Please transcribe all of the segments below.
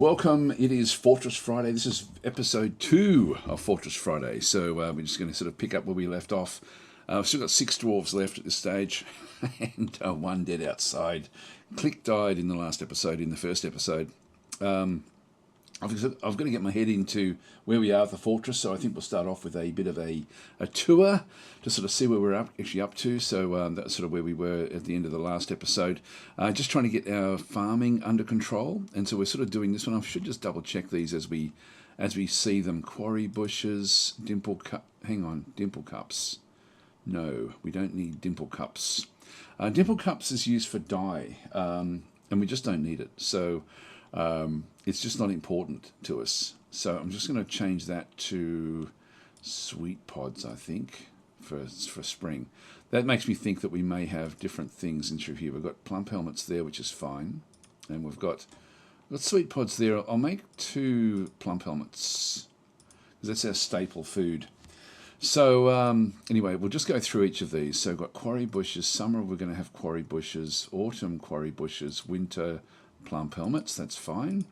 Welcome, it is Fortress Friday. This is episode 2 of Fortress Friday. So we're just going to sort of pick up where we left off. We've still got 6 dwarves left at this stage and 1 dead outside. Click died in the last episode, in the first episode. I've got to get my head into where we are at the fortress, so I think we'll start off with a bit of a tour to sort of see where we're actually up to. So that's sort of where we were at the end of the last episode. Just trying to get our farming under control, and so we're sort of doing this one. I should just double check these as we see them. Quarry bushes, dimple cups. No, we don't need dimple cups. Dimple cups is used for dye, and we just don't need it. So it's just not important to us. So I'm just going to change that to sweet pods, I think, for spring. That makes me think that we may have different things in through here. We've got plump helmets there, which is fine. And we've got sweet pods there. I'll make 2 plump helmets, because that's our staple food. So anyway, we'll just go through each of these. So we've got quarry bushes. Summer we're going to have quarry bushes. Autumn quarry bushes. Winter plump helmets. That's fine.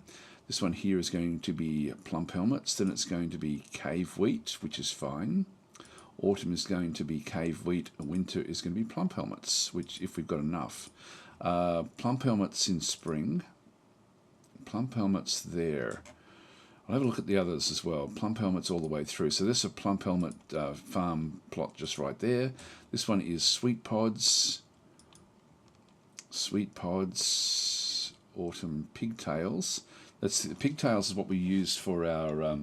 This one here is going to be plump helmets. Then it's going to be cave wheat, which is fine. Autumn is going to be cave wheat. Winter is going to be plump helmets, which if we've got enough. Plump helmets in spring. Plump helmets there. I'll have a look at the others as well. Plump helmets all the way through. So this is a plump helmet farm plot just right there. This one is sweet pods. Sweet pods. Autumn pigtails. The pigtails is what we use for our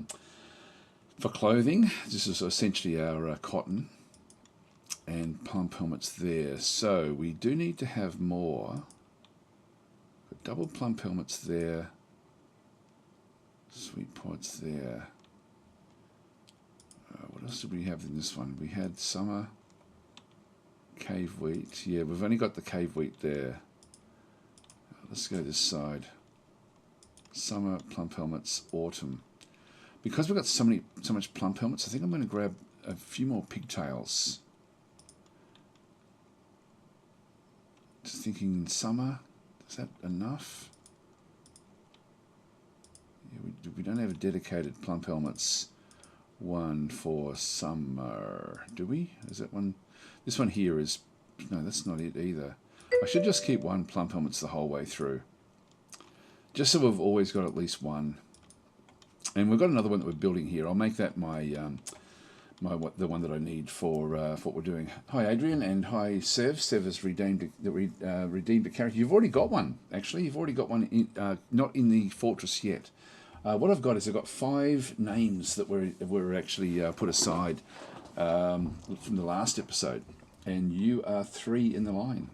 for clothing. This is essentially our cotton. And plump helmets there. So we do need to have more. Got double plump helmets there. Sweet pods there. What else did we have in this one? We had summer cave wheat. Yeah, we've only got the cave wheat there. Let's go this side. Summer plump helmets, autumn. Because we've got so much plump helmets, I think I'm going to grab a few more pigtails. Just thinking in summer, is that enough? Yeah, we don't have a dedicated plump helmets one for summer, do we? Is that one? This one here is, no, that's not it either. I should just keep 1 plump helmets the whole way through. Just so we've always got at least 1. And we've got another one that we're building here. I'll make that the one that I need for what we're doing. Hi Adrian, and hi Sev. Sev has redeemed a character. You've already got one, actually. You've already got one, not in the fortress yet. What I've got is I've got 5 names that were actually put aside from the last episode. And you are 3 in the line.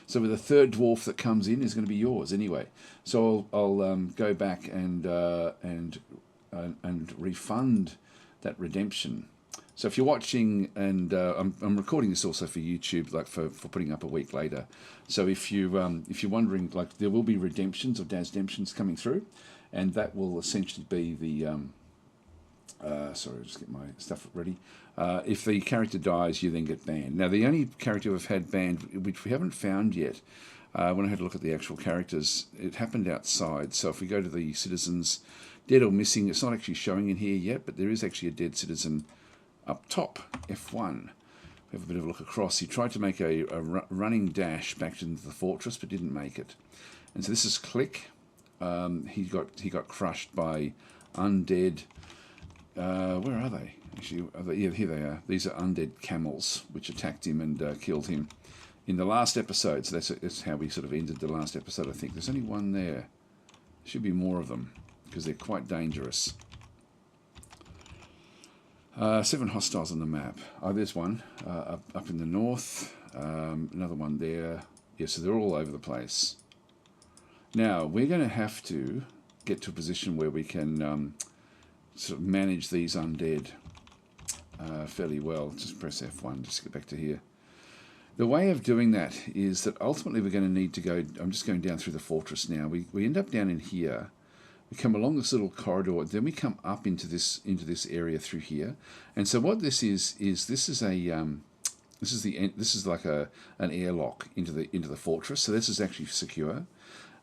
So with the 3rd dwarf that comes in is going to be yours anyway. So I'll go back and refund that redemption. So if you're watching, and I'm recording this also for YouTube, like for putting up a week later. So if you're wondering, like, there will be redemptions of DasDemptions coming through, and that will essentially be the sorry, I'll just get my stuff ready. If the character dies, you then get banned. Now, the only character we've had banned, which we haven't found yet, when I had a look at the actual characters, it happened outside. So if we go to the citizens, dead or missing, it's not actually showing in here yet, but there is actually a dead citizen up top, F1. We have a bit of a look across. He tried to make a running dash back into the fortress, but didn't make it. And so this is Click. He got crushed by Undead. Where are they? Actually, yeah, here they are. These are undead camels, which attacked him and killed him in the last episode. So that's how we sort of ended the last episode, I think. There's only 1 there. There should be more of them, because they're quite dangerous. 7 hostiles on the map. Oh, there's one up in the north. Another one there. Yeah, so they're all over the place. Now, we're going to have to get to a position where we can sort of manage these undead fairly well. Just press F1, just get back to here. The way of doing that is that ultimately we're going to need to go, I'm just going down through the fortress now. We end up down in here. We come along this little corridor, then we come up into this area through here. And so what this is this is like an airlock into the fortress. So this is actually secure.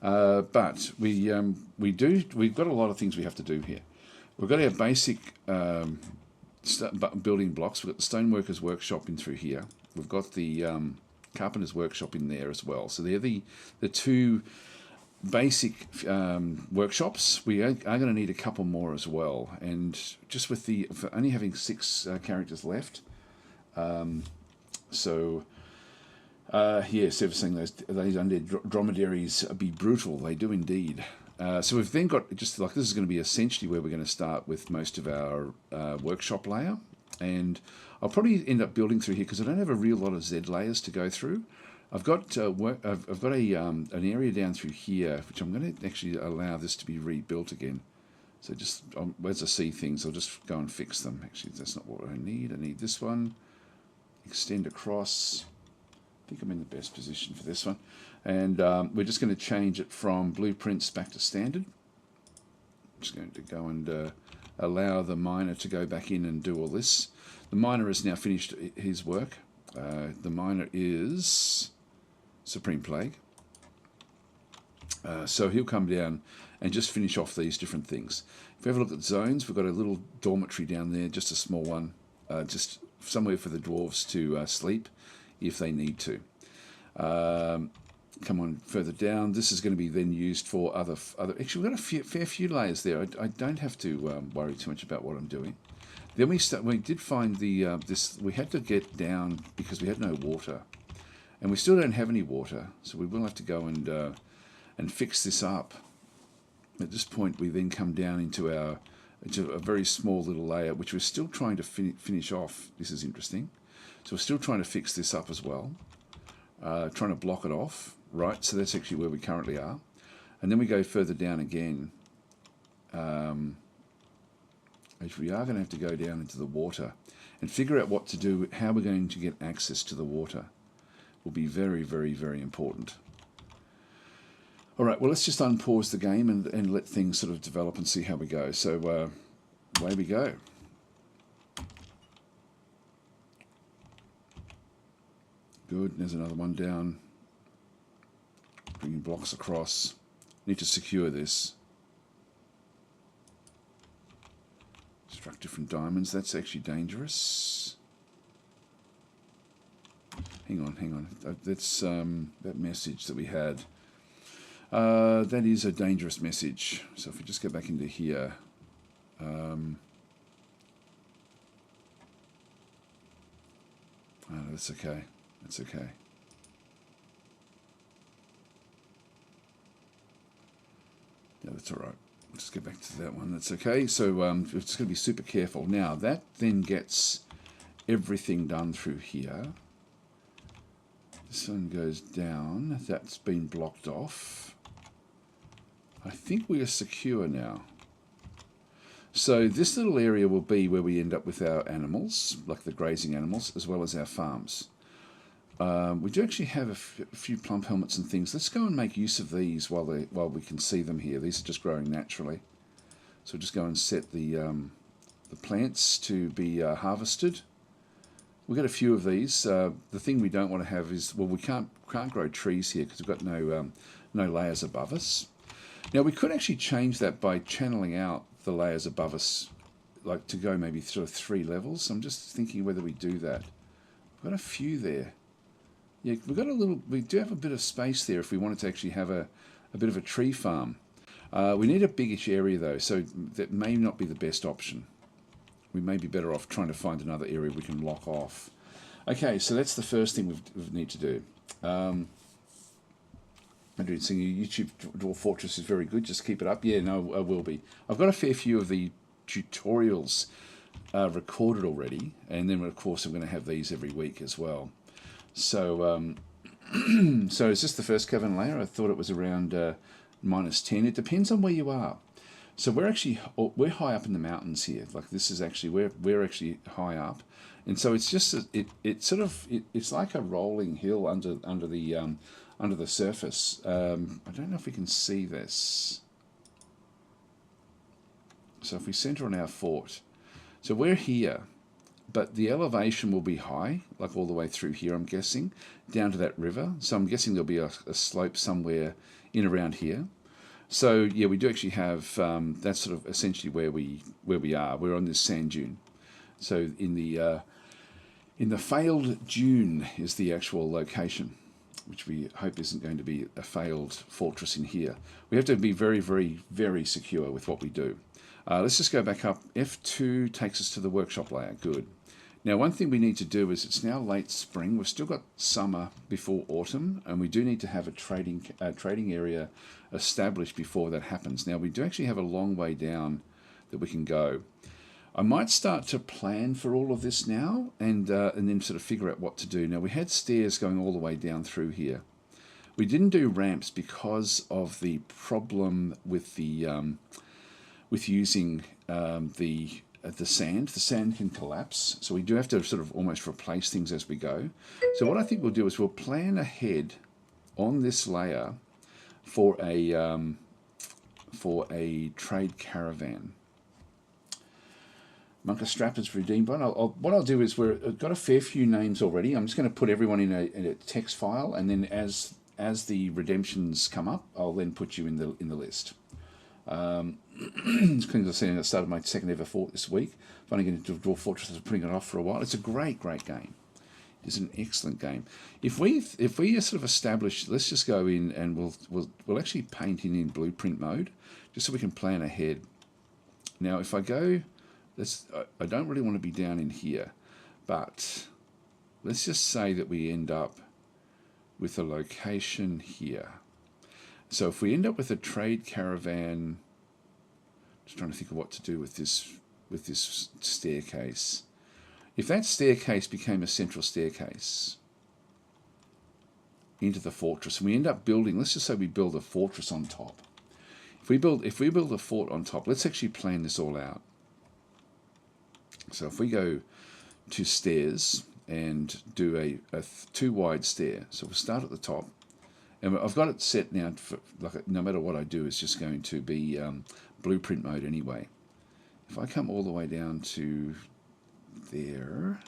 But we've got a lot of things we have to do here. We've got our basic building blocks. We've got the stoneworkers workshop in through here. We've got the carpenter's workshop in there as well. So they're the two basic workshops. We are going to need a couple more as well. And just with for only having 6 characters left, yes, ever seeing those undead dromedaries be brutal. They do indeed. So we've then got, just like, this is going to be essentially where we're going to start with most of our workshop layer. And I'll probably end up building through here because I don't have a real lot of Z layers to go through. I've got I've got an area down through here, which I'm going to actually allow this to be rebuilt again. So just as I see things, I'll just go and fix them. Actually, that's not what I need. I need this one. Extend across. I think I'm in the best position for this one. And we're just going to change it from blueprints back to standard. I'm just going to go and allow the miner to go back in and do all this. The miner has now finished his work. The miner is Supreme Plague. So he'll come down and just finish off these different things. If we have a look at zones, we've got a little dormitory down there, just a small one, just somewhere for the dwarves to sleep if they need to. Come on further down. This is going to be then used for other. Actually, we've got a fair few layers there. I don't have to worry too much about what I'm doing. Then we did find this. We had to get down because we had no water, and we still don't have any water. So we will have to go and fix this up. At this point, we then come down into a very small little layer, which we're still trying to finish off. This is interesting. So we're still trying to fix this up as well, trying to block it off. Right, so that's actually where we currently are. And then we go further down again. Which we are going to have to go down into the water and figure out what to do, how we're going to get access to the water. Will be very, very, very important. All right, well, let's just unpause the game and let things sort of develop and see how we go. So away we go. Good, there's another one down. Bringing blocks across. Need to secure this. Struck different diamonds. That's actually dangerous. Hang on. That's that message that we had. That is a dangerous message. So if we just go back into here. That's okay. That's okay. Yeah, that's all right. Just get back to that one. That's okay. So we're just going to be super careful. Now, that then gets everything done through here. This one goes down. That's been blocked off. I think we are secure now. So this little area will be where we end up with our animals, like the grazing animals, as well as our farms. We do actually have a few plump helmets and things. Let's go and make use of these while we can see them here. These are just growing naturally. So we'll just go and set the plants to be harvested. We've got a few of these. The thing we don't want to have is, well, we can't grow trees here because we've got no layers above us. Now we could actually change that by channeling out the layers above us, like to go maybe sort of 3 levels. I'm just thinking whether we do that. We've got a few there. Yeah, we do have a bit of space there if we wanted to actually have a bit of a tree farm. We need a biggish area though, so that may not be the best option. We may be better off trying to find another area we can lock off. Okay, so that's the first thing we need to do. Andrew saying YouTube Dwarf Fortress is very good, just keep it up. Yeah, no, I will be. I've got a fair few of the tutorials recorded already, and then of course I'm going to have these every week as well. So, so is this the first cavern layer? I thought it was around -10. It depends on where you are. So we're high up in the mountains here. Like this is actually we're actually high up, and so it's just it's like a rolling hill under the surface. I don't know if we can see this. So if we center on our fort, so we're here. But the elevation will be high, like all the way through here, I'm guessing, down to that river. So I'm guessing there'll be a slope somewhere in around here. So yeah, we do actually have that's sort of essentially where we are. We're on this sand dune. So in the failed dune is the actual location, which we hope isn't going to be a failed fortress in here. We have to be very, very, very secure with what we do. Let's just go back up. F2 takes us to the workshop layer. Good. Now, one thing we need to do is it's now late spring. We've still got summer before autumn, and we do need to have a trading area established before that happens. Now, we do actually have a long way down that we can go. I might start to plan for all of this now and then sort of figure out what to do. Now, we had stairs going all the way down through here. We didn't do ramps because of the problem with the with using the sand. The sand can collapse, so we do have to sort of almost replace things as we go. So what I think we'll do is we'll plan ahead on this layer for a trade caravan. Monka Strap is redeemed one. What I'll do is we've got a fair few names already. I'm just going to put everyone in a text file, and then as the redemptions come up, I'll then put you in the list. As I said, I started my second ever fort this week. I'm only going to do Dwarf Fortress. I'm putting it off for a while. It's a great game. It's an excellent game. If we sort of establish, let's just go in and we'll actually paint in blueprint mode, just so we can plan ahead. Now, if I go. I don't really want to be down in here, but let's just say that we end up with a location here. So if we end up with a trade caravan, just trying to think of what to do with this staircase. If that staircase became a central staircase into the fortress, and we end up building, let's just say we build a fortress on top. If we build a fort on top, let's actually plan this all out. So if we go to stairs and do a two wide stair, so we'll start at the top, and I've got it set now for, like, no matter what I do, it's just going to be blueprint mode anyway. If I come all the way down to there,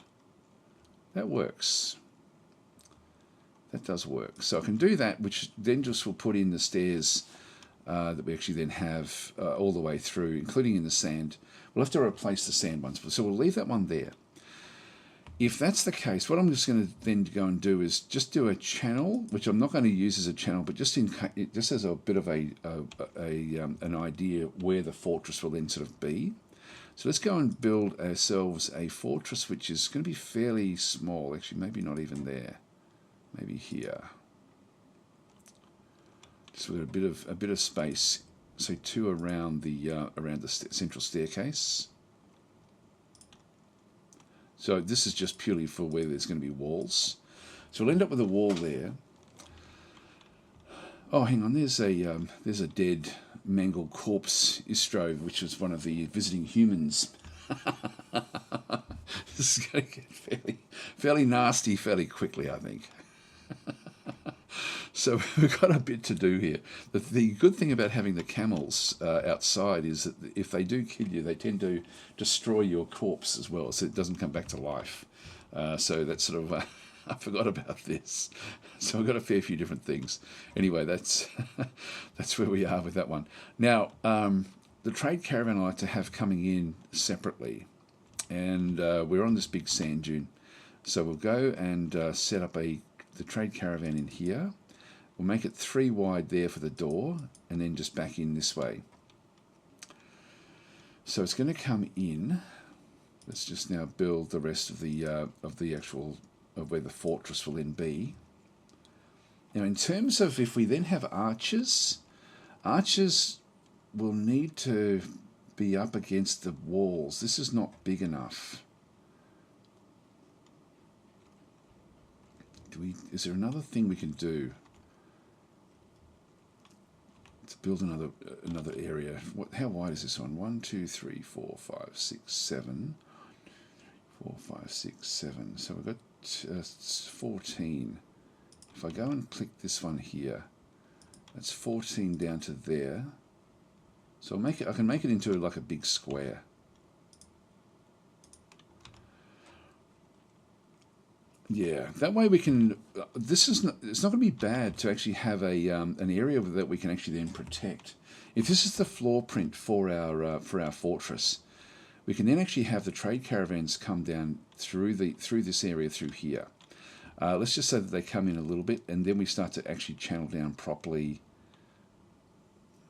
that works. That does work. So I can do that, which then just will put in the stairs that we actually then have all the way through, including in the sand. We'll have to replace the sand ones, so we'll leave that one there. If that's the case, what I'm just going to then go and do is just do a channel, which I'm not going to use as a channel, but just as a bit of an idea where the fortress will then sort of be. So let's go and build ourselves a fortress, which is going to be fairly small. Actually, maybe not even there. Maybe here. Just with a bit of space. So two around the central staircase. So this is just purely for where there's going to be walls. So we'll end up with a wall there. Oh, hang on. There's a dead mangled corpse Istro, which is one of the visiting humans. This is going to get fairly nasty fairly quickly, I think. So we've got a bit to do here. The good thing about having the camels outside is that if they do kill you, they tend to destroy your corpse as well, so it doesn't come back to life. So that's sort of... I forgot about this. So I've got a fair few different things. Anyway, that's where we are with that one. Now, the trade caravan I like to have coming in separately. And we're on this big sand dune. So we'll go and set up the trade caravan in here. We'll make it 3 wide there for the door, and then just back in this way. So it's going to come in. Let's just now build the rest of the actual of where the fortress will then be. Now, in terms of if we then have archers will need to be up against the walls. This is not big enough. Is there another thing we can do? To build another area. How wide is this one? 1, 2, 3, 4, 5, 6, 7. 4, 5, 6, 7. So we've got 14. If I go and click this one here, that's 14 down to there. So I can make it into like a big square. Yeah, that way we can. This is not, it's not going to be bad to actually have a an area that we can actually then protect. If this is the floor print for our fortress, we can then actually have the trade caravans come down through this area through here. Let's just say that they come in a little bit, and then we start to actually channel down properly.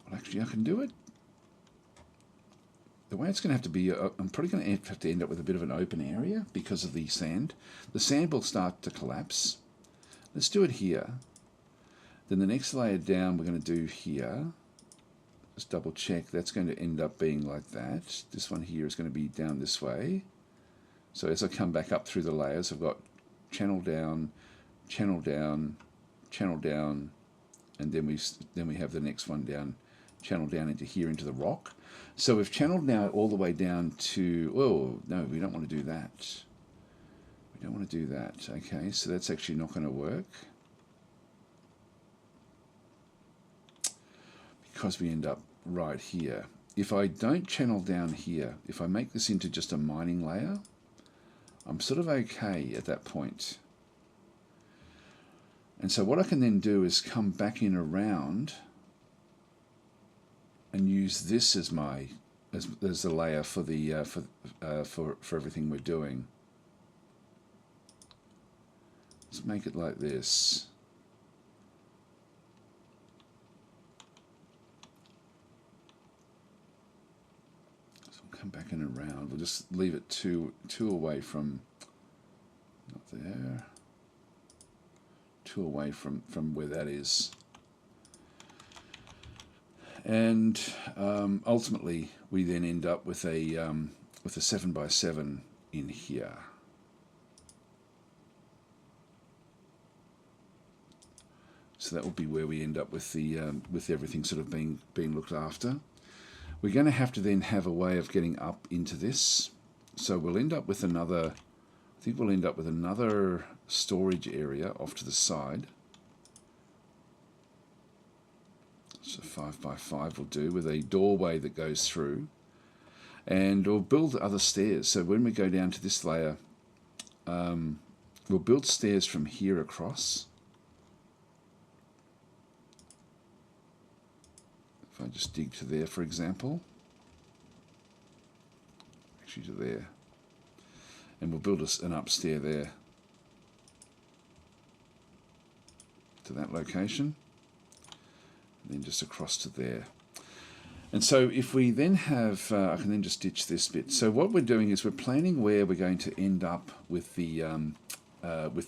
Well, actually, I can do it. The way it's going to have to be, I'm probably going to have to end up with a bit of an open area because of the sand. The sand will start to collapse. Let's do it here. Then the next layer down we're going to do here. Just double check. That's going to end up being like that. This one here is going to be down this way. So as I come back up through the layers, I've got channel down, channel down, channel down, and then we have the next one down, channel down into here into the rock. So we've channeled now all the way down to, oh, no, we don't want to do that. We don't want to do that. Okay, so that's actually not going to work. Because we end up right here. If I don't channel down here, if I make this into just a mining layer, I'm sort of okay at that point. And so what I can then do is come back in around and use this as my as the layer for the for everything we're doing. Let's make it like this. So we'll come back in and around. We'll just leave it two away from, not there, two away from where that is. And ultimately, we then end up with a 7x7 in here. So that will be where we end up with the with everything sort of being looked after. We're going to have to then have a way of getting up into this. So we'll end up with another. I think we'll end up with another storage area off to the side. So 5x5 will do, with a doorway that goes through. And we'll build other stairs. So when we go down to this layer, we'll build stairs from here across. If I just dig to there, for example. Actually to there. And we'll build an upstairs there. To that location. Then just across to there. And so if we then have, I can then just ditch this bit. So what we're doing is we're planning where we're going to end up with the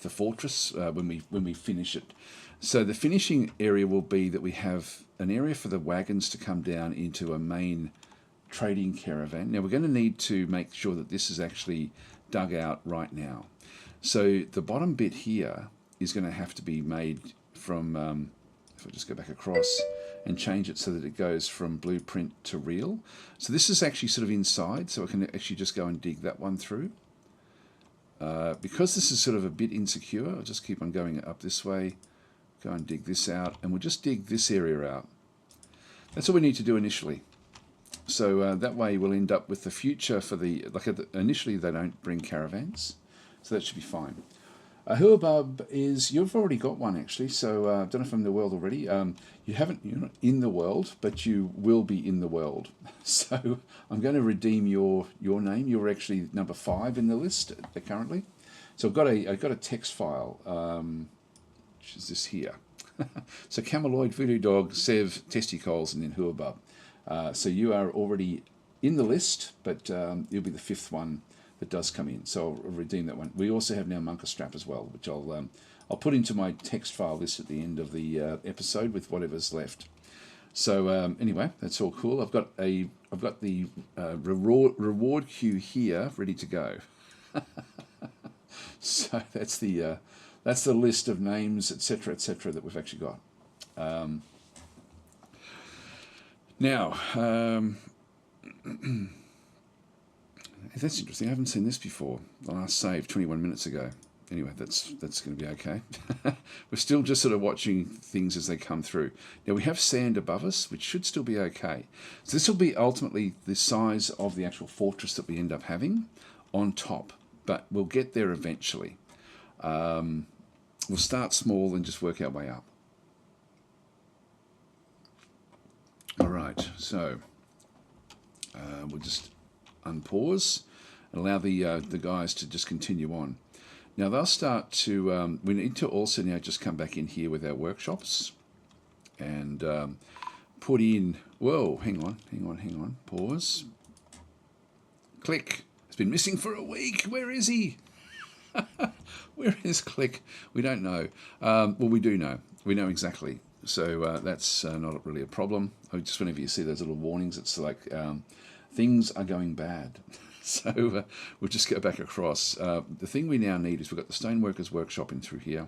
fortress when we finish it. So the finishing area will be that we have an area for the wagons to come down into a main trading caravan. Now we're going to need to make sure that this is actually dug out right now. So the bottom bit here is going to have to be made from, if I just go back across and change it so that it goes from blueprint to real. So this is actually sort of inside, so I can actually just go and dig that one through. Because this is sort of a bit insecure, I'll just keep on going up this way, go and dig this out, and we'll just dig this area out. That's all we need to do initially. So that way we'll end up with the future for the, like initially they don't bring caravans, so that should be fine. Huabub is, you've already got one actually, so I don't know if I'm in the world already. You're not in the world, but you will be in the world. So I'm going to redeem your name. You're actually number 5 in the list currently. So I've got a text file, which is this here. So Cameloid, Voodoo Dog, Sev, Testicles, and then Huabub. So you are already in the list, but you'll be the 5th one that does come in, so I'll redeem that one. We also have now Monka Strap as well, which I'll put into my text file list at the end of the episode with whatever's left. So anyway, that's all cool. I've got the reward queue here ready to go. So that's the list of names, etc., that we've actually got. Now. That's interesting. I haven't seen this before. The last save 21 minutes ago. Anyway, that's going to be okay. We're still just sort of watching things as they come through. Now we have sand above us, which should still be okay. So this will be ultimately the size of the actual fortress that we end up having on top, but we'll get there eventually. We'll start small and just work our way up. All right, so we'll just unpause and allow the guys to just continue on. Now they'll start to, we need to also now just come back in here with our workshops and put in, whoa, hang on, pause. Click, it's been missing for a week, where is he? Where is Click? We don't know. Well, we do know. We know exactly. So that's not really a problem. Just whenever you see those little warnings, it's like things are going bad. So we'll just go back across. The thing we now need is we've got the Stoneworkers Workshop in through here.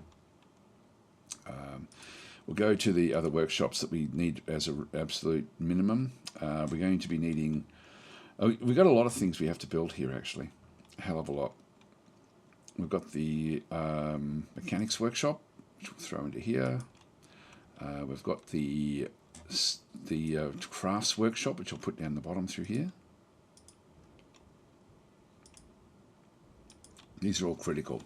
We'll go to the other workshops that we need as an absolute minimum. We're going to be needing... we've got a lot of things we have to build here, actually. A hell of a lot. We've got the Mechanics Workshop, which we'll throw into here. We've got the Crafts Workshop, which I'll put down the bottom through here. These are all critical.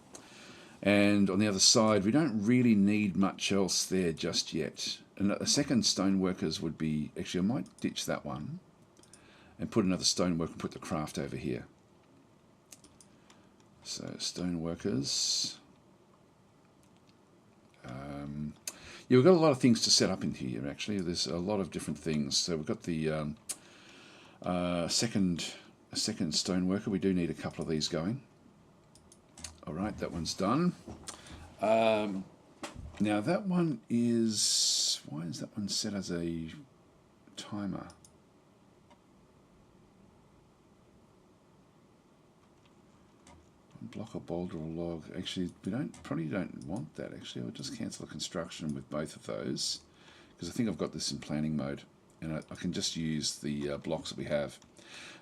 And on the other side, we don't really need much else there just yet. And a second Stoneworkers would be... Actually, I might ditch that one and put another Stoneworker and put the Craft over here. So, Stoneworkers. Yeah, we've got a lot of things to set up in here, actually. There's a lot of different things. So we've got the second Stoneworker. We do need a couple of these going. All right, that one's done. Now that one is... Why is that one set as a timer? Block a boulder or log. Actually, we probably don't want that. Actually, I'll just cancel the construction with both of those because I think I've got this in planning mode, and I can just use the blocks that we have.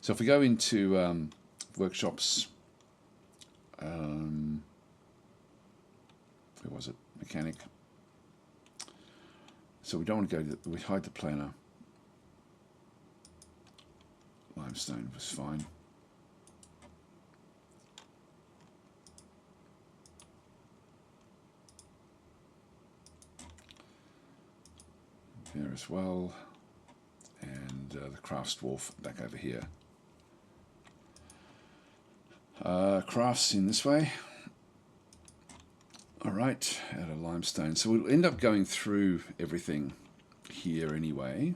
So if we go into workshops, where was it? Mechanic. So we don't want to go to we hide the planner. Limestone was fine. There as well, and the Crafts Dwarf back over here. Crafts in this way. Alright, out of limestone. So we'll end up going through everything here anyway,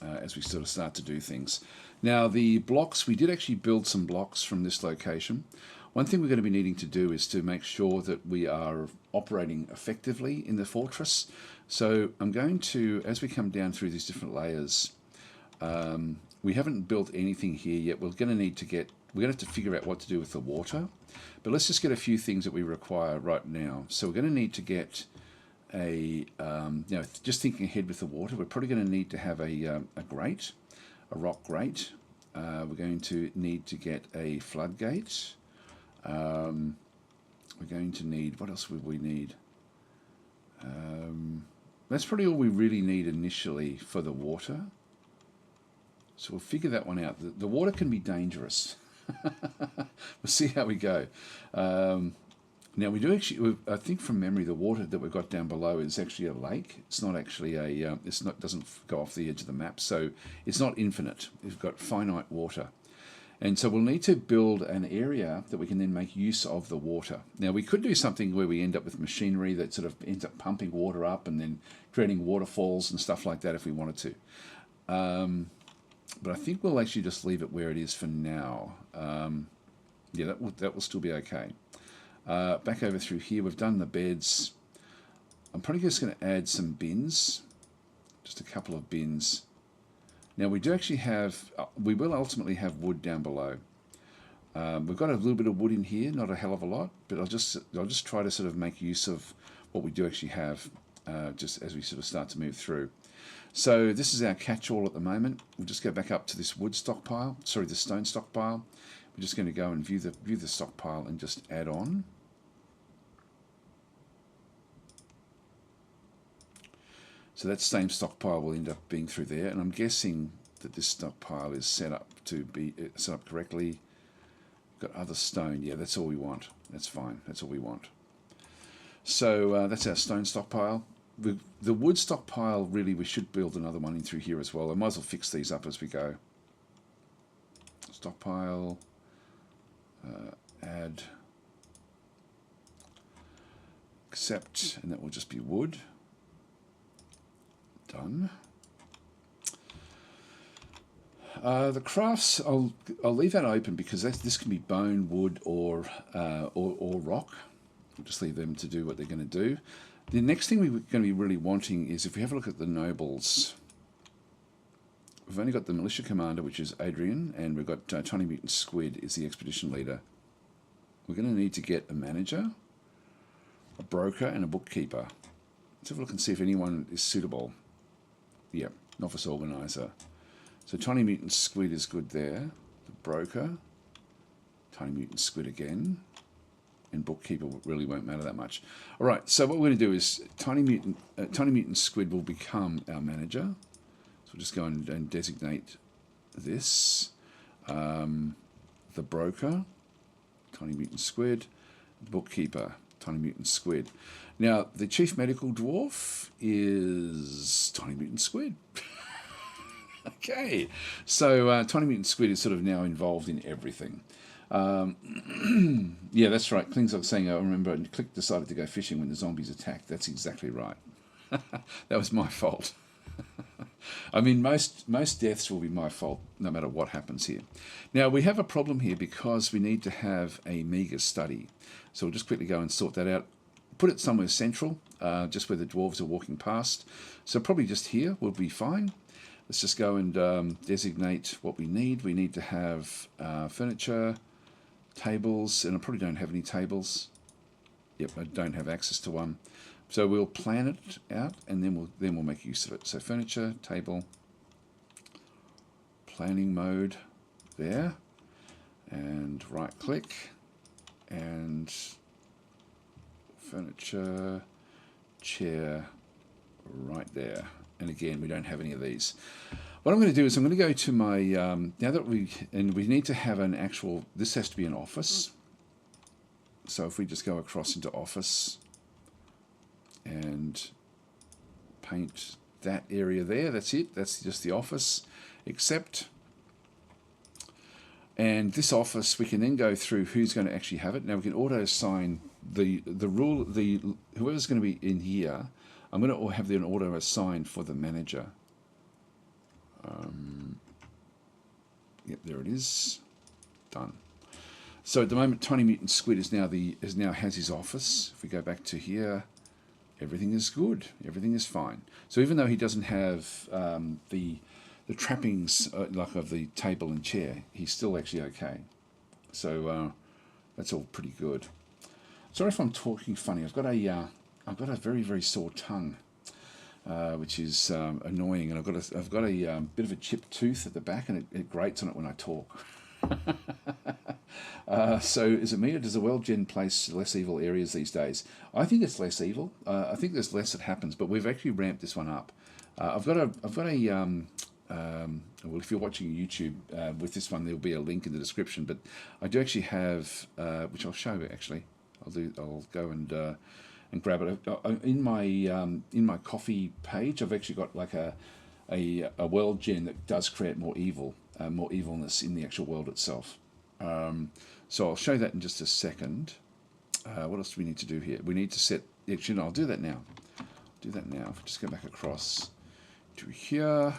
as we sort of start to do things. Now the blocks, we did actually build some blocks from this location. One thing we're going to be needing to do is to make sure that we are operating effectively in the fortress. So I'm going to, as we come down through these different layers, we haven't built anything here yet. We're going to have to figure out what to do with the water. But let's just get a few things that we require right now. So we're going to need to get a, just thinking ahead with the water, we're probably going to need to have a grate, a rock grate. We're going to need to get a floodgate. We're going to need, what else would we need? That's probably all we really need initially for the water. So we'll figure that one out. The water can be dangerous. We'll see how we go. Now we do actually, I think from memory, the water that we've got down below is actually a lake. It's not actually a, doesn't go off the edge of the map, so it's not infinite. We've got finite water. And so we'll need to build an area that we can then make use of the water. Now we could do something where we end up with machinery that sort of ends up pumping water up and then creating waterfalls and stuff like that if we wanted to. But I think we'll actually just leave it where it is for now. Yeah, that will still be okay. Back over through here, we've done the beds. I'm probably just going to add some bins, just a couple of bins. Now we do actually have, we will ultimately have wood down below. We've got a little bit of wood in here, not a hell of a lot, but I'll just try to sort of make use of what we do actually have, just as we sort of start to move through. So this is our catch-all at the moment. We'll just go back up to this wood stockpile, sorry, the stone stockpile. We're just going to go and view the stockpile and just add on. So that same stockpile will end up being through there, and I'm guessing that this stockpile is set up to be set up correctly. Got other stone, yeah, that's all we want. That's fine, that's all we want. So that's our stone stockpile. The wood stockpile, really, we should build another one in through here as well. I might as well fix these up as we go. Stockpile, add, accept, and that will just be wood. Done. The crafts, I'll leave that open because this can be bone, wood, or rock. We'll just leave them to do what they're going to do. The next thing we're going to be really wanting is, if we have a look at the nobles, we've only got the militia commander, which is Adrian, and we've got Tiny Mutant Squid is the expedition leader. We're going to need to get a manager, a broker, and a bookkeeper. Let's have a look and see if anyone is suitable. Yeah, novice organizer. So Tiny Mutant Squid is good there. The broker, Tiny Mutant Squid again, and bookkeeper really won't matter that much. All right, so what we're going to do is Tiny Mutant Squid will become our manager. So we'll just go and designate this. The broker, Tiny Mutant Squid, bookkeeper, Tiny Mutant Squid. Now, the chief medical dwarf is Tiny Mutant Squid. Okay, so Tiny Mutant Squid is sort of now involved in everything. Yeah, that's right. Kling's like saying, I remember Click decided to go fishing when the zombies attacked. That's exactly right. That was my fault. I mean, most deaths will be my fault, no matter what happens here. Now, we have a problem here because we need to have a meager study. So we'll just quickly go and sort that out. Put it somewhere central, just where the dwarves are walking past. So probably just here will be fine. Let's just go and designate what we need. We need to have furniture, tables, and I probably don't have any tables. Yep, I don't have access to one. So we'll plan it out, and then we'll make use of it. So furniture, table, planning mode there, and right click, and furniture, chair, right there. And again, we don't have any of these. What I'm going to do is I'm going to go to my, now that we need to have an actual, this has to be an office. So if we just go across into office and paint that area there, that's it. That's just the office, accept. And this office, we can then go through who's going to actually have it. Now we can auto assign whoever's going to be in here. I'm going to have the auto assign for the manager. Yep, there it is. Done. So at the moment, Tiny Mutant Squid has his office. If we go back to here, everything is good. Everything is fine. So even though he doesn't have the trappings like of the table and chair, he's still actually okay. So that's all pretty good. Sorry if I'm talking funny. I've got a very, very sore tongue, which is annoying, and I've got a bit of a chipped tooth at the back, and it grates on it when I talk. So is it me, or does the world gen place less evil areas these days? I think it's less evil. I think there's less that happens, but we've actually ramped this one up. I've got a well, if you're watching YouTube with this one, there'll be a link in the description. But I do actually have, which I'll show you actually. I'll go and grab it in my coffee page. I've actually got like a world gen that does create more evilness in the actual world itself. So I'll show that in just a second. What else do we need to do here? We need to set. Actually, no, I'll do that now. Just go back across to here.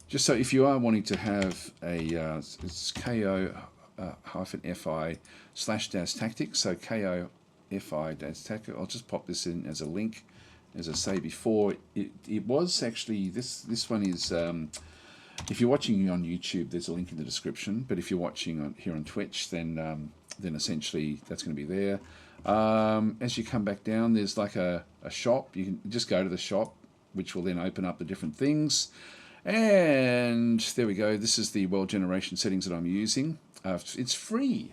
Just so if you are wanting to have a it's ko-fi/DasTactic. So ko-fi/DasTactic. I'll just pop this in as a link. As I say before, it was actually this one is. If you're watching on YouTube, there's a link in the description. But if you're watching here on Twitch, then essentially that's going to be there. As you come back down, there's like a shop. You can just go to the shop, which will then open up the different things. And there we go. This is the world generation settings that I'm using. It's free.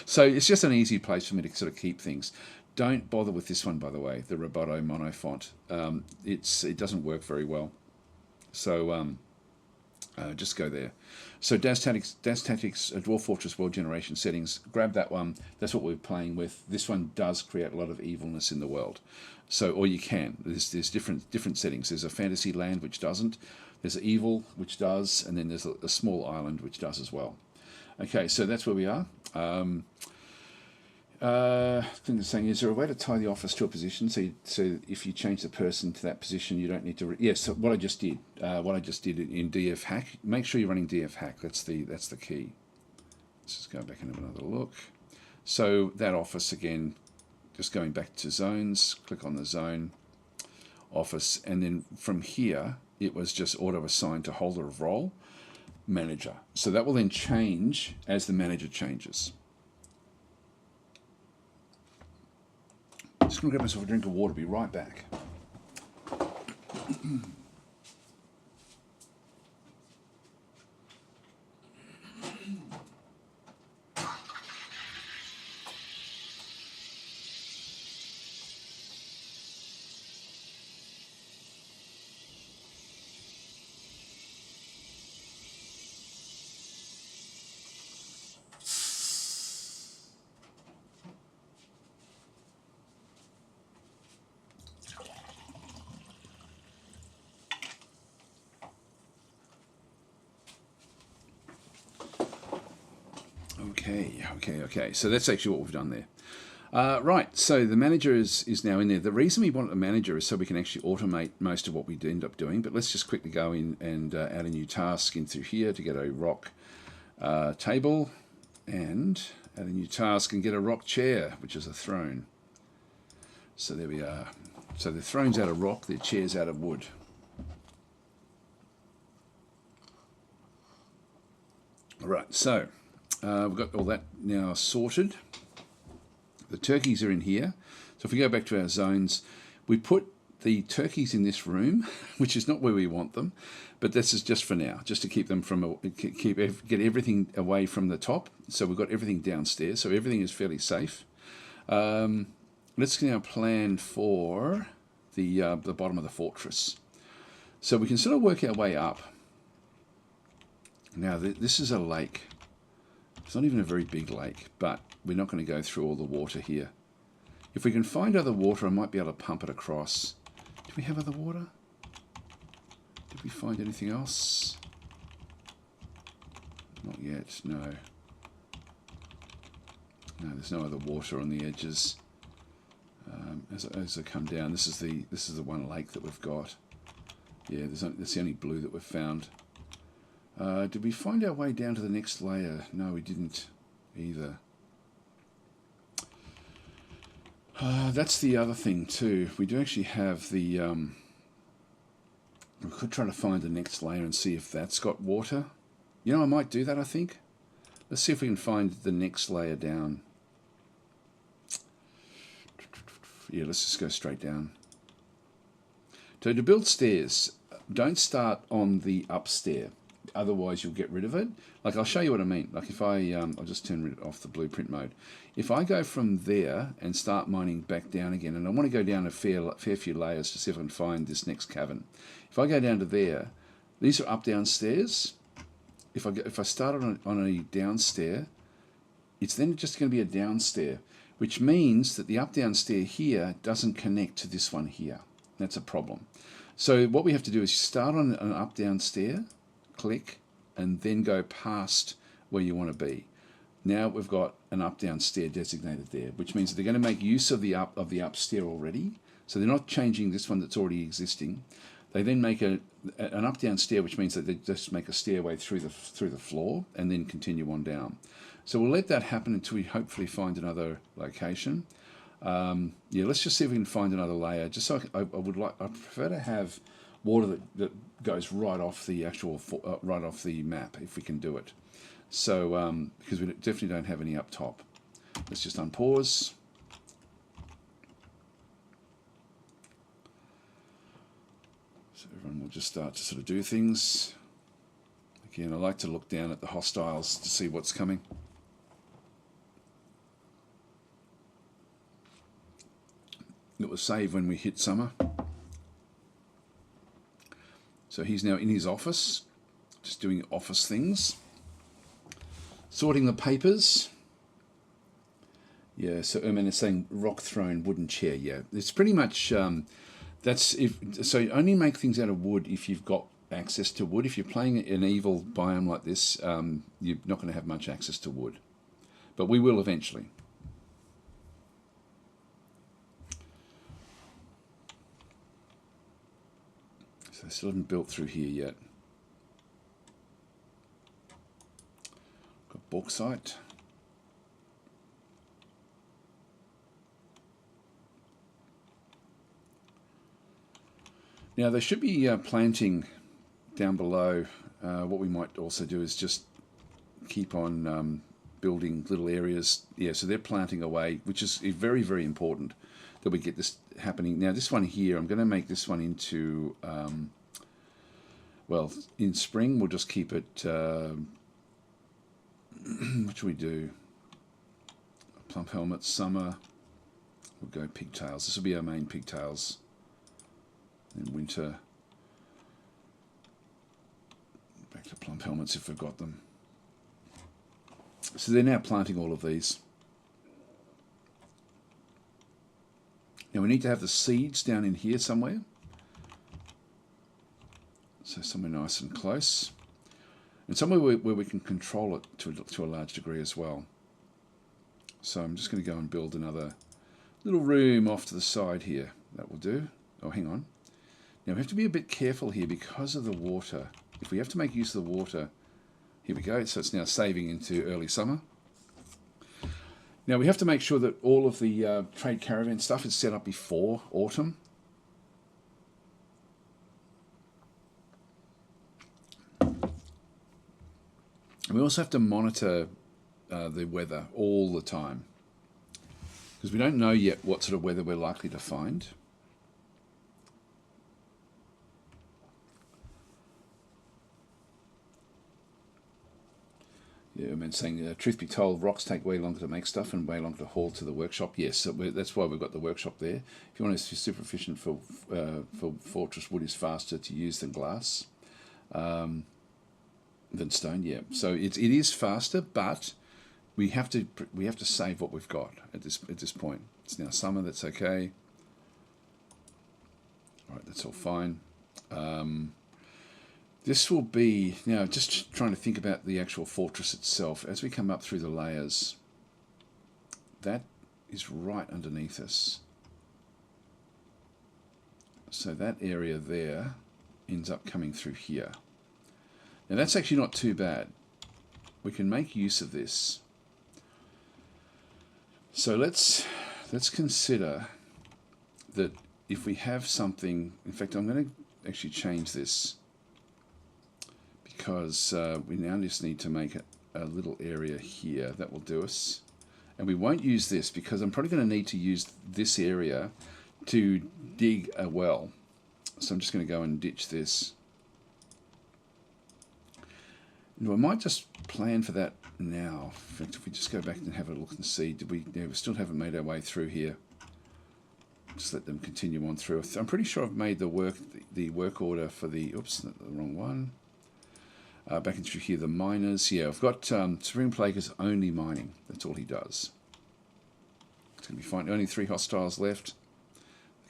So it's just an easy place for me to sort of keep things. Don't bother with this one, by the way, the Roboto mono font. It doesn't work very well. So Just go there. So DasTactic's Dwarf Fortress World Generation settings. Grab that one. That's what we're playing with. This one does create a lot of evilness in the world. So, or you can. There's different settings. There's a fantasy land which doesn't. There's evil which does, and then there's a small island which does as well. Okay, so that's where we are. Thing is saying, is there a way to tie the office to a position so if you change the person to that position, you don't need to? Yes. So what I just did in DF hack. Make sure you're running DF hack. That's the key. Let's just go back and have another look. So that office again, just going back to zones. Click on the zone office, and then from here it was just auto assigned to holder of role manager. So that will then change as the manager changes. Just going to grab myself a drink of water, be right back. Okay. So that's actually what we've done there. Right, so the manager is now in there. The reason we want a manager is so we can actually automate most of what we end up doing. But let's just quickly go in and add a new task in through here to get a rock table, and add a new task and get a rock chair, which is a throne. So there we are. So the throne's out of rock, the chair's out of wood. All right, so we've got all that now sorted. The turkeys are in here. So if we go back to our zones, we put the turkeys in this room, which is not where we want them, but this is just for now, just to keep them from get everything away from the top. So we've got everything downstairs, so everything is fairly safe. Let's now plan for the bottom of the fortress. So we can sort of work our way up. Now this is a lake. It's not even a very big lake, but we're not going to go through all the water here. If we can find other water, I might be able to pump it across. Do we have other water? Did we find anything else? Not yet, no. No, there's no other water on the edges. As I come down, this is the one lake that we've got. Yeah, that's the only blue that we've found. Did we find our way down to the next layer? No, we didn't either. That's the other thing too. We do actually have the... we could try to find the next layer and see if that's got water. You know, I might do that, I think. Let's see if we can find the next layer down. Yeah, let's just go straight down. So to build stairs, don't start on the upstair. Otherwise you'll get rid of it. Like, I'll show you what I mean. Like, if I'll just turn off the blueprint mode. If I go from there and start mining back down again, and I want to go down a fair few layers to see if I can find this next cavern. If I go down to there, these are up down stairs. If I start on a downstair, it's then just going to be a downstair, which means that the up down stair here doesn't connect to this one here. That's a problem. So what we have to do is start on an up down stair, click, and then go past where you want to be. Now we've got an up down stair designated there, which means that they're going to make use of the upstair already. So they're not changing this one that's already existing. They then make an up down stair, which means that they just make a stairway through the floor and then continue on down. So we'll let that happen until we hopefully find another location. Yeah, let's just see if we can find another layer. Just so I prefer to have water that goes right off the actual right off the map if we can do it. So because we definitely don't have any up top. Let's just unpause. So everyone will just start to sort of do things. Again, I like to look down at the hostiles to see what's coming. It was saved when we hit summer. So he's now in his office. just doing office things. Sorting the papers. Yeah, so Erman is saying rock throne, wooden chair. Yeah, it's pretty much, that's if, so you only make things out of wood if you've got access to wood. If you're playing an evil biome like this, you're not going to have much access to wood. But we will eventually. So I still haven't built through here yet. Got bauxite. Now, they should be planting down below. What we might also do is just keep on building little areas. Yeah, so they're planting away, which is very, very important that we get this happening. Now, this one here, I'm going to make this one into, well, in spring, we'll just keep it, what should we do? Plump helmet, summer, we'll go pigtails. This will be our main pigtails. In winter, back to plump helmets if we've got them. So they're now planting all of these. Now we need to have the seeds down in here somewhere. So somewhere nice and close. And somewhere where we can control it to a large degree as well. So I'm just going to go and build another little room off to the side here. That will do. Oh, hang on. Now we have to be a bit careful here because of the water. If we have to make use of the water, here we go. So it's now saving into early summer. Now we have to make sure that all of the trade caravan stuff is set up before autumn. And we also have to monitor the weather all the time, because we don't know yet what sort of weather we're likely to find. Yeah, I mean, saying, truth be told, rocks take way longer to make stuff and way longer to haul to the workshop. Yes, so that's why we've got the workshop there. If you want to be super efficient for Fortress, wood is faster to use than glass, than stone. Yeah, so it is faster, but we have to save what we've got at this point. It's now summer. That's okay. All right, that's all fine. This will be, now just trying to think about the actual fortress itself. As we come up through the layers, that is right underneath us. So that area there ends up coming through here. Now that's actually not too bad. We can make use of this. So let's consider that if we have something, in fact I'm going to actually change this, because we now just need to make a little area here that will do us. And we won't use this because I'm probably going to need to use this area to dig a well. So I'm just going to go and ditch this. And I might just plan for that now. In fact, if we just go back and have a look and see, we still haven't made our way through here. Just let them continue on through. I'm pretty sure I've made the work order for the, oops, the wrong one. Back in through here, the miners. Yeah, I've got Supreme Plague is only mining. That's all he does. It's going to be fine. Only 3 hostiles left.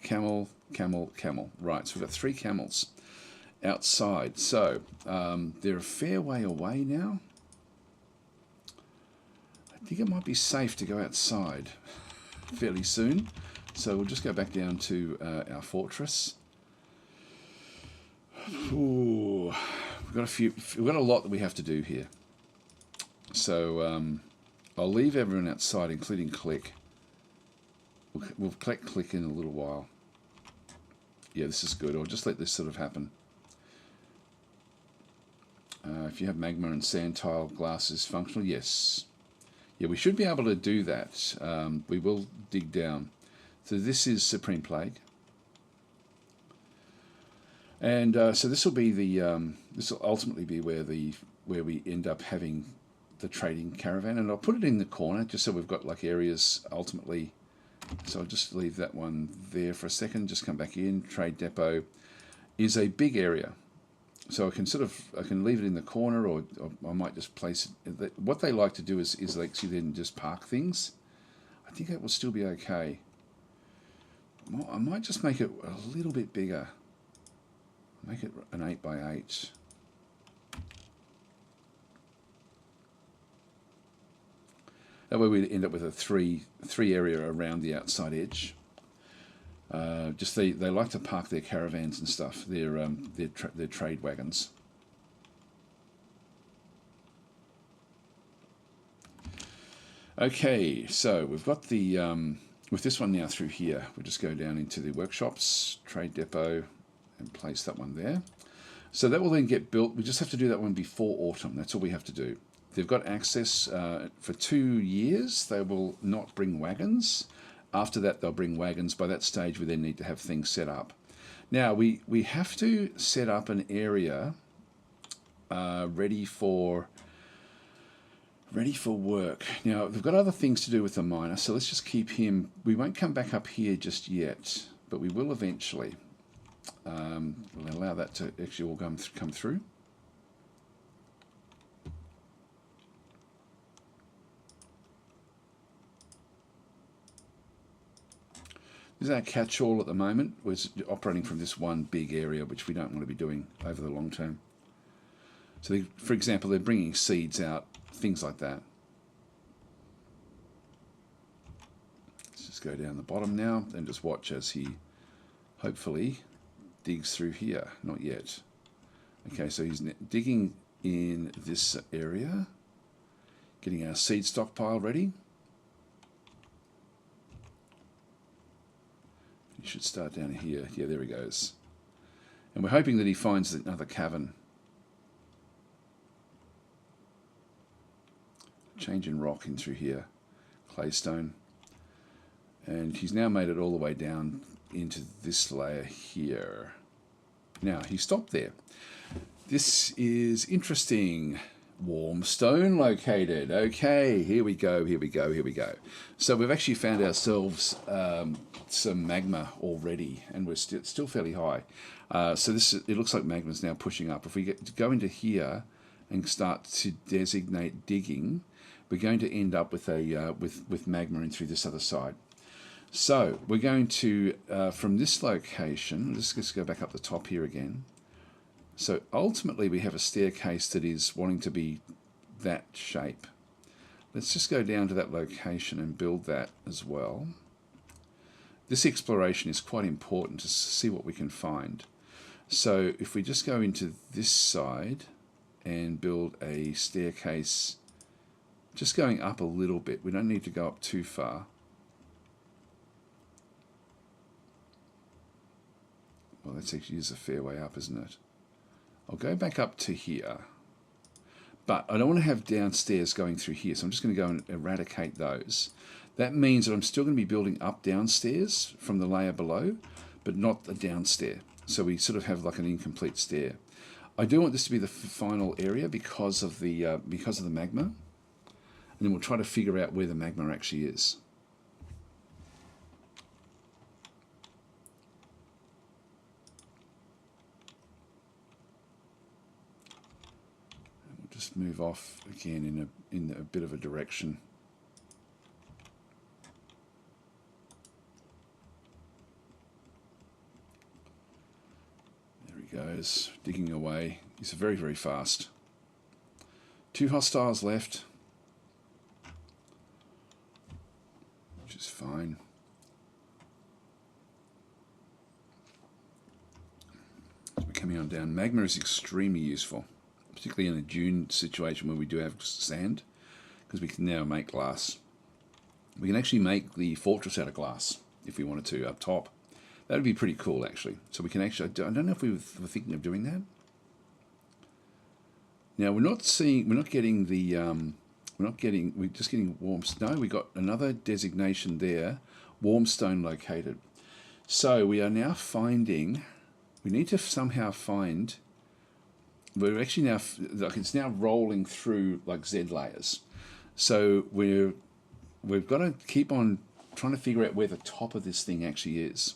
Camel, camel, camel. Right, so we've got 3 camels outside. So they're a fair way away now. I think it might be safe to go outside fairly soon. So we'll just go back down to our fortress. Ooh. We've got a lot that we have to do here. So I'll leave everyone outside, including Click. We'll collect Click in a little while. Yeah, this is good. I'll just let this sort of happen. If you have Magma and sand tile glasses functional, yes. Yeah, we should be able to do that. We will dig down. So this is Supreme Plague. And so this will be the this will ultimately be where we end up having the trading caravan, and I'll put it in the corner just so we've got like areas ultimately. So I'll just leave that one there for a second. Just come back in. Trade depot is a big area, So I can leave it in the corner, or I might just place it. What they like to do is like then just park things. I think that will still be okay. I might just make it a little bit bigger. Make it an 8 by 8. That way we end up with a three area around the outside edge. Just they like to park their caravans and stuff, their trade wagons. Okay, so we've got the with this one now through here. We'll just go down into the workshops, trade depot, and place that one there. So that will then get built. We just have to do that one before autumn. That's all we have to do. They've got access for 2 years. They will not bring wagons. After that, they'll bring wagons. By that stage, we then need to have things set up. Now, we have to set up an area ready for work. Now, they've got other things to do with the miner, so let's just keep him. We won't come back up here just yet, but we will eventually. We'll allow that to actually all come through. This is our catch-all at the moment. We're operating from this one big area, which we don't want to be doing over the long term. So, for example, they're bringing seeds out, things like that. Let's just go down the bottom now and just watch as he hopefully digs through here. Not yet. Okay, so he's digging in this area, getting our seed stockpile ready. He should start down here. Yeah, there he goes. And we're hoping that he finds another cavern. Change in rock in through here. Claystone. And he's now made it all the way down into this layer here. Now, he stopped there. This is interesting. Warm stone located. Okay, here we go, here we go, here we go. So we've actually found ourselves some magma already, and we're still fairly high. So it looks like magma's now pushing up. If we go into here and start to designate digging, we're going to end up with with magma in through this other side. So we're going to from this location. Let's just go back up the top here again. So ultimately we have a staircase that is wanting to be that shape. Let's just go down to that location and build that as well. This exploration is quite important to see what we can find. So if we just go into this side and build a staircase, just going up a little bit. We don't need to go up too far. Well, that's actually is a fair way up, isn't it? I'll go back up to here, but I don't want to have downstairs going through here, so I'm just going to go and eradicate those. That means that I'm still going to be building up downstairs from the layer below, but not the downstair. So we sort of have like an incomplete stair. I do want this to be the final area because of the magma, and then we'll try to figure out where the magma actually is. Just move off again in a bit of a direction. There he goes, digging away. He's very, very fast. 2 hostiles left, which is fine. So we're coming on down. Magma is extremely useful, particularly in a dune situation where we do have sand, because we can now make glass. We can actually make the fortress out of glass if we wanted to up top. That would be pretty cool, actually. So we can actually, I don't know if we were thinking of doing that. Now we're not getting the, we're just getting warm. No, we got another designation there, warm stone located. So we are now finding, we need to somehow find, we're actually now, like it's now rolling through like Z layers. So we've got to keep on trying to figure out where the top of this thing actually is.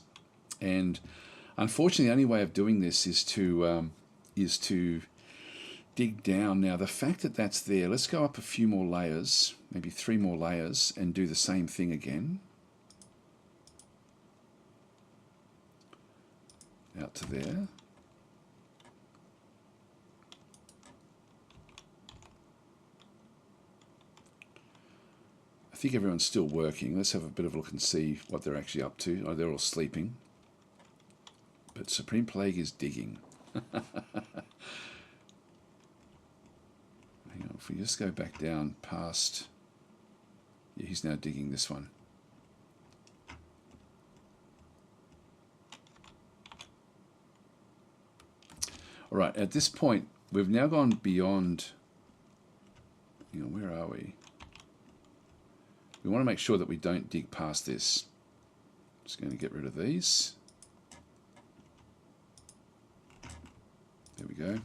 And unfortunately, the only way of doing this is to is to dig down. Now, the fact that that's there, let's go up a few more layers, maybe 3 more layers, and do the same thing again. Out to there. I think everyone's still working. Let's have a bit of a look and see what they're actually up to. Oh, they're all sleeping. But Supreme Plague is digging. Hang on, if we just go back down past... Yeah, he's now digging this one. All right, at this point, we've now gone beyond... You know, where are we? We want to make sure that we don't dig past this. Just going to get rid of these. There we go.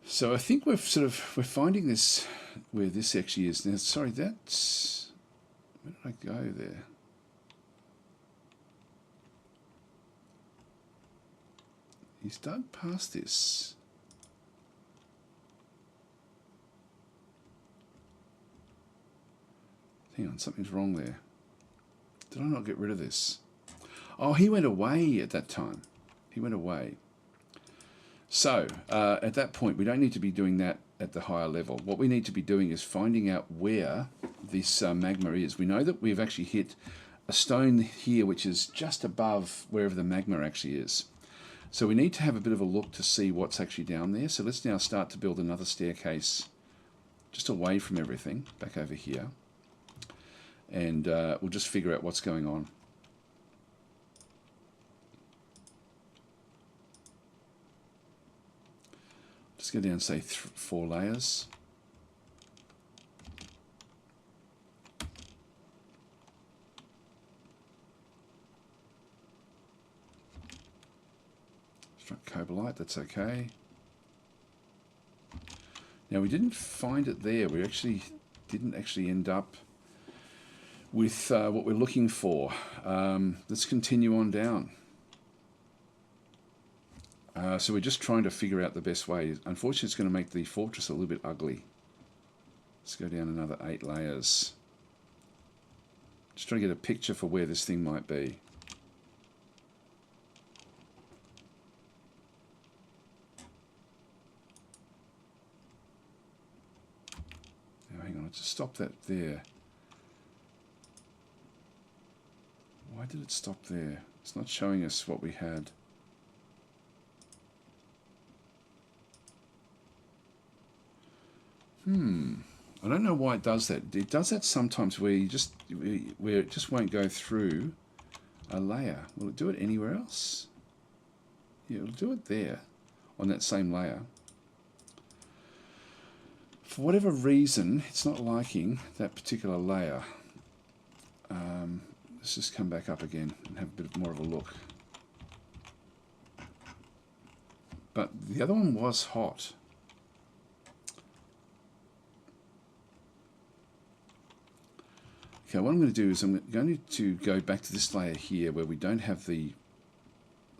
So I think we're finding this where this actually is. Now, sorry, that's... Where did I go there? He's dug past this. Hang on, something's wrong there. Did I not get rid of this? Oh, he went away at that time. He went away. So, at that point, we don't need to be doing that at the higher level. What we need to be doing is finding out where this magma is. We know that we've actually hit a stone here, which is just above wherever the magma actually is. So we need to have a bit of a look to see what's actually down there. So let's now start to build another staircase just away from everything, back over here. And we'll just figure out what's going on. Just go down, say, 4 layers. Struck cobalite, that's okay. Now, we didn't find it there. We actually didn't end up with what we're looking for. Let's continue on down. So we're just trying to figure out the best way. Unfortunately, it's going to make the fortress a little bit ugly. Let's go down another 8 layers. Just trying to get a picture for where this thing might be. Now, hang on, let's just stop that there. Why did it stop there? It's not showing us what we had. I don't know why it does that. It does that sometimes where it just won't go through a layer. Will it do it anywhere else? Yeah, it'll do it there on that same layer. For whatever reason, it's not liking that particular layer. Let's just come back up again and have a bit more of a look. But the other one was hot. Okay, what I'm going to do is I'm going to go back to this layer here where we don't have the...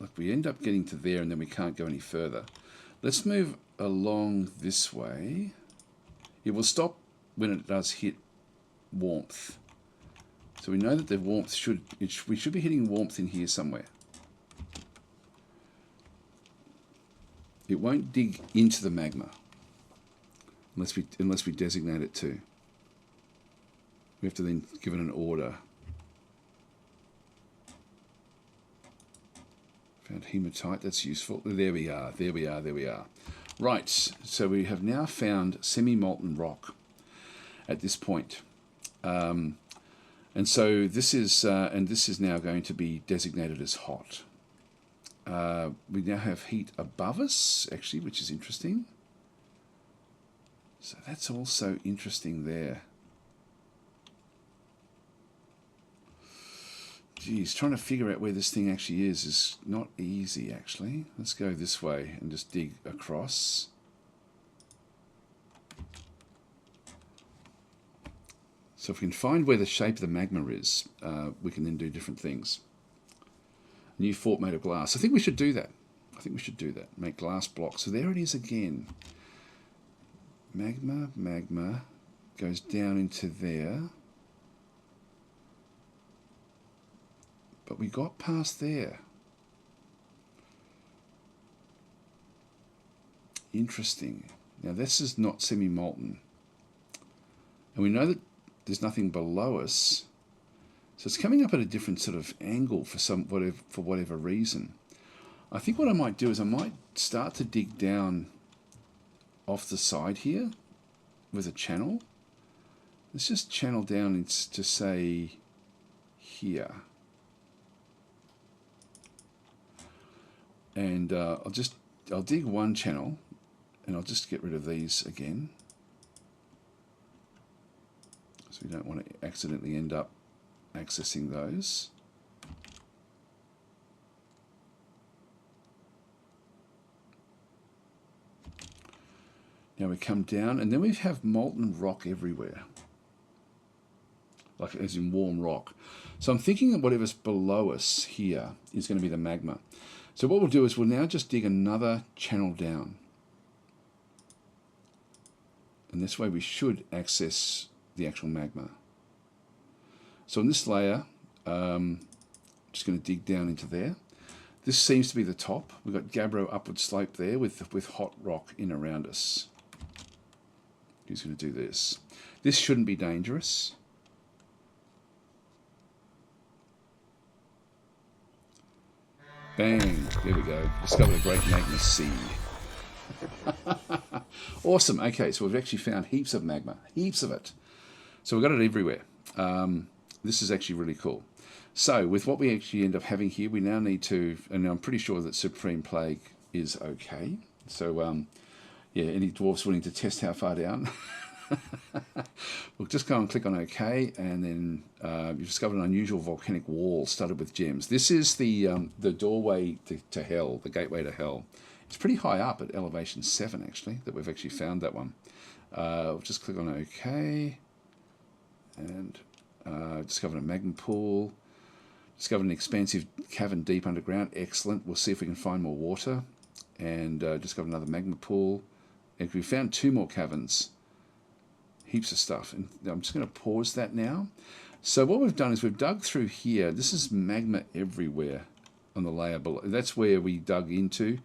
Look, we end up getting to there and then we can't go any further. Let's move along this way. It will stop when it does hit warmth. So we know that the warmth we should be hitting warmth in here somewhere. It won't dig into the magma unless we designate it to. We have to then give it an order. Found hematite, that's useful. There we are, there we are, there we are. Right, so we have now found semi-molten rock at this point. And so this is now going to be designated as hot. We now have heat above us, actually, which is interesting. So that's also interesting there. Geez, trying to figure out where this thing actually is not easy, actually. Let's go this way and just dig across. So if we can find where the shape of the magma is, we can then do different things. New fort made of glass. I think we should do that. I think we should do that. Make glass blocks. So there it is again. Magma goes down into there. But we got past there. Interesting. Now this is not semi-molten. And we know that there's nothing below us. So it's coming up at a different sort of angle for whatever reason. I think what I might do is I might start to dig down off the side here with a channel. Let's just channel down to say here. And I'll dig one channel and I'll just get rid of these again. So we don't want to accidentally end up accessing those. Now we come down and then we have molten rock everywhere. Like as in warm rock. So I'm thinking that whatever's below us here is going to be the magma. So what we'll do is we'll now just dig another channel down. And this way we should access the actual magma. So in this layer, I'm just going to dig down into there. This seems to be the top. We've got Gabbro upward slope there with hot rock in around us. Who's going to do this? This shouldn't be dangerous. Bang! There we go. Discovered a great magma seed. Awesome. Okay, so we've actually found heaps of magma. Heaps of it. So we've got it everywhere. This is actually really cool. So with what we actually end up having here, we now need to, and I'm pretty sure that Supreme Plague is okay. So yeah, any dwarfs willing to test how far down? We'll just go and click on OK, and then you've discovered an unusual volcanic wall studded with gems. This is the doorway to hell, the gateway to hell. It's pretty high up at elevation 7, actually, that we've actually found that one. We'll just click on OK, and discovered a magma pool. Discovered an expansive cavern deep underground. Excellent. We'll see if we can find more water. And discovered another magma pool. And we found 2 more caverns. Heaps of stuff. And I'm just going to pause that now. So what we've done is we've dug through here. This is magma everywhere on the layer below. That's where we dug into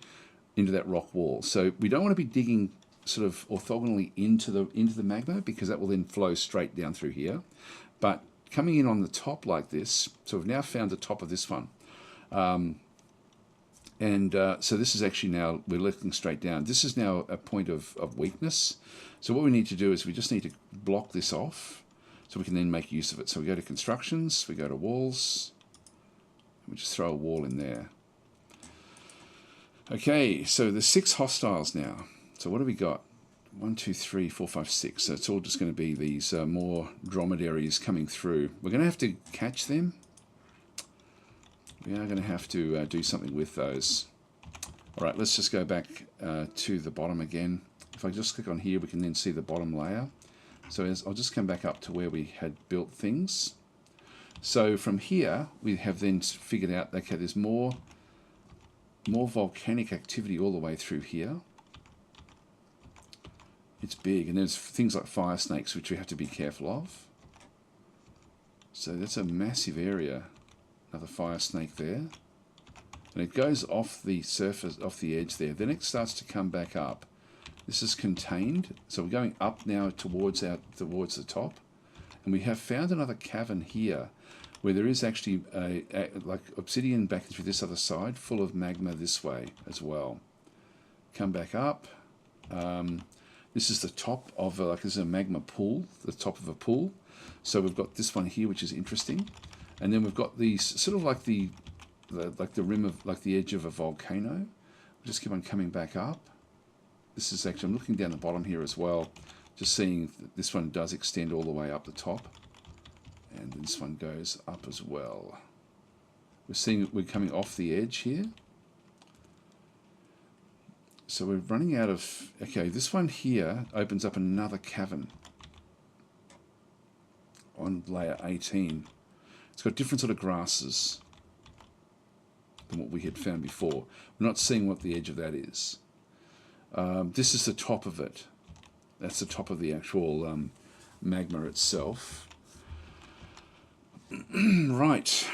that rock wall. So we don't want to be digging sort of orthogonally into the magma, because that will then flow straight down through here. But coming in on the top like this, so we've now found the top of this one. So this is actually now, we're looking straight down. This is now a point of weakness. So what we need to do is we just need to block this off so we can then make use of it. So we go to constructions, we go to walls, and we just throw a wall in there. Okay, so there's 6 hostiles now. So what do we got? 1, 2, 3, 4, 5, 6. So it's all just going to be these more dromedaries coming through. We're going to have to catch them. We are going to have to do something with those. All right, let's just go back to the bottom again. If I just click on here, we can then see the bottom layer. So I'll just come back up to where we had built things. So from here, we have then figured out, okay, there's more volcanic activity all the way through here. It's big, and there's things like fire snakes, which we have to be careful of. So that's a massive area. Another fire snake there. And it goes off the surface, off the edge there. Then it starts to come back up. This is contained. So we're going up now towards the top. And we have found another cavern here where there is actually like obsidian back through this other side, full of magma this way as well. Come back up. This is the top of this is a magma pool, the top of a pool. So we've got this one here, which is interesting, and then we've got these sort of like the rim of, like the edge of a volcano. We'll just keep on coming back up. This is actually, I'm looking down the bottom here as well, just seeing that this one does extend all the way up the top, and this one goes up as well. We're seeing we're coming off the edge here. So we're running out of, okay, this one here opens up another cavern on layer 18. It's got different sort of grasses. than what we had found before. We're not seeing what the edge of that is. This is the top of it. That's the top of the actual magma itself. Right.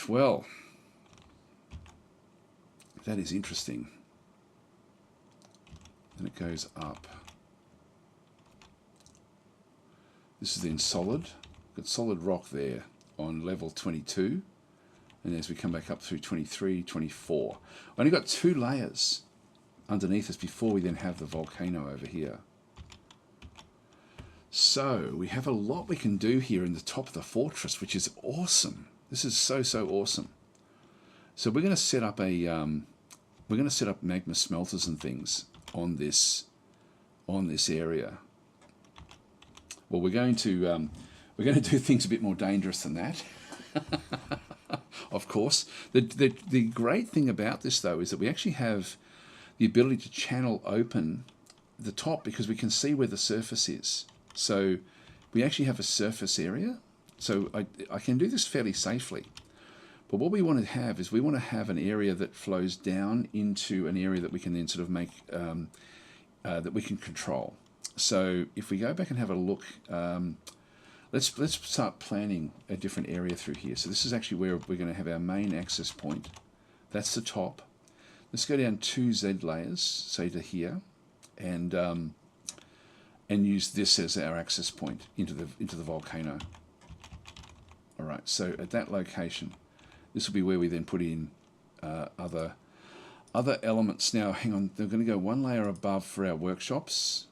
Well, that is interesting. And it goes up. This is then solid. Got solid rock there on level 22. And as we come back up through 23, 24. Only got 2 layers underneath us before we then have the volcano over here. So we have a lot we can do here in the top of the fortress, which is awesome. This is so awesome. So we're going to set up magma smelters and things on this area. Well, we're going to do things a bit more dangerous than that. Of course. The great thing about this, though, is that we actually have the ability to channel open the top because we can see where the surface is. So we actually have a surface area. So I can do this fairly safely. But what we want to have is we want to have an area that flows down into an area that we can then sort of make, that we can control. So if we go back and have a look, let's start planning a different area through here. So this is actually where we're going to have our main access point. That's the top. Let's go down 2 Z layers, say to here, and use this as our access point into the volcano. All right. So at that location, this will be where we then put in other elements. Now, hang on. They're going to go 1 layer above for our workshops.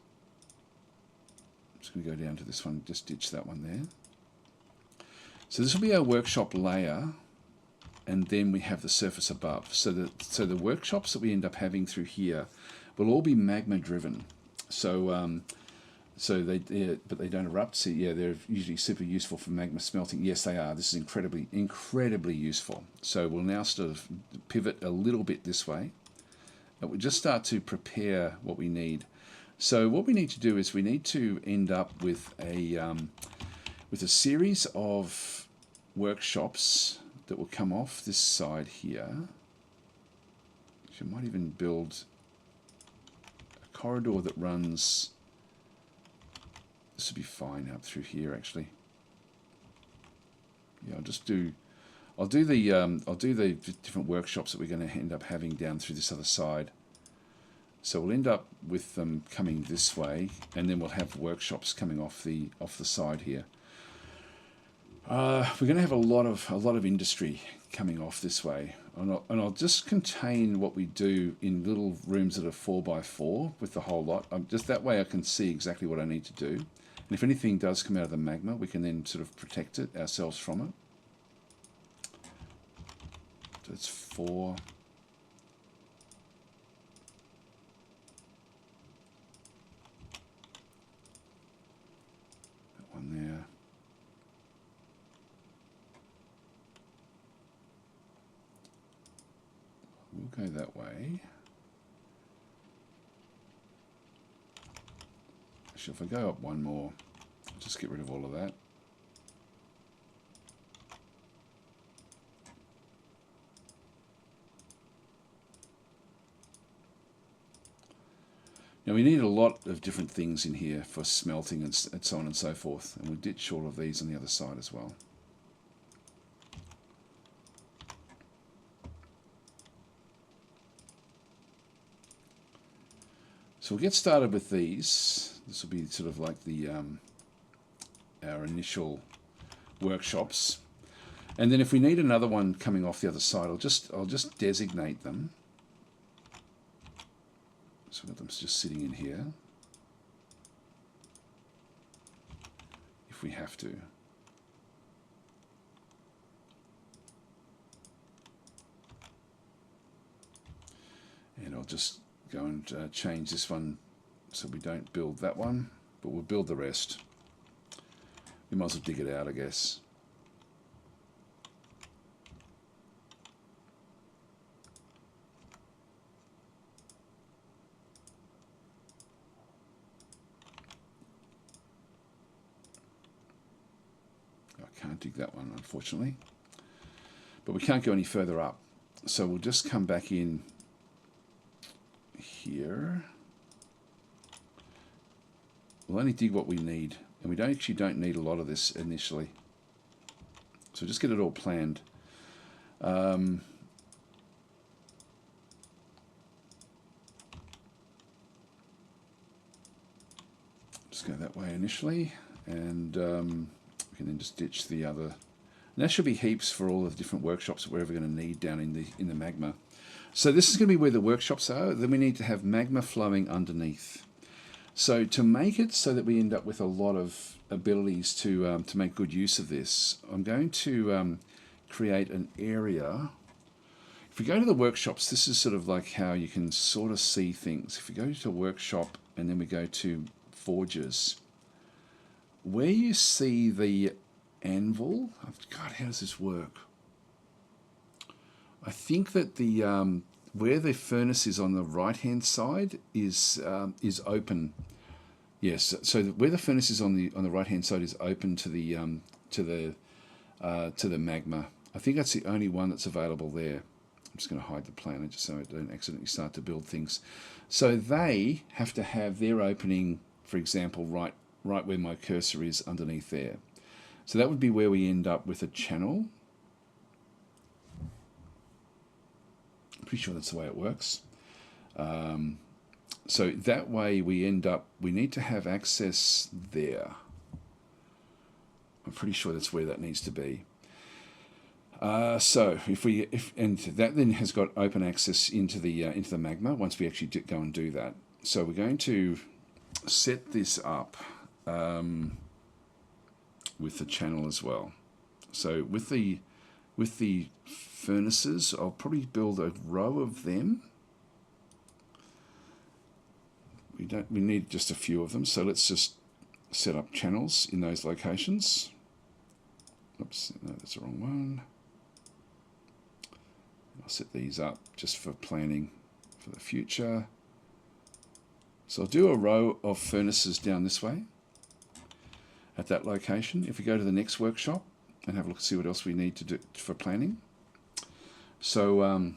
Just going to go down to this one, just ditch that one there. So this will be our workshop layer, and then we have the surface above. So the workshops that we end up having through here will all be magma driven. So but they don't erupt. So yeah, they're usually super useful for magma smelting. Yes, they are. This is incredibly useful. So we'll now sort of pivot a little bit this way, but we'll just start to prepare what we need. So what we need to do is we need to end up with a series of workshops that will come off this side here. You might even build a corridor that runs. This would be fine up through here, actually. Yeah, I'll do the different workshops that we're going to end up having down through this other side. So we'll end up with them coming this way, and then we'll have workshops coming off the side here. We're going to have a lot of industry coming off this way, and I'll just contain what we do in little rooms that are 4x4 with the whole lot. Just that way I can see exactly what I need to do, and if anything does come out of the magma, we can then sort of protect it ourselves from it. So it's 4. There. We'll go that way. Actually, if I go up 1 more, I'll just get rid of all of that. Now we need a lot of different things in here for smelting and so on and so forth, and we'll ditch all of these on the other side as well. So we'll get started with these. This will be sort of like the our initial workshops, and then if we need another one coming off the other side, I'll just designate them. So we've got them just sitting in here, if we have to. And I'll just go and change this one so we don't build that one, but we'll build the rest. We might as well dig it out, I guess. Can't dig that one, unfortunately. But we can't go any further up. So we'll just come back in here. We'll only dig what we need, and we actually don't need a lot of this initially. So just get it all planned. Just go that way initially, and we can then just ditch the other. And that should be heaps for all of the different workshops that we're ever going to need down in the magma. So this is going to be where the workshops are. Then we need to have magma flowing underneath. So to make it so that we end up with a lot of abilities to make good use of this, I'm going to create an area. If we go to the workshops, this is sort of like how you can sort of see things. If we go to workshop and then we go to forges, where you see the anvil, God, how does this work? I think that the where the furnace is on the right hand side is open. Yes, so where the furnace is on the right hand side is open to the magma. I think that's the only one that's available there. I'm just going to hide the planner just so I don't accidentally start to build things. So they have to have their opening, for example, right where my cursor is underneath there. So that would be where we end up with a channel. I'm pretty sure that's the way it works. So that way we end up, we need to have access there. I'm pretty sure that's where that needs to be. So and that then has got open access into the magma once we actually go and do that. So we're going to set this up with the channel as well. So with the furnaces, I'll probably build a row of them. We need just a few of them, so let's just set up channels in those locations. Oops, no, that's the wrong one. I'll set these up just for planning for the future. So I'll do a row of furnaces down this way at that location. If we go to the next workshop and have a look and see what else we need to do for planning. So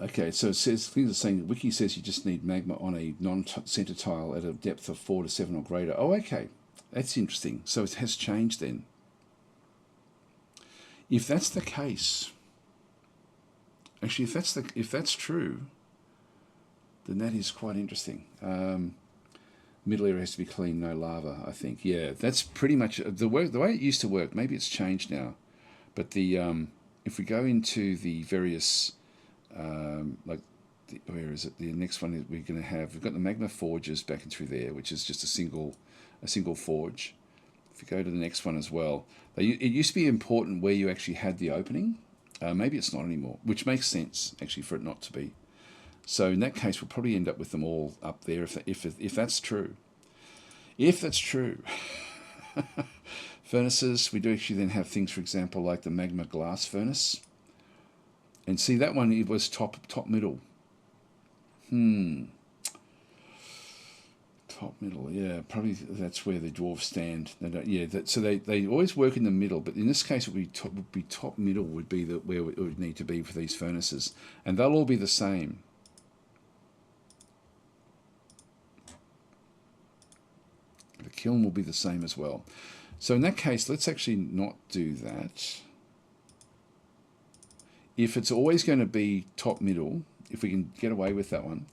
okay, so it says things are saying Wiki says you just need magma on a non-center tile at a depth of 4 to 7 or greater. Oh, okay, that's interesting. So it has changed then. If that's the case, actually, if that's true, then that is quite interesting. Middle area has to be clean, no lava, I think. Yeah, that's pretty much the way it used to work. Maybe it's changed now, but if we go into the various where is it? The next one that we're going to have, we've got the magma forges back and through there, which is just a single forge. If you go to the next one as well, it used to be important where you actually had the opening. Maybe it's not anymore, which makes sense actually for it not to be. So in that case, we'll probably end up with them all up there if that's true. If that's true. Furnaces, we do actually then have things, for example, like the magma glass furnace. And see, that one, it was top middle. Top middle, yeah, probably that's where the dwarves stand. They don't, yeah, so they always work in the middle, but in this case, it would be top middle would be where it would need to be for these furnaces, and they'll all be the same. The kiln will be the same as well. So in that case, let's actually not do that. If it's always going to be top middle, if we can get away with that one.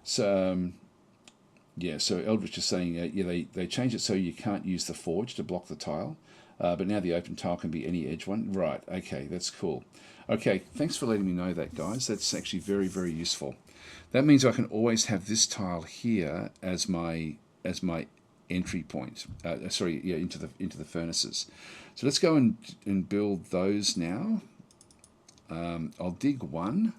So yeah, so Eldritch is saying yeah, they changed it so you can't use the forge to block the tile, but now the open tile can be any edge one. Right, okay, that's cool. Okay, thanks for letting me know that, guys. That's actually very, very useful. That means I can always have this tile here as my entry point. Into the furnaces. So let's go and build those now. I'll dig one,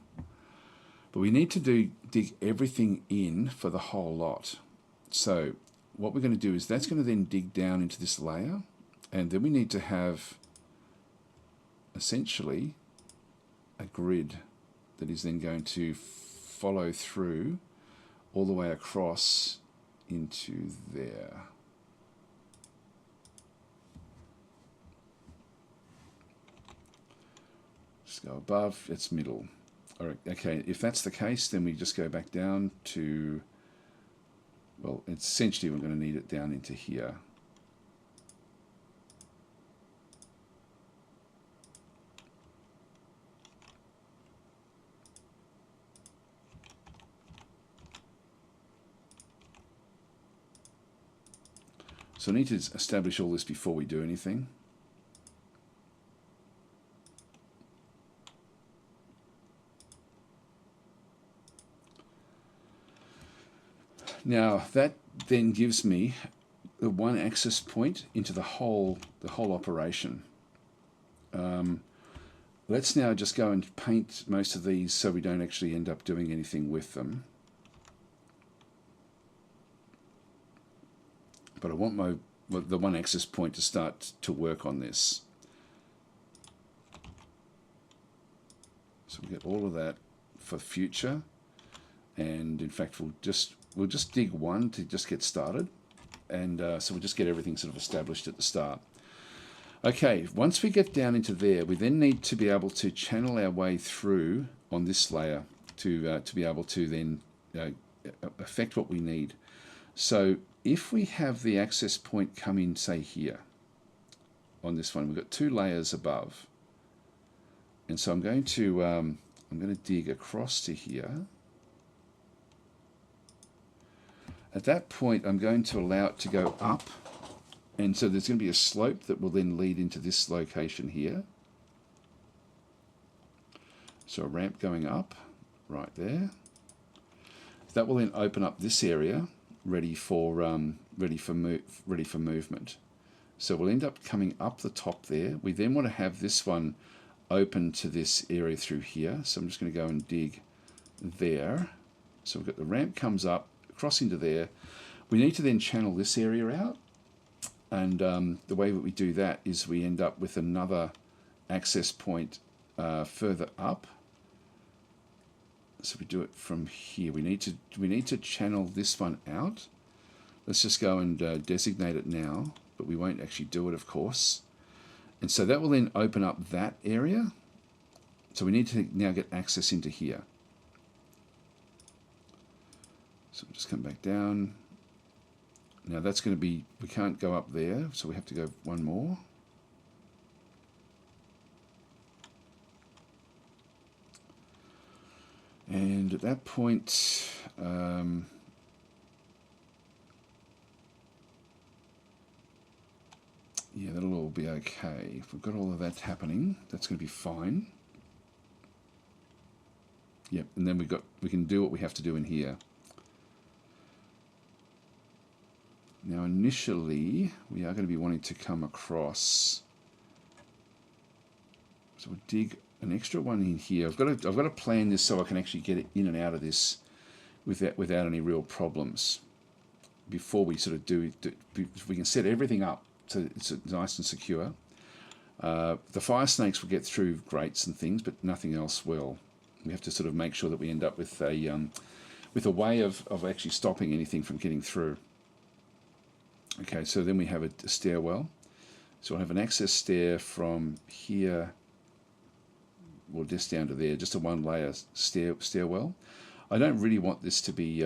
but we need to dig everything in for the whole lot. So what we're going to do is that's going to then dig down into this layer, and then we need to have essentially a grid that is then going to follow through all the way across into there. go above, it's middle. All right, okay, if that's the case, then we just go back down to, well, essentially we're going to need it down into here. So I need to establish all this before we do anything. Now that then gives me the one access point into the whole operation. Let's now just go and paint most of these so we don't actually end up doing anything with them. But I want the one access point to start to work on this. So we get all of that for future, and in fact we'll just dig one to just get started, and so we'll just get everything sort of established at the start. Okay, once we get down into there, we then need to be able to channel our way through on this layer to be able to then affect what we need. So if we have the access point come in, say here, on this one, we've got two layers above, and so I'm going to dig across to here. At that point, I'm going to allow it to go up, and so there's going to be a slope that will then lead into this location here. So a ramp going up right there. That will then open up this area, ready for movement. So we'll end up coming up the top there. We then want to have this one open to this area through here. So I'm just going to go and dig there. So we've got the ramp comes up, across into there. We need to then channel this area out. And the way that we do that is we end up with another access point further up. So we do it from here. We need to channel this one out. Let's just go and designate it now, but we won't actually do it, of course. And so that will then open up that area. So we need to now get access into here. So we'll just come back down. Now that's going to be, we can't go up there, so we have to go one more. And at that point, yeah, that'll all be okay. If we've got all of that happening, that's going to be fine. Yep, and then we can do what we have to do in here. Now initially, we are going to be wanting to come across. So we'll dig an extra one in here. I've got to plan this so I can actually get it in and out of this without any real problems. Before we sort of we can set everything up so it's nice and secure. The fire snakes will get through grates and things, but nothing else will. We have to sort of make sure that we end up with a way of actually stopping anything from getting through. Okay, so then we have a stairwell. So we'll have an access stair from here, well, just down to there, just a one-layer stairwell. I don't really want this to be,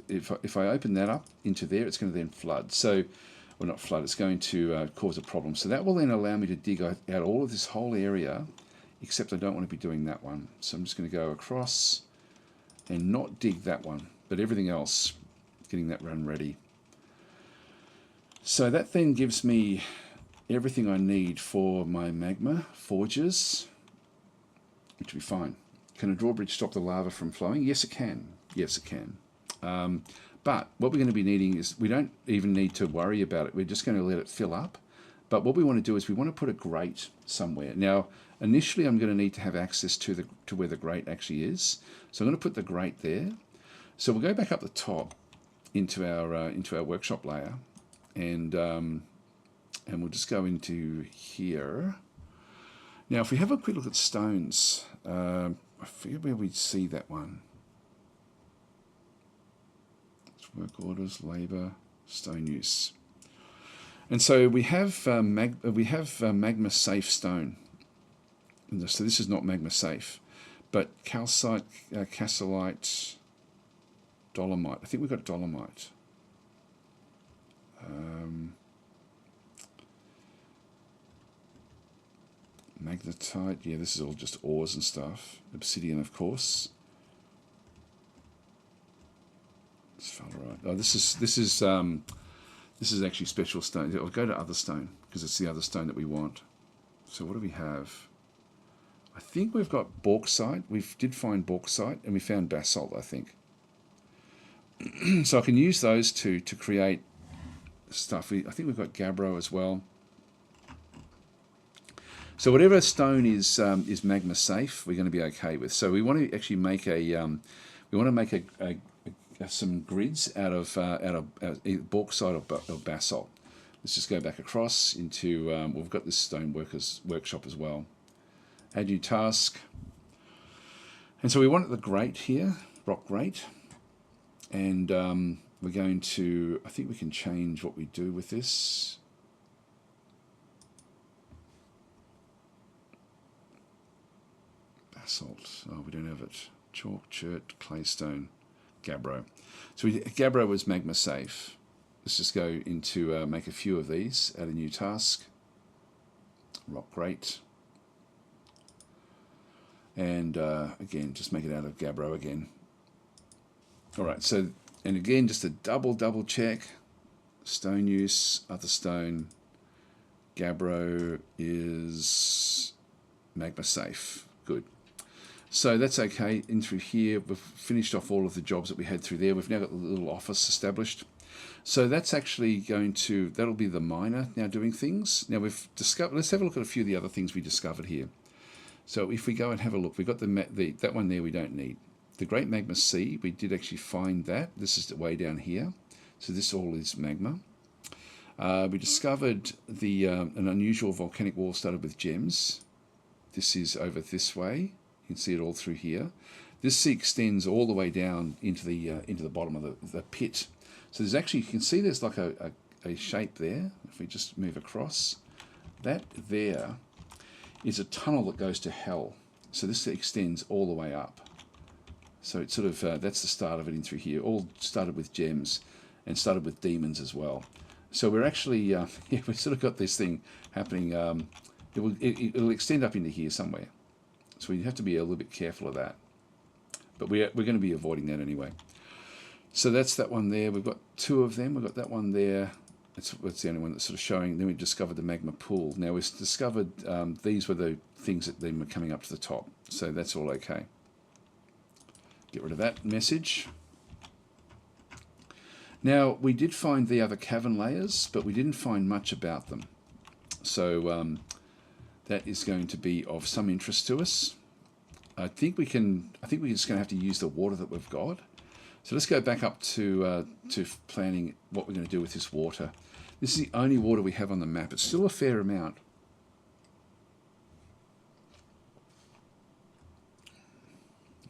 if I open that up into there, it's going to then flood. So, well, not flood, it's going to cause a problem. So that will then allow me to dig out all of this whole area, except I don't want to be doing that one. So I'm just going to go across and not dig that one, but everything else, getting that run ready. So that then gives me everything I need for my magma forges, which will be fine. Can a drawbridge stop the lava from flowing? Yes, it can. Yes, it can. But what we're going to be needing is, we don't even need to worry about it. We're just going to let it fill up. But what we want to do is we want to put a grate somewhere. Now, initially, I'm going to need to have access to where the grate actually is. So I'm going to put the grate there. So we'll go back up the top into our workshop layer, and we'll just go into here. Now, if we have a quick look at stones, I forget where we'd see that one. It's work orders, labour, stone use. And so we have magma safe stone. So this is not magma safe. But calcite, cassiterite, dolomite. I think we've got dolomite. Magnetite. Yeah, this is all just ores and stuff. Obsidian, of course. Sphalerite. Oh, this is actually special stone. I'll go to other stone because it's the other stone that we want. So what do we have? I think we've got bauxite. We did find bauxite, and we found basalt, I think. So I can use those two to create stuff. I think we've got gabbro as well. So whatever stone is magma safe, we're going to be okay with. So we want to actually make some grids out of either bauxite or basalt. Let's just go back across into. We've got this stone workers workshop as well. Add new task. And so we want the grate here, rock grate. And we're going to, I think we can change what we do with this. Basalt. Oh, we don't have it. Chalk, chert, claystone, gabbro. So gabbro was magma safe. Let's just go into make a few of these. Add a new task. Rock grate. And again, just make it out of gabbro again. All right, so, and again, just a double check. Stone use, other stone. Gabbro is magma safe. Good. So that's okay. In through here, we've finished off all of the jobs that we had through there. We've now got the little office established. So that's actually going to, that'll be the miner now doing things. Now we've discovered, let's have a look at a few of the other things we discovered here. So if we go and have a look, we've got that one there we don't need. The Great Magma Sea, we did actually find that. This is way down here. So this all is magma. We discovered an unusual volcanic wall started with gems. This is over this way. You can see it all through here. This sea extends all the way down into the bottom of the pit. So there's actually, you can see there's like a shape there. If we just move across, that there is a tunnel that goes to hell. So this extends all the way up. So it's sort of, that's the start of it in through here. All started with gems and started with demons as well. So we're actually, yeah, we've sort of got this thing happening. It'll extend up into here somewhere. So we have to be a little bit careful of that. But we're going to be avoiding that anyway. So that's that one there. We've got two of them. We've got that one there. That's the only one that's sort of showing. Then we discovered the magma pool. Now we've discovered these were the things that then were coming up to the top. So that's all okay. Get rid of that message. Now we did find the other cavern layers, but we didn't find much about them. So that is going to be of some interest to us. I think we're just going to have to use the water that we've got. So let's go back up to planning what we're going to do with this water. This is the only water we have on the map. It's still a fair amount.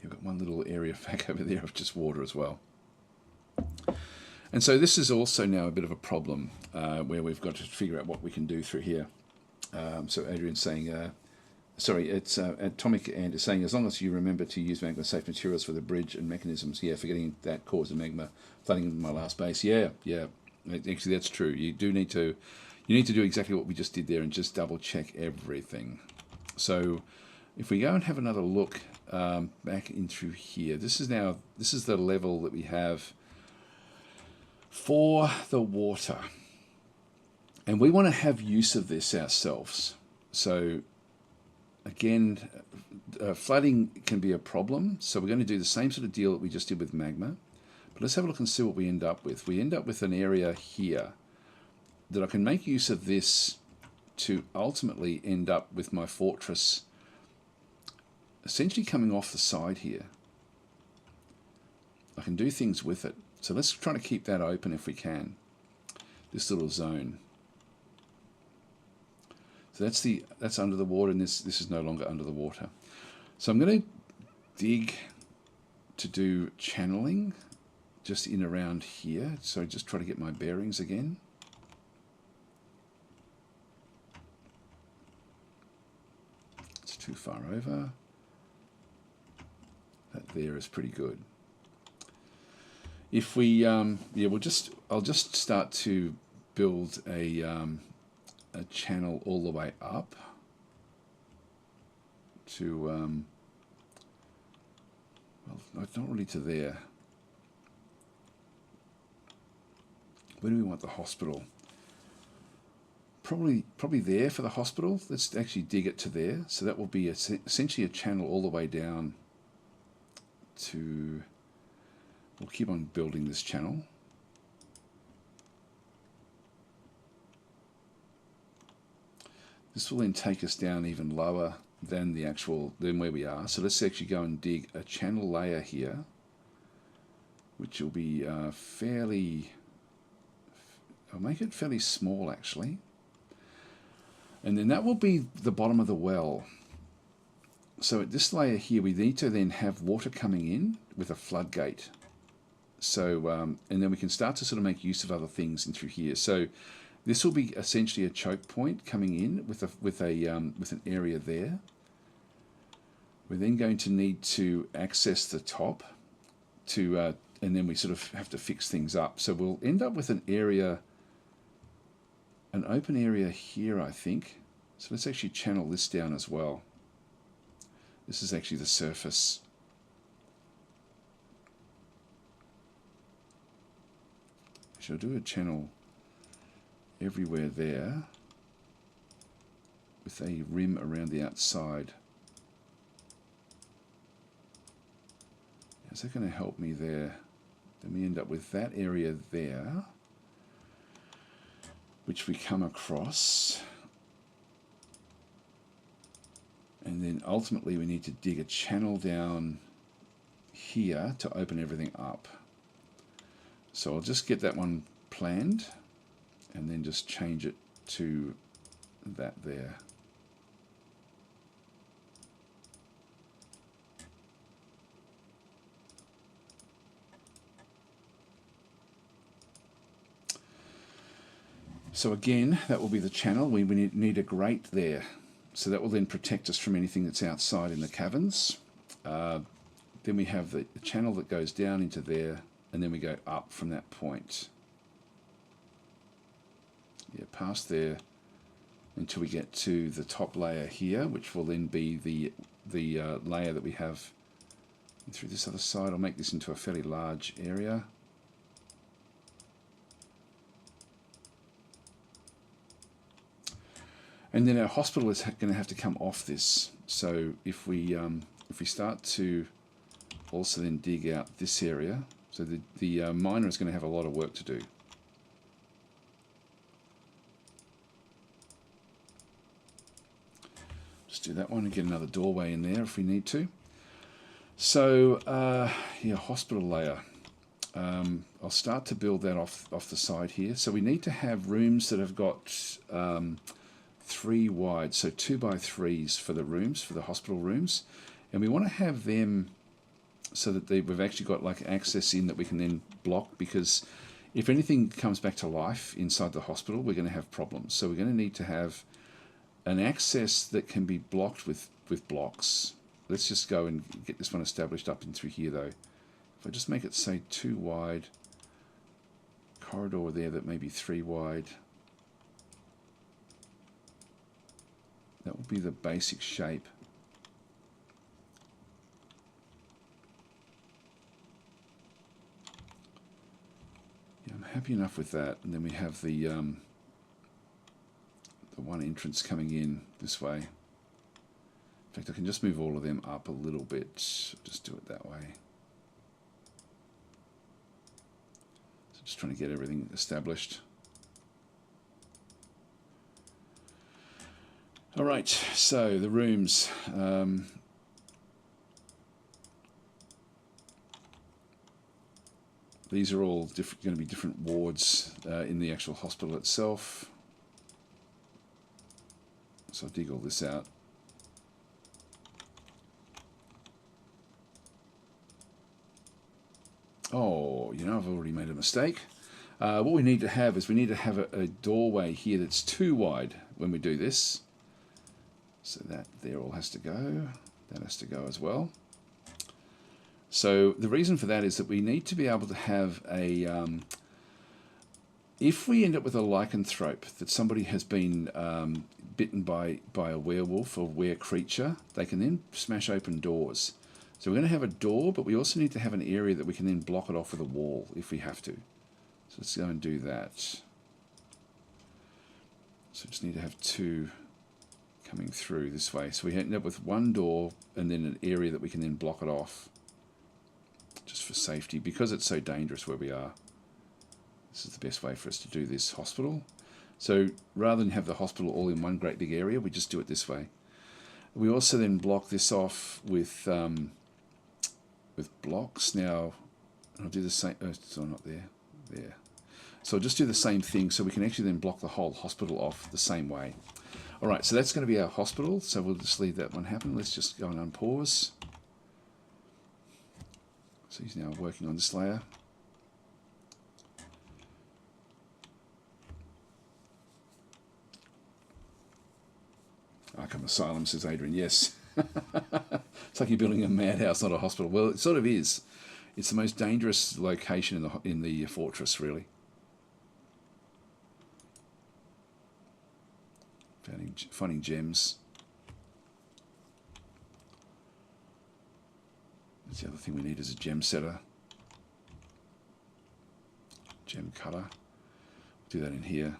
You've got one little area back over there of just water as well. And so this is also now a bit of a problem where we've got to figure out what we can do through here. So Adrian's saying, sorry, it's Atomic and is saying, as long as you remember to use magma safe materials for the bridge and mechanisms, yeah, forgetting that caused the magma flooding in my last base. Yeah, actually that's true. You need to do exactly what we just did there and just double check everything. So if we go and have another look back in through here, this is the level that we have for the water. And we want to have use of this ourselves. So again, flooding can be a problem. So we're going to do the same sort of deal that we just did with magma. But let's have a look and see what we end up with. We end up with an area here that I can make use of this to ultimately end up with my fortress essentially coming off the side here. I can do things with it. So let's try to keep that open if we can. This little zone. So that's under the water, and this is no longer under the water. So I'm going to dig to do channeling just in around here. So just try to get my bearings again. Let's too far over. That there is pretty good. If we, yeah, I'll just start to build a channel all the way up to, well, not really to there. Where do we want the hospital? Probably there for the hospital. Let's actually dig it to there. So that will be essentially a channel all the way down to... We'll keep on building this channel. This will then take us down even lower than than where we are. So let's actually go and dig a channel layer here, which will be fairly... I'll make it fairly small actually. And then that will be the bottom of the well. So at this layer here, we need to then have water coming in with a floodgate. So, and then we can start to sort of make use of other things in through here. So this will be essentially a choke point coming in with an area there. We're then going to need to access the top to, and then we sort of have to fix things up. So we'll end up with an area, an open area here, I think. So let's actually channel this down as well. This is actually the surface. I'll do a channel everywhere there with a rim around the outside. Is that going to help me there? Then we end up with that area there, which we come across. And then ultimately we need to dig a channel down here to open everything up. So I'll just get that one planned and then just change it to that there. So again, that will be the channel. We need a grate there. So that will then protect us from anything that's outside in the caverns. Then we have the channel that goes down into there, and then we go up from that point. Yeah, past there until we get to the top layer here, which will then be the layer that we have through this other side. I'll make this into a fairly large area. And then our hospital is going to have to come off this. So if we start to also then dig out this area, so the miner is going to have a lot of work to do. Just do that one and get another doorway in there if we need to. So yeah, hospital layer. I'll start to build that off the side here. So we need to have rooms that have got 3 wide, so 2 by 3s for the rooms, for the hospital rooms, and we want to have them so that we've actually got like access in that we can then block, because if anything comes back to life inside the hospital, we're going to have problems. So we're going to need to have an access that can be blocked with blocks. Let's just go and get this one established up in through here though. If I just make it say 2 wide, corridor there that may be 3 wide. That will be the basic shape. Yeah, I'm happy enough with that. And then we have the one entrance coming in this way. In fact, I can just move all of them up a little bit. Just do it that way. So just trying to get everything established. All right, so the rooms. These are all going to be different wards in the actual hospital itself. So I'll dig all this out. Oh, you know, I've already made a mistake. What we need to have is we need to have a doorway here that's 2 wide when we do this. So that there all has to go. That has to go as well. So the reason for that is that we need to be able to have a... if we end up with a lycanthrope, that somebody has been bitten by a werewolf or were creature, they can then smash open doors. So we're going to have a door, but we also need to have an area that we can then block it off with a wall if we have to. So let's go and do that. So we just need to have two coming through this way. So we end up with one door and then an area that we can then block it off, just for safety, because it's so dangerous where we are. This is the best way for us to do this hospital. So rather than have the hospital all in one great big area, we just do it this way. We also then block this off with blocks. Now I'll do the same. Oh, it's not there. There. So I'll just do the same thing, so we can actually then block the whole hospital off the same way. All right, so that's going to be our hospital. So we'll just leave that one happen. Let's just go and unpause. So he's now working on this layer. Arkham Asylum, says Adrian. Yes. It's like you're building a madhouse, not a hospital. Well, it sort of is. It's the most dangerous location in the fortress, really. Finding gems. That's the other thing we need is a gem setter. Gem cutter. Do that in here.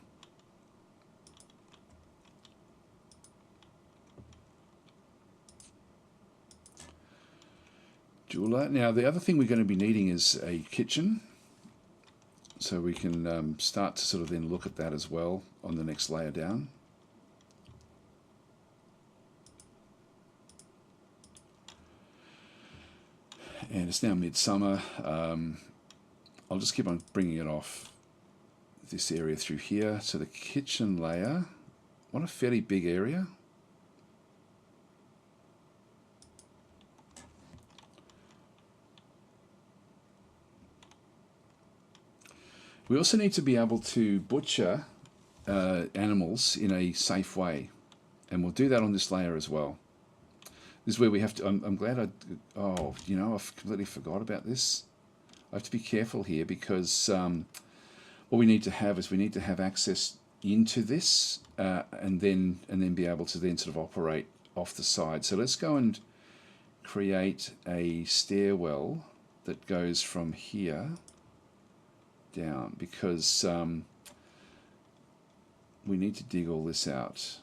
Jeweler. Now the other thing we're going to be needing is a kitchen. So we can start to sort of then look at that as well on the next layer down. And it's now midsummer. I'll just keep on bringing it off this area through here. So the kitchen layer, I want a fairly big area. We also need to be able to butcher animals in a safe way. And we'll do that on this layer as well. This is where we have to... I'm glad I... Oh, you know, I've completely forgot about this. I have to be careful here because what we need to have is we need to have access into this and then be able to then sort of operate off the side. So let's go and create a stairwell that goes from here down, because we need to dig all this out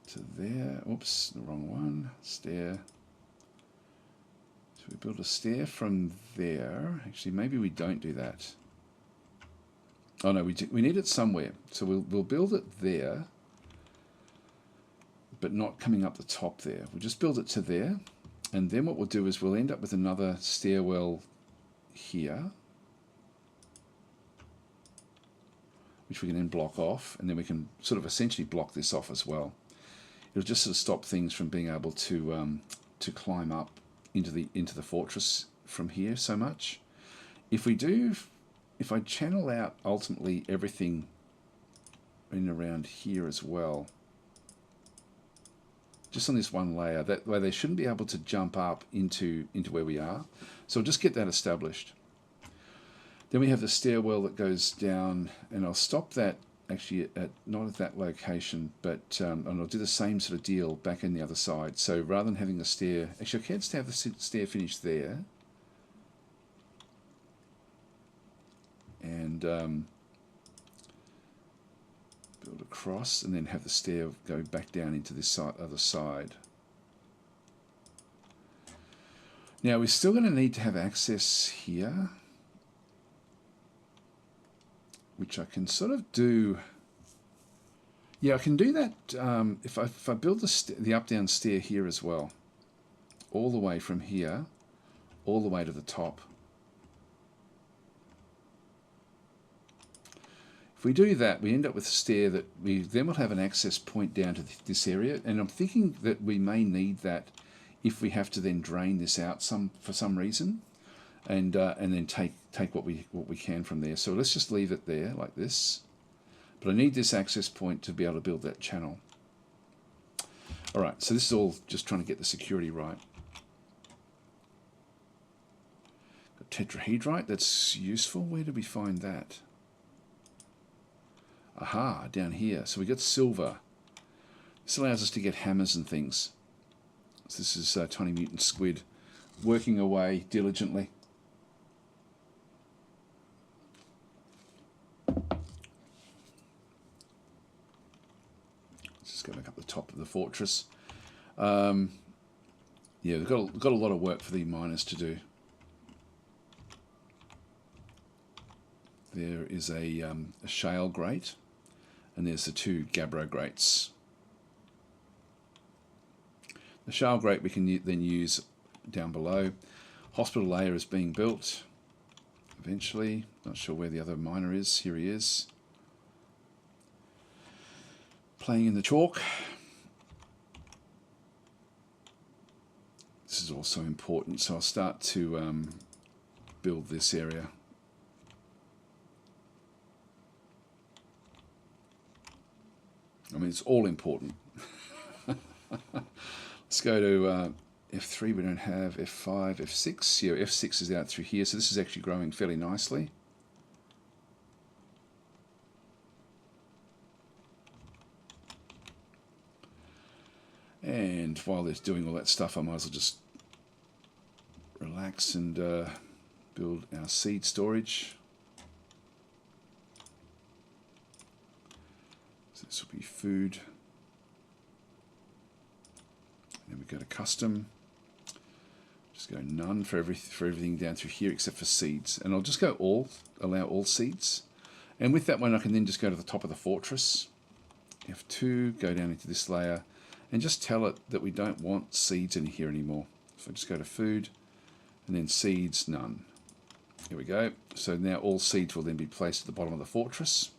to there. Oops, the wrong one. Stair. So we build a stair from there. Actually, maybe we don't do that. Oh no, we need it somewhere. So we'll build it there, but not coming up the top there. We'll just build it to there. And then what we'll do is we'll end up with another stairwell here, which we can then block off, and then we can sort of essentially block this off as well. It'll just sort of stop things from being able to climb up into the fortress from here so much. If I channel out ultimately everything in around here as well, just on this one layer, that way they shouldn't be able to jump up into where we are. So we'll just get that established. Then we have the stairwell that goes down, and I'll stop that actually not at that location, but and I'll do the same sort of deal back in the other side. So rather than having the stair, actually I can have the stair finished there, and build across, and then have the stair go back down into this other side. Now we're still going to need to have access here, which I can sort of do. Yeah, I can do that if I build the up-down stair here as well, all the way from here, all the way to the top. If we do that, we end up with a stair that we then will have an access point down to this area, and I'm thinking that we may need that if we have to then drain this out for some reason, and then take what we can from there. So let's just leave it there like this. But But I need this access point to be able to build that channel. All right, so this is all just trying to get the security right. Got tetrahedrite, that's useful. Where did we find that? Aha, down here. So we got silver. This allows us to get hammers and things. So this is Tiny Mutant Squid working away diligently. Let's just go back up the top of the fortress. Yeah, we've got a lot of work for the miners to do. There is a shale grate, and there's the 2 gabbro grates. The shale grate we can then use down below. Hospital layer is being built eventually. Not sure where the other miner is. Here he is. Playing in the chalk. This is also important, so I'll start to build this area. I mean, it's all important. Let's go to F3, we don't have F5, F6. Yeah, F6 is out through here, so this is actually growing fairly nicely. And while they're doing all that stuff, I might as well just relax and build our seed storage. So this will be food. Then we go to custom. Just go none for everything down through here except for seeds. And I'll just go all, allow all seeds. And with that one I can then just go to the top of the fortress. F2, go down into this layer and just tell it that we don't want seeds in here anymore. So just go to food and then seeds, none. Here we go. So now all seeds will then be placed at the bottom of the fortress.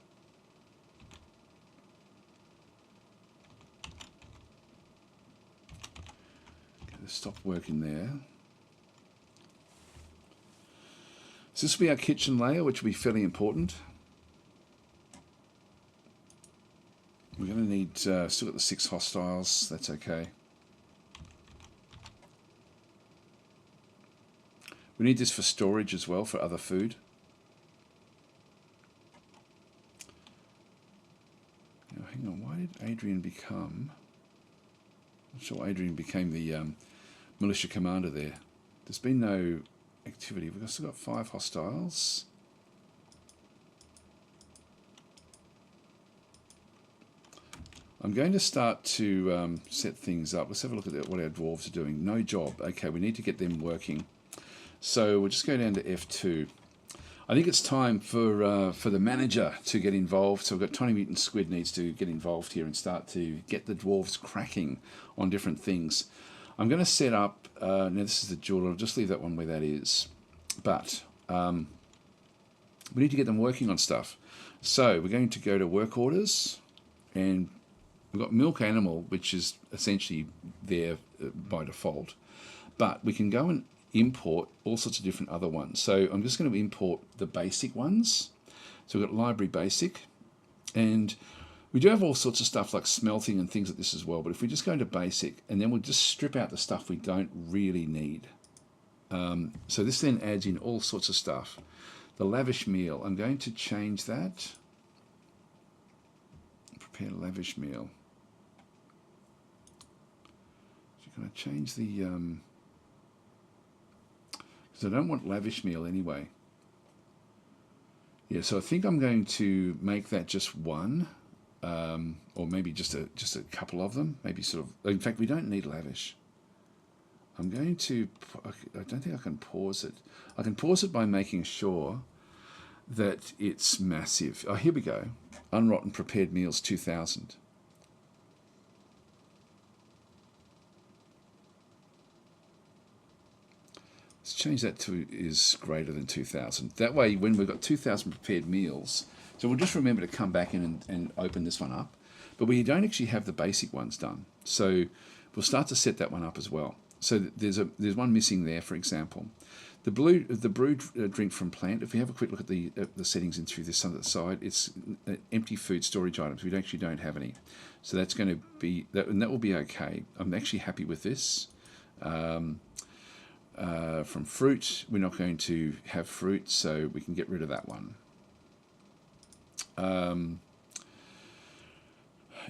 Stop working there. So this will be our kitchen layer, which will be fairly important. We're going to need still got the 6 hostiles. That's okay. We need this for storage as well, for other food. Now, hang on. Why did Adrian become? I'm sure Adrian became the militia commander there. There's been no activity. We've still got 5 hostiles. I'm going to start to set things up. Let's have a look at what our dwarves are doing. No job. Okay, we need to get them working. So we'll just go down to F2. I think it's time for the manager to get involved. So we've got Tiny Mutant Squid needs to get involved here and start to get the dwarves cracking on different things. I'm going to set up, now this is the jeweler, I'll just leave that one where that is. But we need to get them working on stuff. So we're going to go to work orders, and we've got milk animal, which is essentially there by default. But we can go and import all sorts of different other ones. So I'm just going to import the basic ones. So we've got library basic, and we do have all sorts of stuff like smelting and things like this as well. But if we just go into basic, and then we'll just strip out the stuff we don't really need. So this then adds in all sorts of stuff. The lavish meal, I'm going to change that. Prepare lavish meal. So can I change the... because I don't want lavish meal anyway. Yeah, so I think I'm going to make that just one, or maybe just a couple of them. Maybe sort of. In fact, we don't need lavish. I'm going to. I don't think I can pause it. I can pause it by making sure that it's massive. Oh, here we go. Unrotten prepared meals 2000. Let's change that to is greater than 2000. That way, when we've got 2000 prepared meals, so we'll just remember to come back in and open this one up. But we don't actually have the basic ones done. So we'll start to set that one up as well. So there's one missing there, for example. The brewed drink from plant. If we have a quick look at the settings in through this on the side, it's empty food storage items. We actually don't have any, so that's going to be that, and that will be okay. I'm actually happy with this. From fruit, we're not going to have fruit, so we can get rid of that one.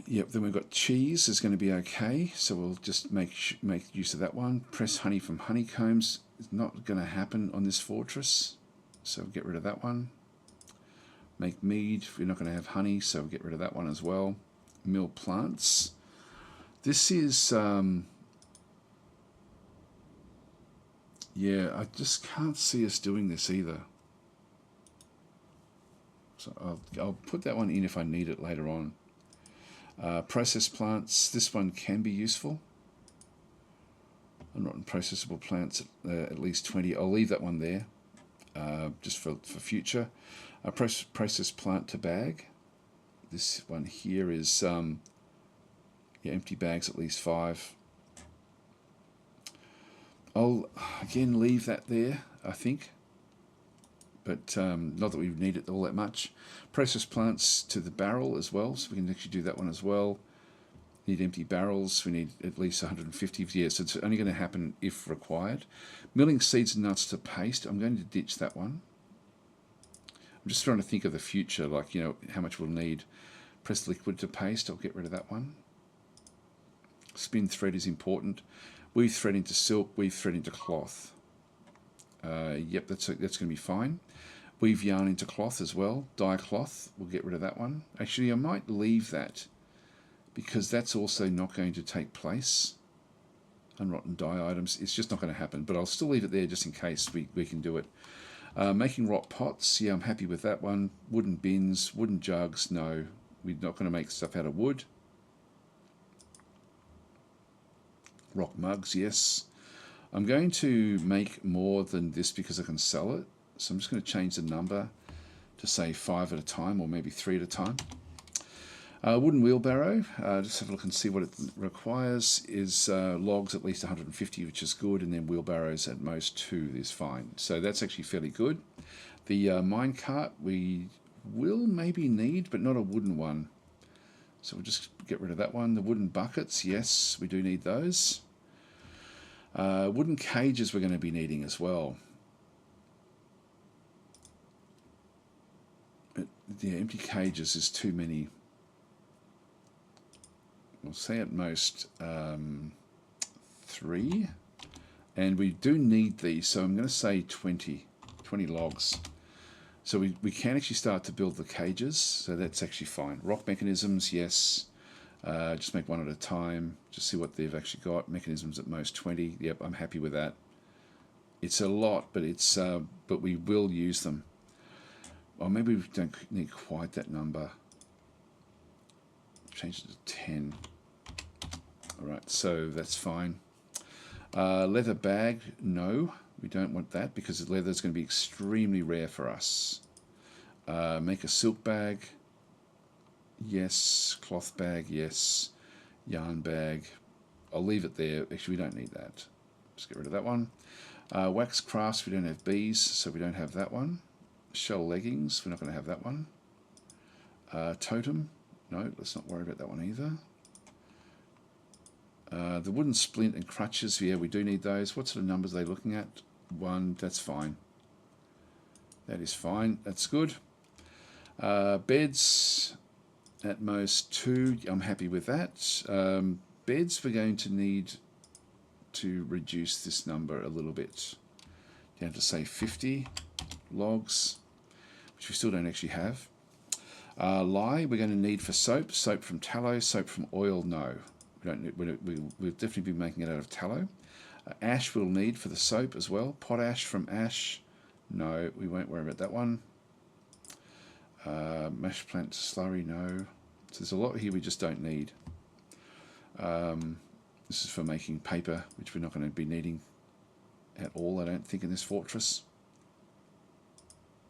Yep, then we've got cheese is going to be okay, so we'll just make use of that one. Press honey from honeycombs is not going to happen on this fortress, so we'll get rid of that one. Make mead, we're not going to have honey, so we'll get rid of that one as well. Mill plants. This is, yeah, I just can't see us doing this either. So I'll put that one in if I need it later on. Process plants, this one can be useful. I'm not in processable plants at least 20. I'll leave that one there just for future. Process plant to bag. This one here is yeah, empty bags, at least 5. I'll again leave that there, I think, but not that we need it all that much. Process plants to the barrel as well, so we can actually do that one as well. Need empty barrels, we need at least 150. Yeah, so it's only going to happen if required. Milling seeds and nuts to paste, I'm going to ditch that one. I'm just trying to think of the future, like, you know, how much we'll need. Press liquid to paste, I'll get rid of that one. Spin thread is important. Weave thread into silk, weave thread into cloth. Yep, that's going to be fine. Weave yarn into cloth as well. Dye cloth, we'll get rid of that one. Actually, I might leave that because that's also not going to take place. Unrotten dye items, it's just not going to happen, but I'll still leave it there just in case we can do it. Making rock pots, yeah, I'm happy with that one. Wooden bins, wooden jugs, no. We're not going to make stuff out of wood. Rock mugs, yes. I'm going to make more than this because I can sell it. So I'm just going to change the number to say 5 at a time, or maybe 3 at a time. Wooden wheelbarrow, just have a look and see what it requires. Is logs at least 150, which is good, and then wheelbarrows at most 2 is fine. So that's actually fairly good. The minecart we will maybe need, but not a wooden one. So we'll just get rid of that one. The wooden buckets, yes, we do need those. Wooden cages we're going to be needing as well. Yeah, empty cages is too many. We'll say at most 3. And we do need these, so I'm going to say 20 logs. So we can actually start to build the cages, so that's actually fine. Rock mechanisms, yes. Just make one at a time. Just see what they've actually got. Mechanisms at most 20. Yep, I'm happy with that. It's a lot, but it's but we will use them. Or maybe we don't need quite that number. Change it to 10. All right, so that's fine. Leather bag, no, we don't want that because leather is going to be extremely rare for us. Make a silk bag. Yes. Cloth bag, yes. Yarn bag. I'll leave it there. Actually, we don't need that. Just get rid of that one. Wax crafts, we don't have bees, so we don't have that one. Shell leggings, we're not going to have that one. Totem, no, let's not worry about that one either. The wooden splint and crutches, yeah, we do need those. What sort of numbers are they looking at? 1, that's fine. That is fine, that's good. Beds, at most 2, I'm happy with that. Beds, we're going to need to reduce this number a little bit. Down to say 50 logs, which we still don't actually have. Lye, we're going to need for soap. Soap from tallow, soap from oil, no. We don't need, we'll definitely be making it out of tallow. Ash we'll need for the soap as well. Potash from ash, no, we won't worry about that one. Mash plant slurry, no. So there's a lot here we just don't need. This is for making paper, which we're not going to be needing at all, I don't think, in this fortress.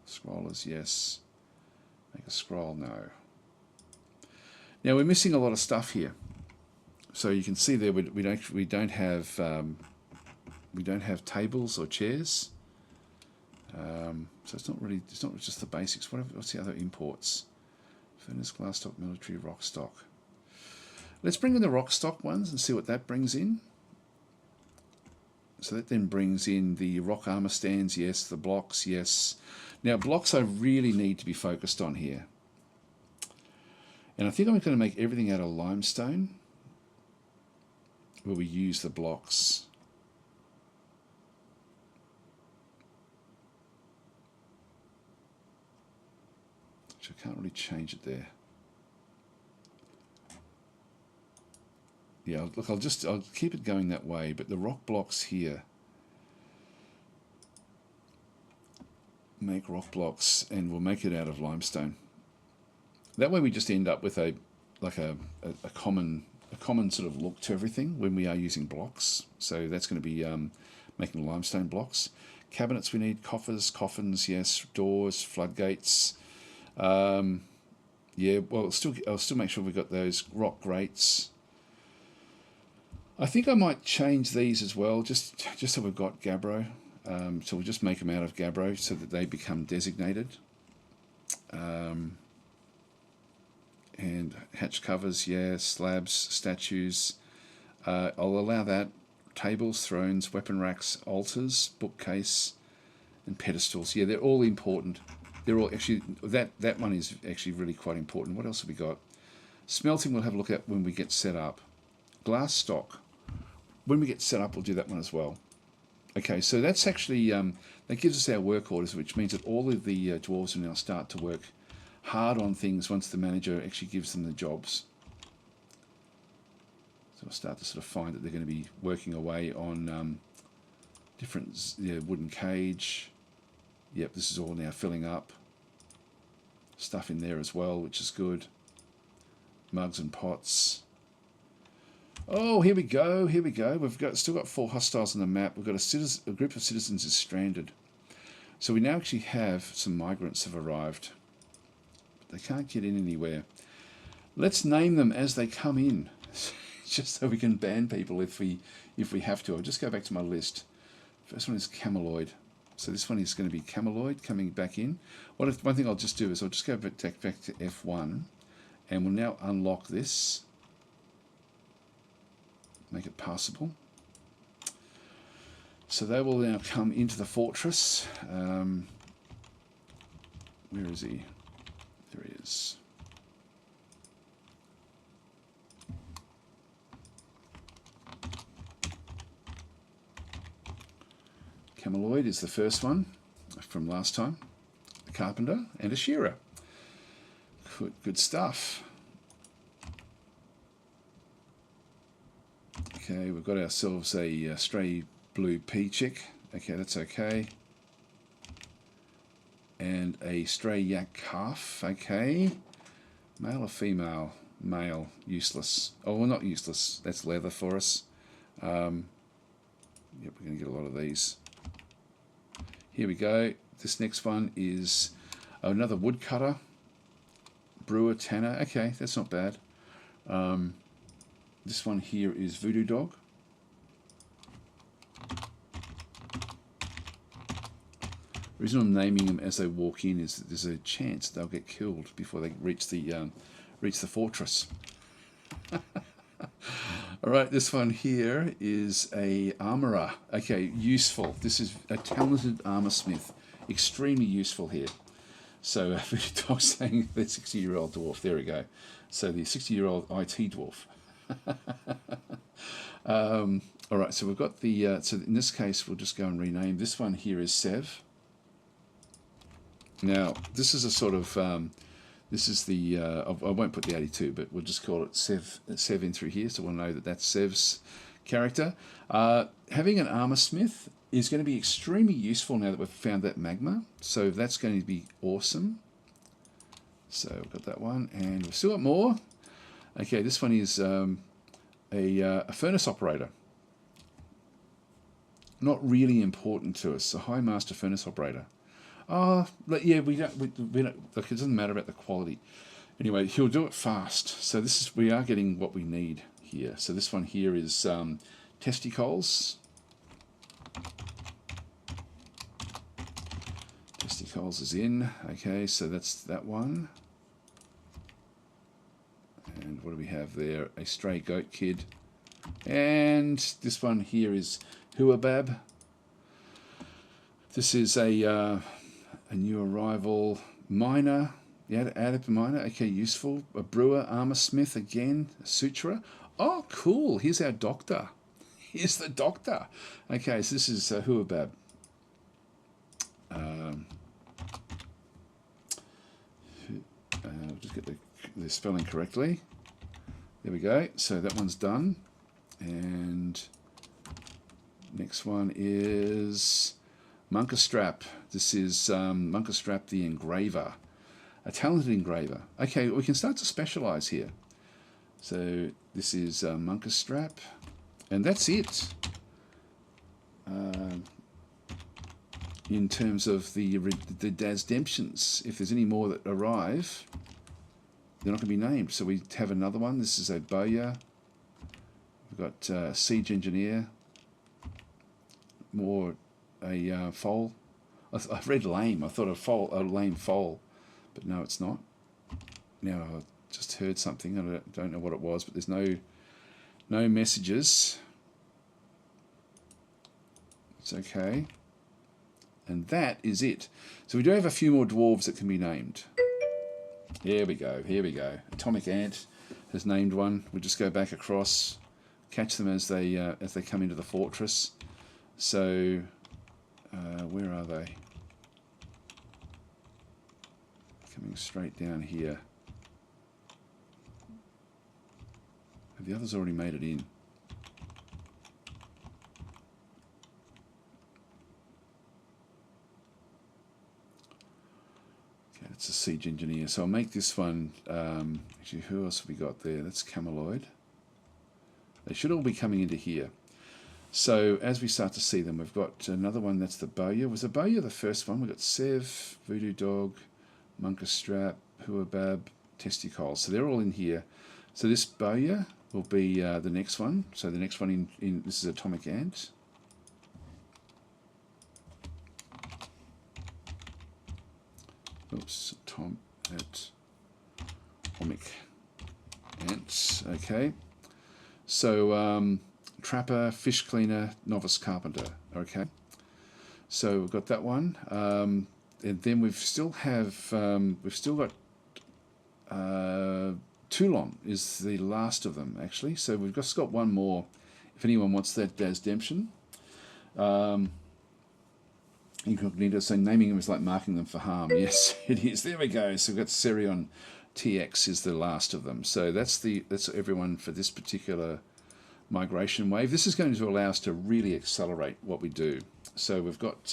Scrollers, yes. Make a scroll, no. Now we're missing a lot of stuff here. So you can see there we don't have tables or chairs. So it's not just the basics. What's the other imports? Furnace, glass stock, military, rock stock. Let's bring in the rock stock ones and see what that brings in. So that then brings in the rock armor stands, yes. The blocks, yes. Now blocks I really need to be focused on here. And I think I'm going to make everything out of limestone, where we use the blocks. Which I can't really change it there. Yeah, look, I'll keep it going that way, but the rock blocks here, make rock blocks, and we'll make it out of limestone. That way we just end up with a common sort of look to everything when we are using blocks. So that's going to be making limestone blocks. Cabinets we need, coffers, coffins, yes, doors, floodgates. Yeah, well, I'll still make sure we've got those rock grates. I think I might change these as well, just so we've got gabbro. So we'll just make them out of gabbro so that they become designated. And hatch covers, yeah, slabs, statues. I'll allow that. Tables, thrones, weapon racks, altars, bookcase, and pedestals. Yeah, they're all important. They're all actually, that one is actually really quite important. What else have we got? Smelting we'll have a look at when we get set up. Glass stock. When we get set up, we'll do that one as well. Okay, so that's actually, that gives us our work orders, which means that all of the dwarves will now start to work hard on things once the manager actually gives them the jobs. So we'll start to sort of find that they're going to be working away on different wooden cage. Yep, this is all now filling up. Stuff in there as well, which is good. Mugs and pots. Oh, here we go, here we go. We've still got 4 hostiles on the map. We've got a group of citizens is stranded. So we now actually have some migrants have arrived. But they can't get in anywhere. Let's name them as they come in, just so we can ban people if we have to. I'll just go back to my list. First one is Cameloid. So this one is going to be Cameloid coming back in. One thing I'll just do is I'll just go back to F1, and we'll now unlock this. Make it passable. So they will now come into the fortress. Where is he? There he is. Cameloid is the first one from last time. A carpenter and a shearer. Good stuff. Okay, we've got ourselves a stray blue pea chick. Okay, that's okay. And a stray yak calf. Okay. Male or female? Male. Useless. Oh, well, not useless. That's leather for us. Yep, we're going to get a lot of these. Here we go. This next one is another woodcutter. Brewer, tanner. Okay, that's not bad. This one here is Voodoo Dog. The reason I'm naming them as they walk in is that there's a chance they'll get killed before they reach the fortress. All right, this one here is a armorer. Okay, useful. This is a talented armor smith. Extremely useful here. So Voodoo Dog saying the 60-year-old dwarf. There we go. So the 60-year-old IT dwarf. All right, so we've got the so in this case we'll just go and rename this one. Here is Sev. Now this is a sort of this is the I won't put the 82, but we'll just call it Sev in through here, so we'll know that that's Sev's character. Having an armor smith is going to be extremely useful now that we've found that magma, so that's going to be awesome. So we've got that one, and we've still got more. Okay, this one is a furnace operator. Not really important to us. A high master furnace operator. Yeah, we don't. Look, it doesn't matter about the quality. Anyway, he'll do it fast. So we are getting what we need here. So this one here is testicles. Testicles is in. Okay, so that's that one. And what do we have there? A stray goat kid. And this one here is Huabab. This is a new arrival miner. Yeah, add miner. Okay, useful. A brewer, armor smith again. A suturer. Oh, cool. Here's our doctor. Here's the doctor. Okay, so this is Huabab. Just get the spelling correctly. There we go. So that one's done. And next one is Munkerstrap. This is Munkerstrap the Engraver. A talented engraver. Okay, we can start to specialize here. So this is Munkerstrap. And that's it. In terms of the DasDemptions. If there's any more that arrive, they're not going to be named. So we have another one. This is a bowyer. We've got siege engineer. More a foal. I read lame. I thought a lame foal, but no, it's not. Now I just heard something. I don't know what it was, but there's no messages. It's okay. And that is it. So we do have a few more dwarves that can be named. Here we go. Here we go. Atomic Ant has named one. We'll just go back across, catch them as they come into the fortress. So where are they? Coming straight down here. Have the others already made it in? It's a siege engineer. So I'll make this one. Actually, who else have we got there? That's Cameloid. They should all be coming into here. So as we start to see them, we've got another one. That's the bowyer. Was the bowyer the first one? We've got Sev, Voodoo Dog, Munkerstrap, Huabab, Testicles. So they're all in here. So this bowyer will be the next one. So the next one in this is Atomic Ant. Oops, Atomic Ants. Okay. So Trapper, Fish Cleaner, Novice Carpenter. Okay. So we've got that one. And then we've still got Toulon is the last of them actually. So we've just got one more. If anyone wants that DasDemption. Incognito, so naming them is like marking them for harm. Yes, it is. There we go. So we've got Serion TX is the last of them. So that's everyone for this particular migration wave. This is going to allow us to really accelerate what we do. So we've got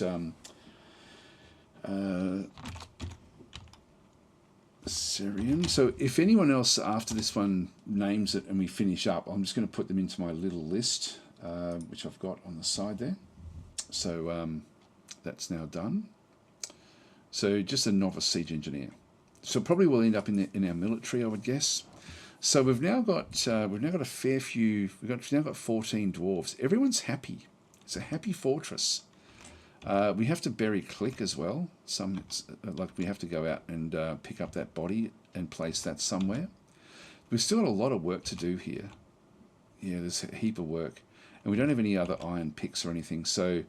Serion. So if anyone else after this one names it and we finish up, I'm just going to put them into my little list, which I've got on the side there. So that's now done. So just a novice siege engineer. So probably we'll end up in our military, I would guess. So we've now got a fair few. We've now got 14 dwarves. Everyone's happy. It's a happy fortress. We have to bury Click as well. Like we have to go out and pick up that body and place that somewhere. We've still got a lot of work to do here. Yeah, there's a heap of work, and we don't have any other iron picks or anything. So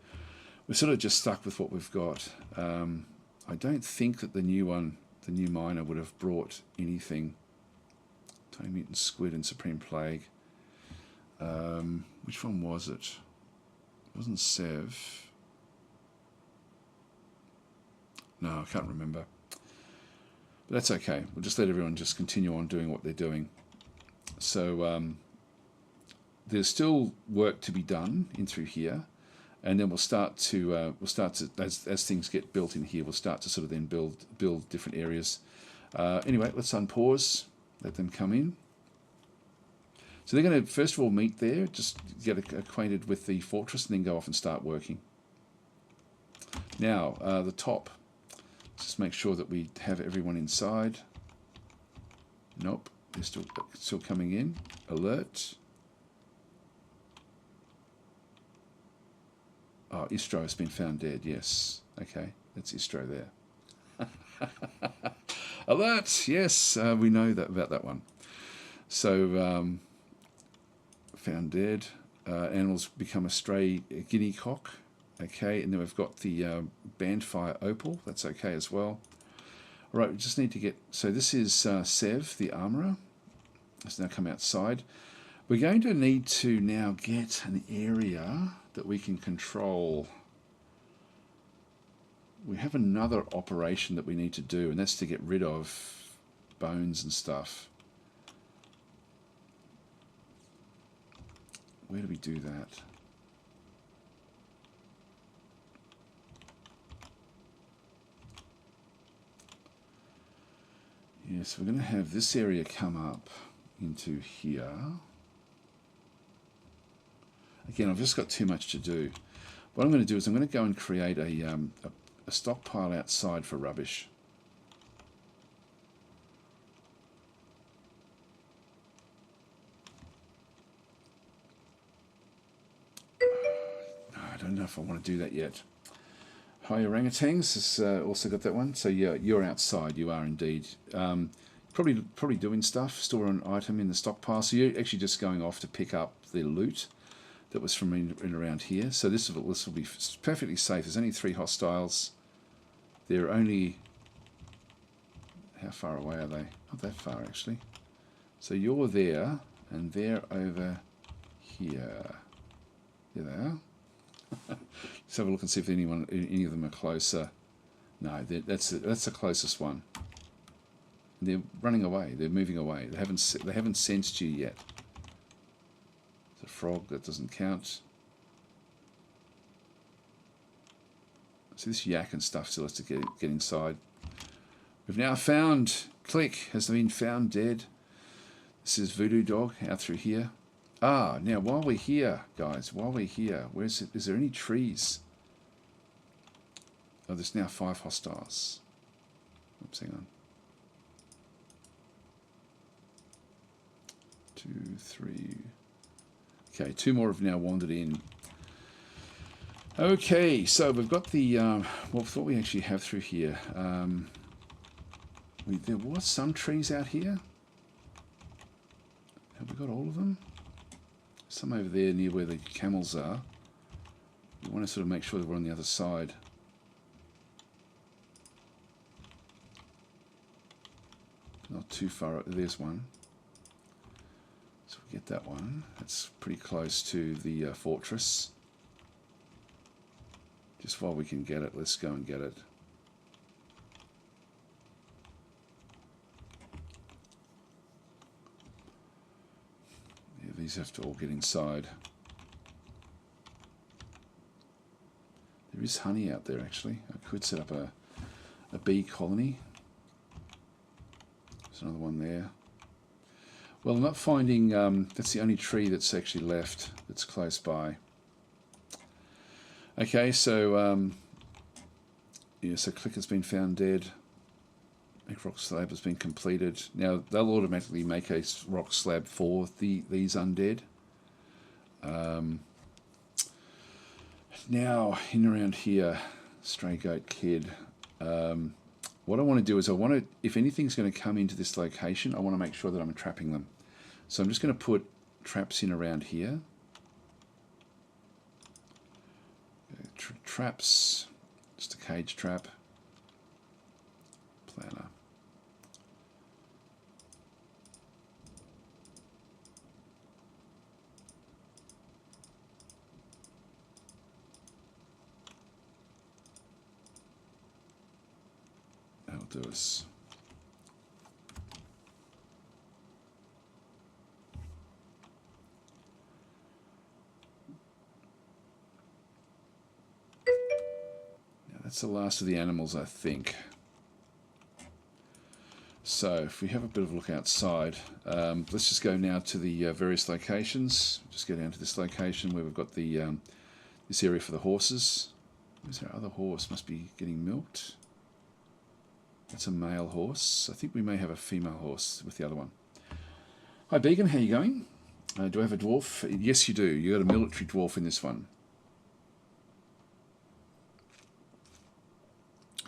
we're sort of just stuck with what we've got. I don't think that the new miner would have brought anything. Tiny Mutant Squid and Supreme Plague. Which one was it? It wasn't Sev. No, I can't remember. But that's okay. We'll just let everyone just continue on doing what they're doing. So there's still work to be done in through here. And then we'll start to as things get built in here, we'll start to sort of then build different areas. Anyway, let's unpause, let them come in. So they're going to first of all meet there, just get acquainted with the fortress, and then go off and start working. Now the top. Let's just make sure that we have everyone inside. Nope, they're still coming in. Alert. Oh, Istro has been found dead, yes. Okay, that's Istro there. Alert! Yes, we know that about that one. So, found dead. Animals become a stray guinea cock. Okay, and then we've got the bandfire opal. That's okay as well. All right, we just need to get... So this is Sev, the armourer. Has now come outside. We're going to need to now get an area that we can control. We have another operation that we need to do, and that's to get rid of bones and stuff. Where do we do that? Yes, we're going to have this area come up into here. Again, I've just got too much to do. What I'm going to do is I'm going to go and create a stockpile outside for rubbish. No, I don't know if I want to do that yet. Hi, orangutans. Has also got that one. So yeah, you're outside. You are indeed. Probably doing stuff. Store an item in the stockpile. So you're actually just going off to pick up the loot that was from in around here. So this will be perfectly safe. There's only 3 hostiles. They're only... How far away are they? Not that far, actually. So you're there, and they're over here. There they are. Let's have a look and see if any of them are closer. No, that's the closest one. They're running away. They're moving away. They haven't sensed you yet. It's a frog. That doesn't count. So this yak and stuff still has to get inside. We've now found... Click has been found dead. This is Voodoo Dog out through here. Ah, now while we're here, guys, where's it? Is there any trees? Oh, there's now 5 hostiles. Oops, hang on. 2, 3. Okay, 2 more have now wandered in. Okay, so we've got the... what we actually have through here. There was some trees out here. Have we got all of them? Some over there near where the camels are. We want to sort of make sure that we're on the other side. Not too far. There's one. So we get that one. That's pretty close to the fortress. Just while we can get it, let's go and get it. Yeah, these have to all get inside. There is honey out there, actually. I could set up a bee colony. There's another one there. Well, I'm not finding... that's the only tree that's actually left that's close by. Okay, so... yeah, so Click has been found dead. Make rock slab has been completed. Now, they'll automatically make a rock slab for these undead. Now, in around here, Stray Goat Kid... what I want to do is if anything's going to come into this location, I want to make sure that I'm trapping them. So I'm just going to put traps in around here. Traps, just a cage trap. Planner. That'll do us. That's the last of the animals, I think. So, if we have a bit of a look outside, let's just go now to the various locations. Just go down to this location where we've got the this area for the horses. Where's our other horse? Must be getting milked. That's a male horse. I think we may have a female horse with the other one. Hi, Beacon. How you going? Do I have a dwarf? Yes, you do. You got a military dwarf in this one.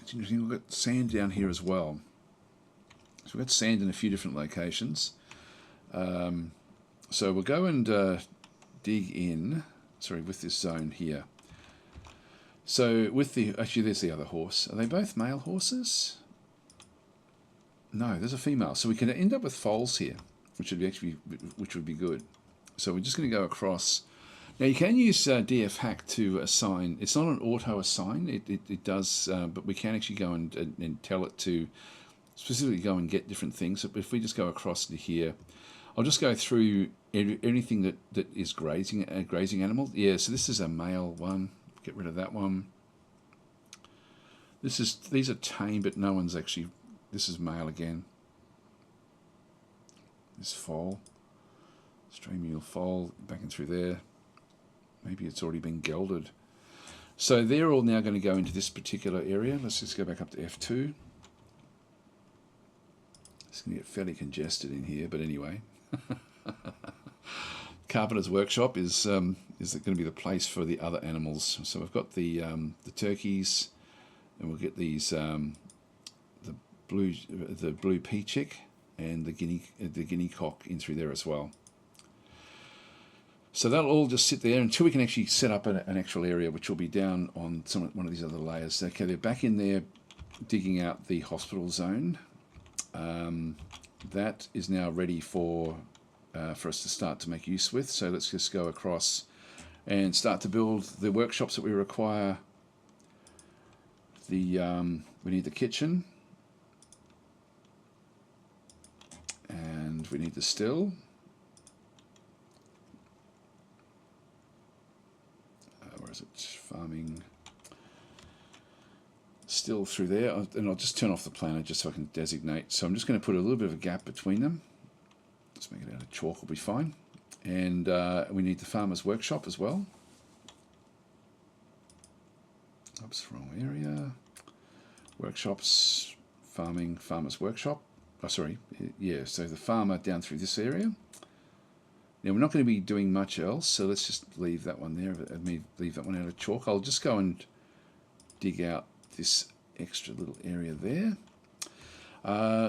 It's interesting, we've got sand down here as well. So we've got sand in a few different locations. So we'll go and dig in, sorry, with this zone here. So with the, actually there's the other horse. Are they both male horses? No, there's a female. So we can end up with foals here, which would be good. So we're just going to go across. Now you can use DF hack to assign. It's not an auto assign. It does, but we can actually go and tell it to specifically go and get different things. So if we just go across to here, I'll just go through anything that is grazing animal. Yeah. So this is a male one. Get rid of that one. These are tame, but no one's actually. This is male again. This foal, stray mule foal, back in through there. Maybe it's already been gelded. So they're all now going to go into this particular area. Let's just go back up to F2. It's going to get fairly congested in here, but anyway. Carpenter's workshop is going to be the place for the other animals. So we've got the turkeys, and we'll get these the blue pea chick and the guinea cock in through there as well. So that'll all just sit there until we can actually set up an actual area, which will be down on one of these other layers. Okay, they're back in there digging out the hospital zone. That is now ready for us to start to make use with. So let's just go across and start to build the workshops that we require. We need the kitchen, and we need the still. Where is it? Farming. Still through there, and I'll just turn off the planner just so I can designate. So I'm just going to put a little bit of a gap between them. Let's make it out of chalk, will be fine. And we need the farmer's workshop as well. Oops, wrong area. Workshops, farming, farmer's workshop. Oh, sorry, yeah, so the farmer down through this area. Now we're not going to be doing much else, so let's just leave that one there. Leave that one out of chalk. I'll just go and dig out this extra little area there.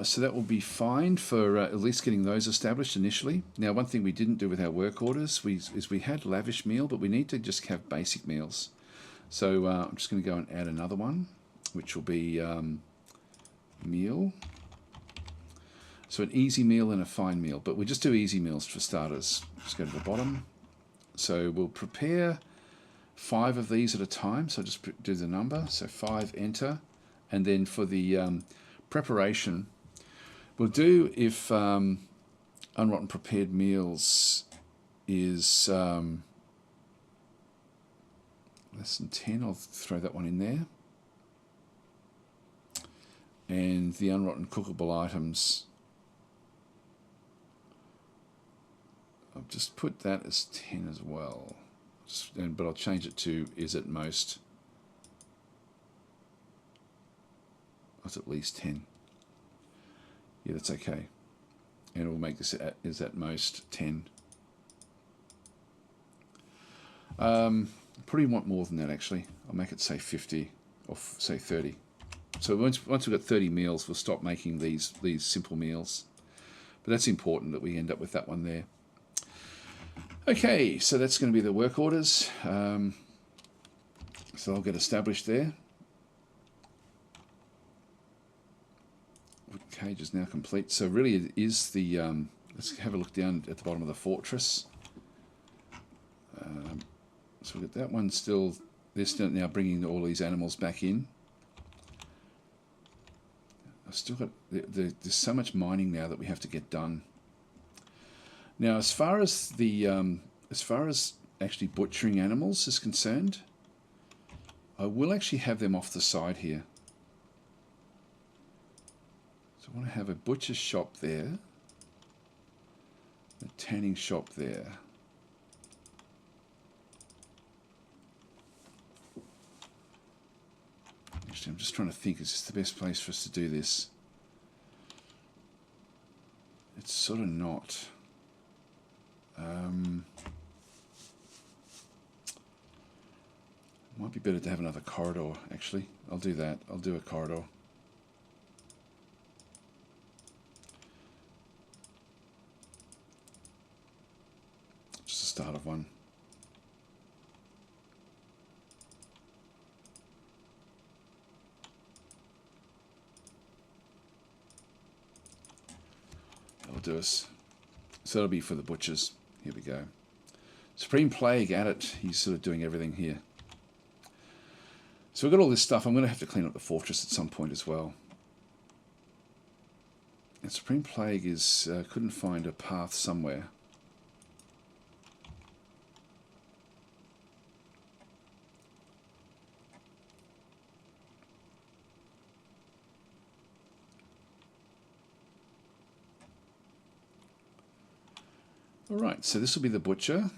So that will be fine for at least getting those established initially. Now, one thing we didn't do with our work orders is we had lavish meal, but we need to just have basic meals. So I'm just going to go and add another one, which will be meal. So an easy meal and a fine meal, but we just do easy meals for starters. Just go to the bottom. So we'll prepare 5 of these at a time. So just do the number. So 5, enter. And then for the preparation, we'll do if unrotten prepared meals is less than 10, I'll throw that one in there. And the unrotten cookable items, I'll just put that as 10 as well. But I'll change it to is at most. That's at least 10. Yeah, that's okay. And it will make this is at most 10. Probably want more than that actually. I'll make it say 50 or say 30. So once we've got 30 meals, we'll stop making these simple meals. But that's important that we end up with that one there. Okay, so that's going to be the work orders. So I'll get established there. Wood cage is now complete. So really it is the, let's have a look down at the bottom of the fortress. So we've got that one still, they're still now bringing all these animals back in. I've still got, there's so much mining now that we have to get done. Now, as far as actually butchering animals is concerned, I will actually have them off the side here. So I want to have a butcher's shop there, a tanning shop there. Actually, I'm just trying to think, is this the best place for us to do this? It's sort of not. Might be better to have another corridor, actually. I'll do that. I'll do a corridor. Just the start of one. That'll do us. So that'll be for the butchers. Here we go. Supreme Plague at it. He's sort of doing everything here. So we've got all this stuff. I'm going to have to clean up the fortress at some point as well. And Supreme Plague is couldn't find a path somewhere. Alright, so this will be the butcher.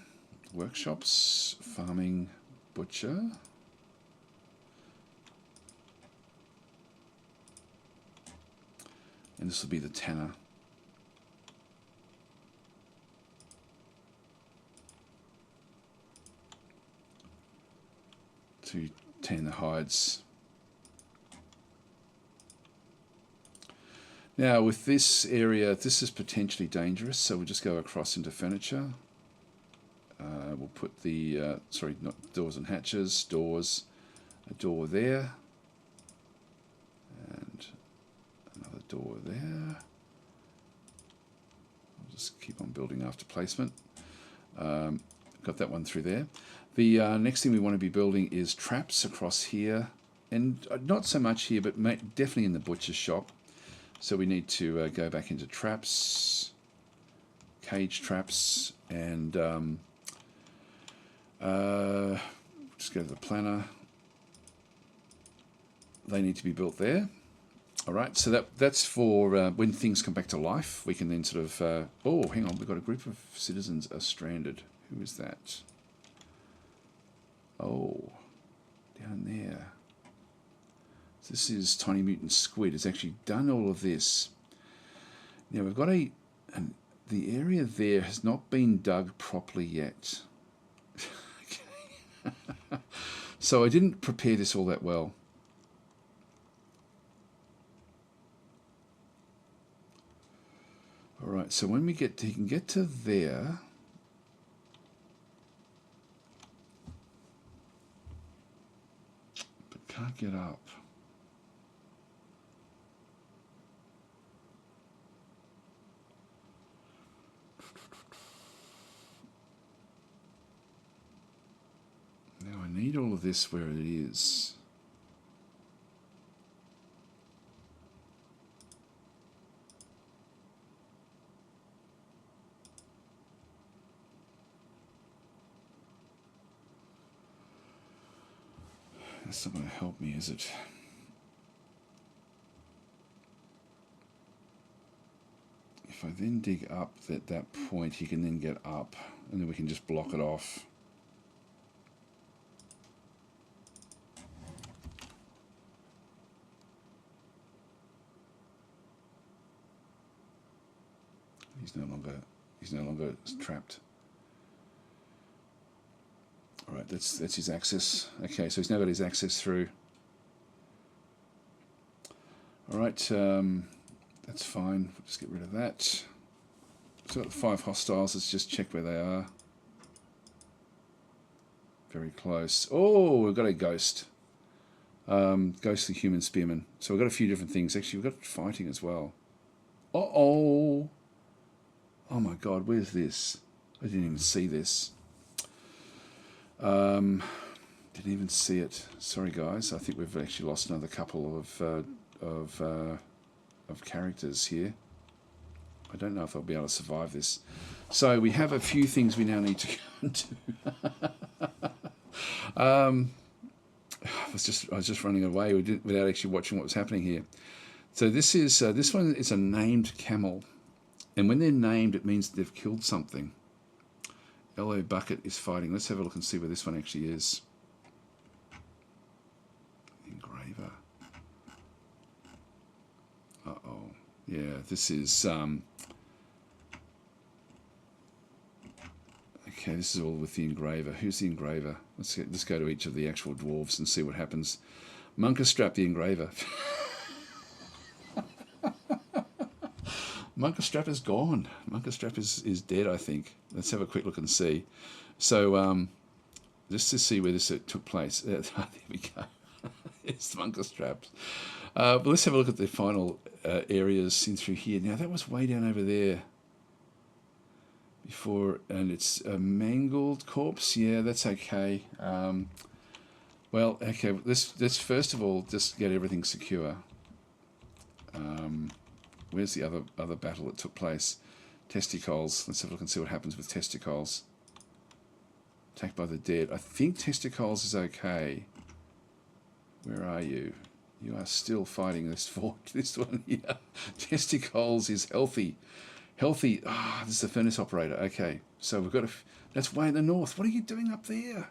Workshops, farming, butcher. And this will be the tanner. To tan the hides. Now with this area, this is potentially dangerous, so we'll just go across into furniture. We'll put the, sorry, not doors and hatches, doors, a door there, and another door there. I'll just keep on building after placement. Got that one through there. The next thing we want to be building is traps across here, and not so much here, but definitely in the butcher's shop. So we need to go back into traps, cage traps, and just go to the planner. They need to be built there. All right, so that's for when things come back to life. We can then sort of, oh, hang on, we've got a group of citizens are stranded. Who is that? Oh, down there. This is Tiny Mutant Squid. It's actually done all of this. Now we've got the area there has not been dug properly yet. Okay. So I didn't prepare this all that well. All right, so when we get to, he can get to there. But can't get up. Now I need all of this where it is. That's not going to help me, is it? If I then dig up at that point, he can then get up, and then we can just block it off. He's no longer trapped. All right, that's his access. Okay, so he's now got his access through. All right, that's fine. We'll just get rid of that. So we've got 5 hostiles. Let's just check where they are. Very close. Oh, we've got a ghost. Ghostly human spearman. So we've got a few different things. Actually, we've got fighting as well. Uh-oh. Oh my God, where's this? I didn't even see this. Didn't even see it. Sorry, guys. I think we've actually lost another couple of characters here. I don't know if I'll be able to survive this. So we have a few things we now need to go into. I was just running away without actually watching what was happening here. So this is this one is a named camel, and when they're named, it means they've killed something. Yellow Bucket is fighting. Let's have a look and see where this one actually is. Engraver. Uh-oh. Yeah, this is... Okay, this is all with the engraver. Who's the engraver? Let's go to each of the actual dwarves and see what happens. Monkerstrap the engraver. Monkerstrap is gone. Monkerstrap is dead, I think. Let's have a quick look and see. So, just to see where this took place. There we go. It's Monkerstraps. But let's have a look at the final areas in through here. Now, that was way down over there before, and it's a mangled corpse. Yeah, that's okay. Well, okay, let's first of all just get everything secure. Where's the other battle that took place? Testicles. Let's have a look and see what happens with Testicles. Attacked by the dead. I think Testicles is okay. Where are you? You are still fighting this one here. Testicles is healthy. Healthy. Ah, this is the furnace operator. Okay, so we've got that's way in the north. What are you doing up there?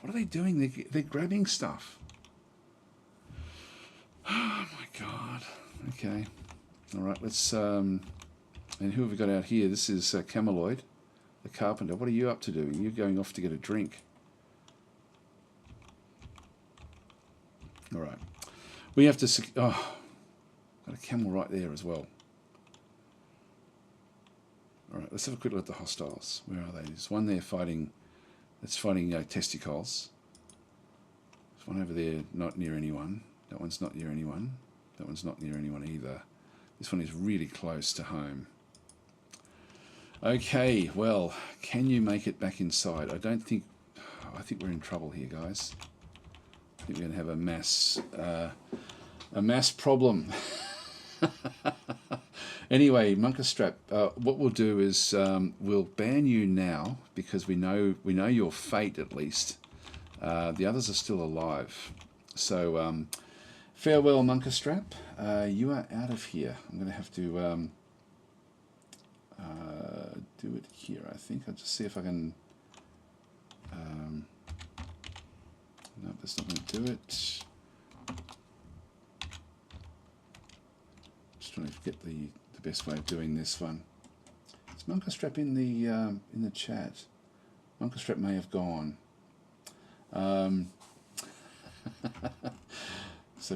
What are they doing? They're grabbing stuff. Oh my god. Okay. All right. Let's. And who have we got out here? This is Cameloid, the carpenter. What are you up to doing? You're going off to get a drink. All right. We have to. Oh, got a camel right there as well. All right. Let's have a quick look at the hostiles. Where are they? There's one there fighting. That's fighting Testicles. There's one over there, not near anyone. That one's not near anyone. That one's not near anyone either. This one is really close to home. Okay, well, can you make it back inside? I think we're in trouble here, guys. I think we're going to have a mass problem. Anyway, Monkerstrap, what we'll do is we'll ban you now because we know your fate at least. The others are still alive. So farewell, Monkerstrap. You are out of here. I'm going to have to do it here. I think I'll just see if I can. No, that's not going to do it. Just trying to get the best way of doing this one. Is Monkerstrap in the chat? Monkerstrap may have gone. So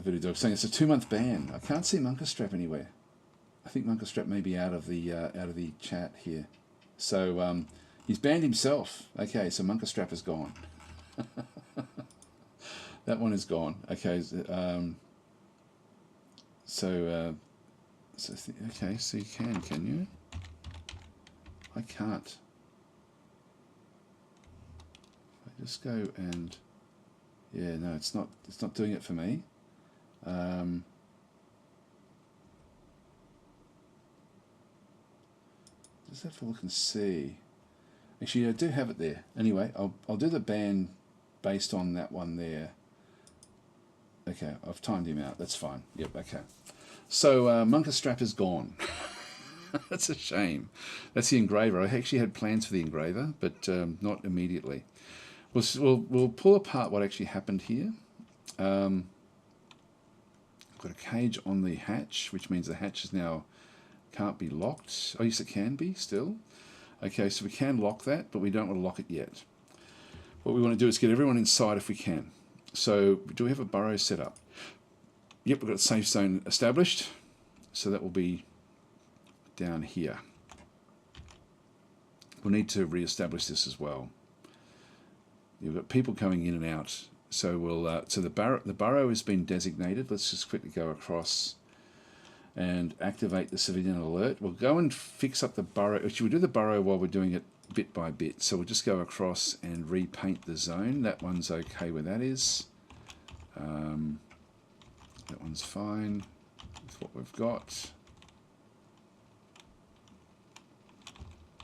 Voodoo Dog saying it's a 2-month ban. I can't see Monkerstrap anywhere. I think Monkerstrap may be out of the chat here. So he's banned himself. Okay, so Monkerstrap is gone. That one is gone. Okay, okay, so you can you? I can't. I just go and yeah, no, it's not doing it for me. Just have to look and see. Actually, I do have it there. Anyway, I'll do the ban based on that one there. Okay, I've timed him out. That's fine. Yep. Okay. So Monkerstrap is gone. That's a shame. That's the engraver. I actually had plans for the engraver, but not immediately. We'll pull apart what actually happened here. I've got a cage on the hatch, which means the hatch is now can't be locked. Oh, yes, it can be still. Okay, so we can lock that, but we don't want to lock it yet. What we want to do is get everyone inside if we can. So do we have a burrow set up? Yep, we've got a safe zone established. So that will be down here. We'll need to re-establish this as well. You've got people coming in and out. So we'll so the burrow has been designated. Let's just quickly go across and activate the civilian alert. We'll go and fix up the burrow. Actually, we'll do the burrow while we're doing it bit by bit. So we'll just go across and repaint the zone. That one's okay where that is. That one's fine with what we've got.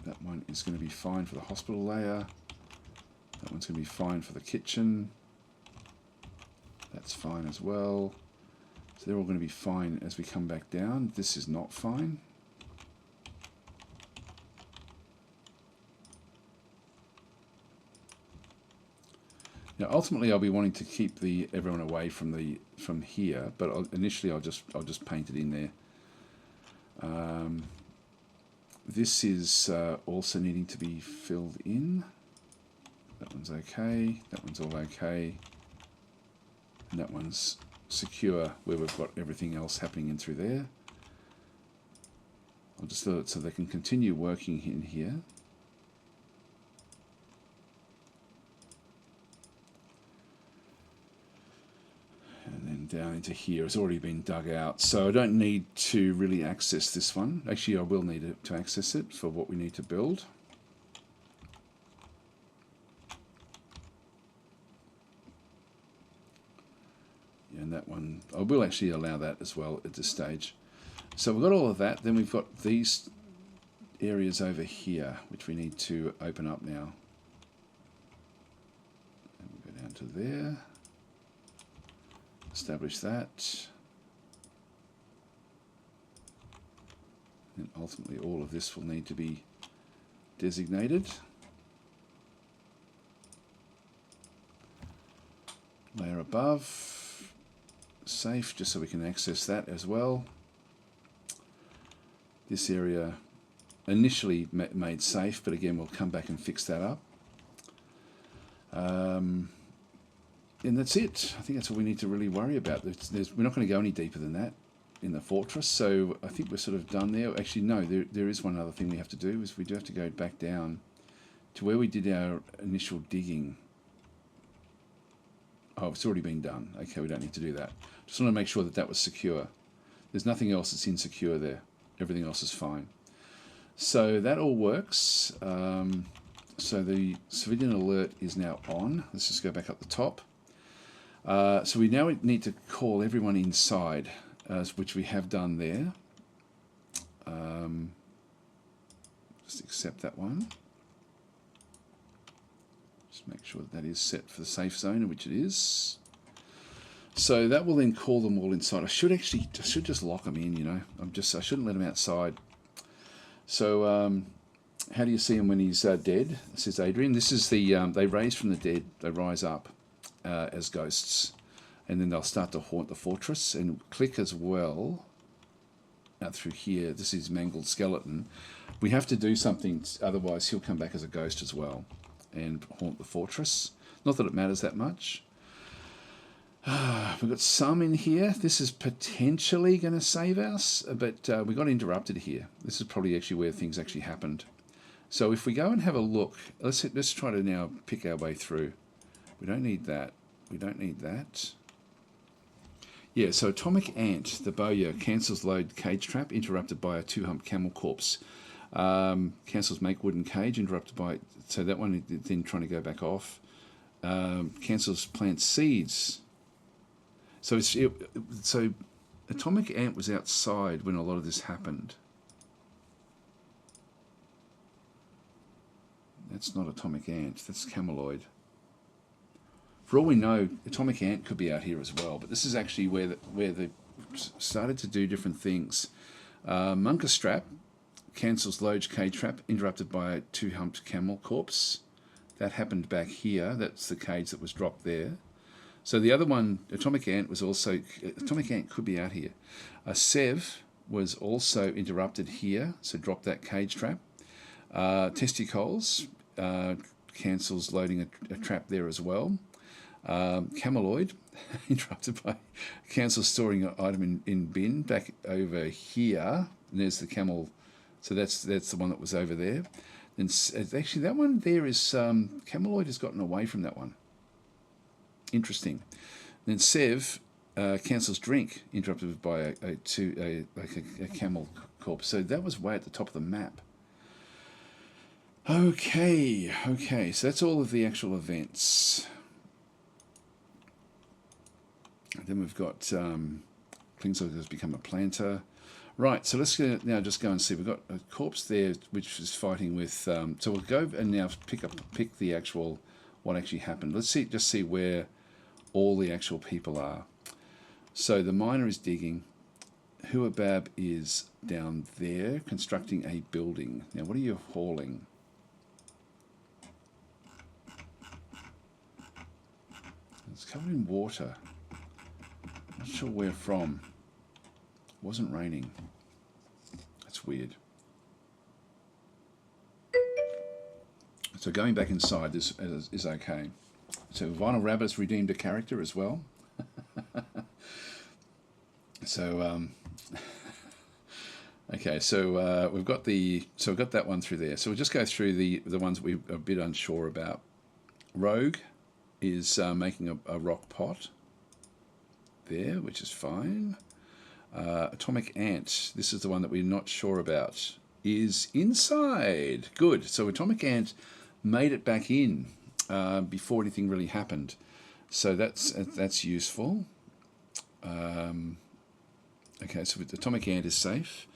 That one is going to be fine for the hospital layer. That one's going to be fine for the kitchen. That's fine as well. So they're all going to be fine as we come back down. This is not fine. Now, ultimately, I'll be wanting to keep everyone away from here, but initially I'll just paint it in there. This is also needing to be filled in. That one's okay. That one's all okay. And that one's secure where we've got everything else happening in through there. I'll just do it so they can continue working in here. And then down into here. It's already been dug out. So I don't need to really access this one. Actually, I will need to access it for what we need to build. And that one, I will actually allow that as well at this stage. So we've got all of that. Then we've got these areas over here, which we need to open up now. And we'll go down to there. Establish that. And ultimately all of this will need to be designated. Layer above. Safe, just so we can access that as well. This area initially made safe, but again we'll come back and fix that up. And that's it. I think that's all we need to really worry about. We're not going to go any deeper than that in the fortress, so I think we're sort of done there. Actually, no, there is one other thing we have to do, is we do have to go back down to where we did our initial digging. Oh, it's already been done. Okay, we don't need to do that. Just want to make sure that that was secure. There's nothing else that's insecure there. Everything else is fine. So that all works. So the civilian alert is now on. Let's just go back up the top. So we now need to call everyone inside, which we have done there. Just accept that one. Just make sure that is set for the safe zone, which it is. So that will then call them all inside. I should just lock them in, you know. I shouldn't let them outside. So how do you see him when he's dead? This is Adrian. This is the they raise from the dead. They rise up as ghosts, and then they'll start to haunt the fortress. And click as well out through here. This is mangled skeleton. We have to do something, otherwise he'll come back as a ghost as well and haunt the fortress. Not that it matters that much. We've got some in here. This is potentially going to save us, but we got interrupted here. This is probably actually where things actually happened. So if we go and have a look, let's try to now pick our way through. We don't need that. We don't need that. Yeah, so Atomic Ant, the bowyer, cancels load cage trap, interrupted by a two-hump camel corpse. Cancels make wooden cage, interrupted by... So that one then trying to go back off. Cancels plant seeds. So so Atomic Ant was outside when a lot of this happened. That's not Atomic Ant, that's Cameloid. For all we know, Atomic Ant could be out here as well, but this is actually where they started to do different things. Monka Strap cancels load cage trap, interrupted by a two-humped camel corpse. That happened back here. That's the cage that was dropped there. So the other one, Atomic Ant, was also... Atomic Ant could be out here. Sev was also interrupted here, so drop that cage trap. Testicles cancels loading a trap there as well. Cameloid, interrupted by... cancels storing an item in bin back over here. And there's the camel... So that's the one that was over there. And actually, that one there is... Cameloid has gotten away from that one. Interesting. Then Sev cancels drink, interrupted by a camel corpse. So that was way at the top of the map. Okay, so that's all of the actual events. Then we've got Klingsor has become a planter. Right, so let's now just go and see. We've got a corpse there which is fighting with... so we'll go and now pick the actual... what actually happened. Let's just see where all the actual people are. So the miner is digging. Huabab is down there, constructing a building. Now, what are you hauling? It's covered in water. Not sure where from. It wasn't raining. That's weird. So going back inside is okay. So Vinyl Rabbit has redeemed a character as well. So okay, so we've got that one through there. So we'll just go through the ones we're a bit unsure about. Rogue is making a rock pot there, which is fine. Atomic Ant, this is the one that we're not sure about, is inside. Good. So Atomic Ant made it back in before anything really happened. So that's useful. Okay, so Atomic Ant is safe.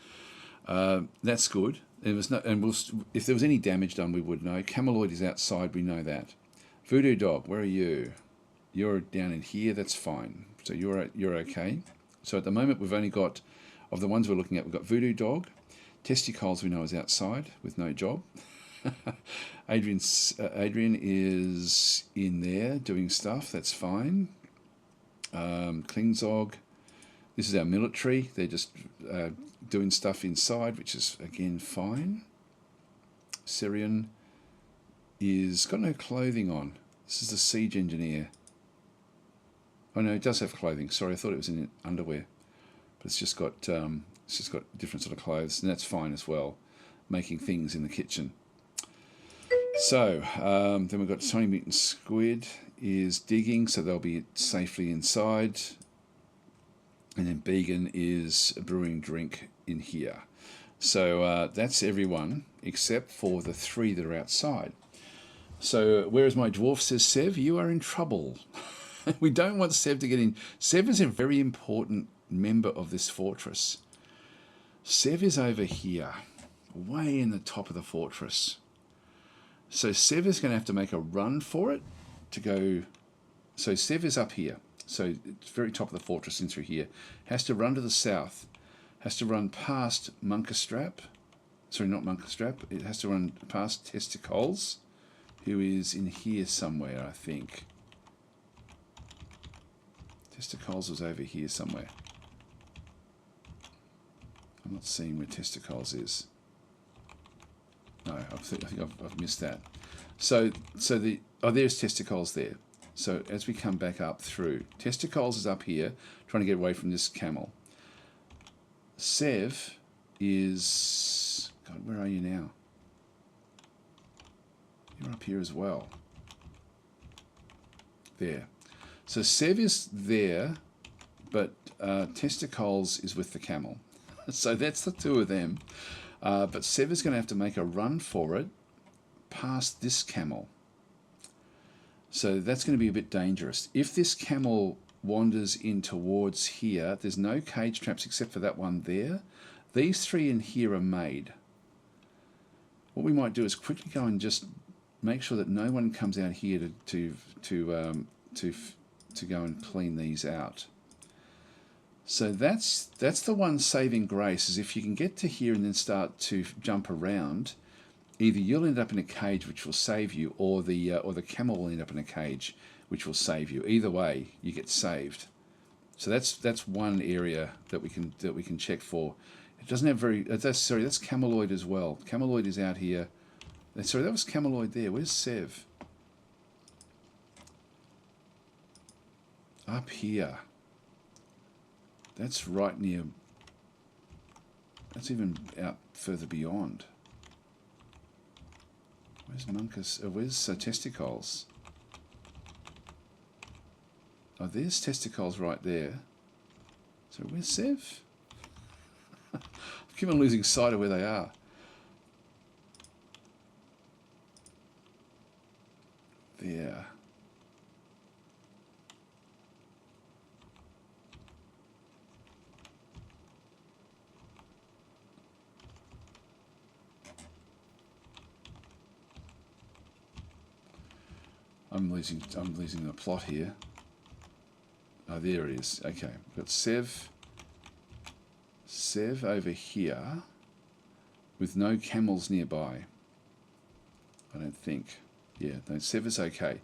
That's good. There was no, and if there was any damage done, we would know. Cameloid is outside. We know that. Voodoo Dog, where are you? You're down in here. That's fine. So you're okay. So at the moment, we've only got, of the ones we're looking at, we've got Voodoo Dog. Testicoles we know is outside with no job. Adrian is in there doing stuff. That's fine. Klingzog. This is our military. They're just doing stuff inside, which is, again, fine. Syrian is got no clothing on. This is the siege engineer. Oh no, it does have clothing. Sorry, I thought it was in underwear, but it's just got different sort of clothes, and that's fine as well. Making things in the kitchen. So then we've got Tiny Mutant Squid is digging, so they'll be safely inside. And then Began is brewing drink in here. So that's everyone except for the 3 that are outside. So where is my dwarf, says Sev? You are in trouble. We don't want Sev to get in. Sev is a very important member of this fortress. Sev is over here, way in the top of the fortress. So Sev is going to have to make a run for it to go. So Sev is up here. So it's very top of the fortress in through here. Has to run to the south. Has to run past Munkerstrap. Sorry, not Munkerstrap. It has to run past Testicoles, who is in here somewhere, I think. Testicoles was over here somewhere. I'm not seeing where Testicoles is. No, I think I've missed that. So there's Testicoles there. So as we come back up through, Testicoles is up here, trying to get away from this camel. Sev is... God, where are you now? You're up here as well. There. So Sev is there, but Testicoles is with the camel. So that's the 2 of them. But Sev is going to have to make a run for it past this camel. So that's going to be a bit dangerous. If this camel wanders in towards here, there's no cage traps except for that one there. These 3 in here are made. What we might do is quickly go and just make sure that no one comes out here to go and clean these out. So that's the one saving grace, is if you can get to here and then start to jump around, either you'll end up in a cage which will save you, or the camel will end up in a cage which will save you. Either way, you get saved. So that's one area that we can check for. It doesn't have very. That's Cameloid as well. Cameloid is out here. Sorry, that was Cameloid there. Where's Sev? Up here. That's right near. That's even out further beyond. Where's Munkus? Where's Testicoles? Oh, there's Testicoles right there. So where's Sev? I keep on losing sight of where they are. There. I'm losing the plot here. Oh, there it is. Okay, we've got Sev over here with no camels nearby. I don't think. Yeah, no, Sev is okay.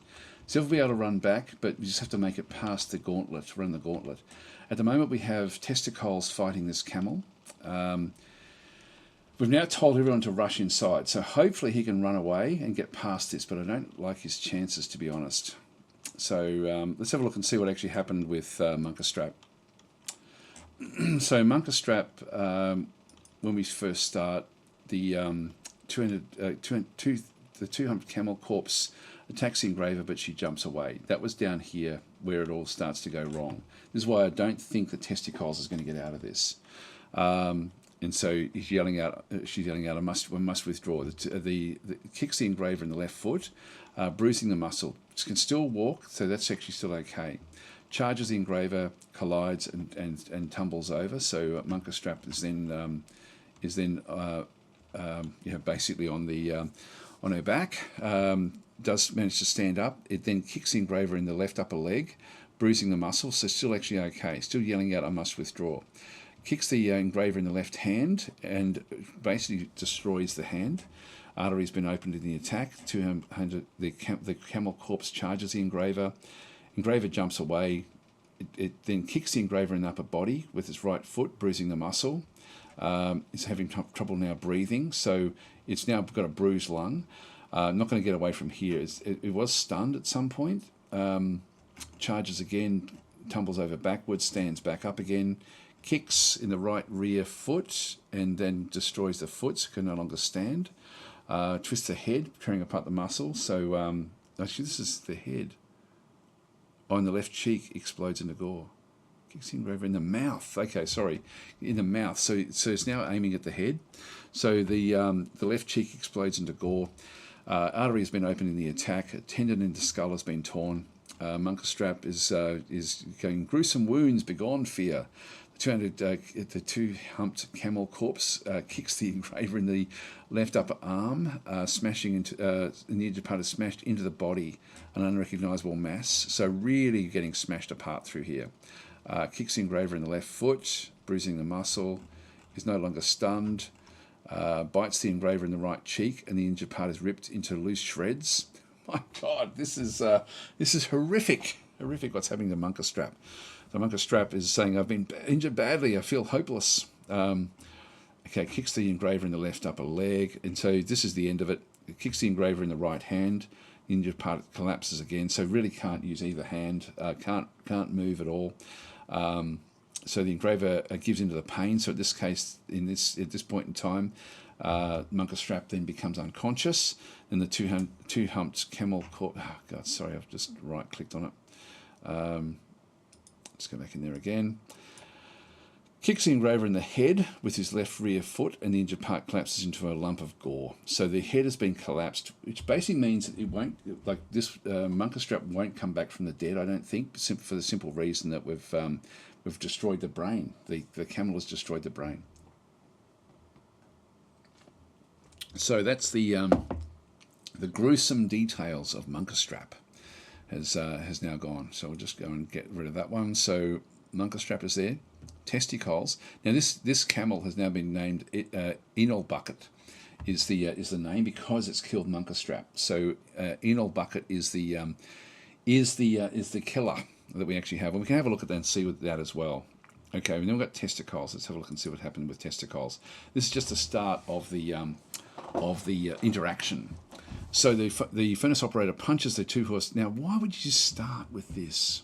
Sev will be able to run back, but we just have to make it past the gauntlet, run the gauntlet. At the moment we have Testicoles fighting this camel. We've now told everyone to rush inside, so hopefully he can run away and get past this, but I don't like his chances, to be honest. So let's have a look and see what actually happened with Munkerstrap. So Munkerstrap, when we first start, the 2-humped camel corpse attacks the engraver, but she jumps away. That was down here where it all starts to go wrong. This is why I don't think the testicles is going to get out of this. And so he's yelling out, she's yelling out, we must withdraw. The kicks the engraver in the left foot, bruising the muscle. She can still walk, so that's actually still okay. Charges the engraver, collides and tumbles over. So Munkerstrap is then basically on her back. Does manage to stand up. It then kicks the engraver in the left upper leg, bruising the muscle. So still actually okay. Still yelling out, I must withdraw. Kicks the engraver in the left hand and basically destroys the hand. Artery's been opened in the attack. The camel corpse charges the engraver. Engraver jumps away. It then kicks the engraver in the upper body with its right foot, bruising the muscle. It's having trouble now breathing, so it's now got a bruised lung. Not going to get away from here. It was stunned at some point. Charges again, tumbles over backwards, stands back up again. Kicks in the right rear foot and then destroys the foot, so can no longer stand. Twists the head, tearing apart the muscle. So actually this is the head. On the left cheek, explodes into gore. Kicks the engraver in the mouth. Okay, sorry, in the mouth. So it's now aiming at the head. So the left cheek explodes into gore. Artery has been opened in the attack. A tendon in the skull has been torn. Munkerstrap is going gruesome wounds, begone fear. The two-humped camel corpse kicks the engraver in the left upper arm, smashing into the injured part is smashed into the body, an unrecognisable mass. So really getting smashed apart through here. Kicks the engraver in the left foot, bruising the muscle. Is no longer stunned. Bites the engraver in the right cheek, and the injured part is ripped into loose shreds. My God, this is horrific. Horrific what's happening to Munkerstrap. So Munkerstrap is saying, I've been injured badly, I feel hopeless. Okay, kicks the engraver in the left upper leg, and so this is the end of it. It kicks the engraver in the right hand. The injured part collapses again, so really can't use either hand, can't move at all. So the engraver gives into the pain. So at this case, at this point in time, Munkerstrap then becomes unconscious, and the two-humped camel corpse. Oh God, sorry, I've just right-clicked on it. Let's go back in there again. Kicks the engraver in the head with his left rear foot, and the injured part collapses into a lump of gore. So the head has been collapsed, which basically means that it won't, like this Munkerstrap won't come back from the dead, I don't think, for the simple reason that we've destroyed the brain. The camel has destroyed the brain. So that's the gruesome details of Munkerstrap has now gone. So we'll just go and get rid of that one. So Munkerstrap is there. Testicles. Now this camel has now been named Enol Bucket. Is the name because it's killed Munkerstrap. So Enol Bucket is the killer that we actually have. And we can have a look at that and see with that as well. Okay, and then we've got testicles. Let's have a look and see what happened with testicles. This is just the start of the interaction. So the furnace operator punches the two-horse. Now, why would you start with this?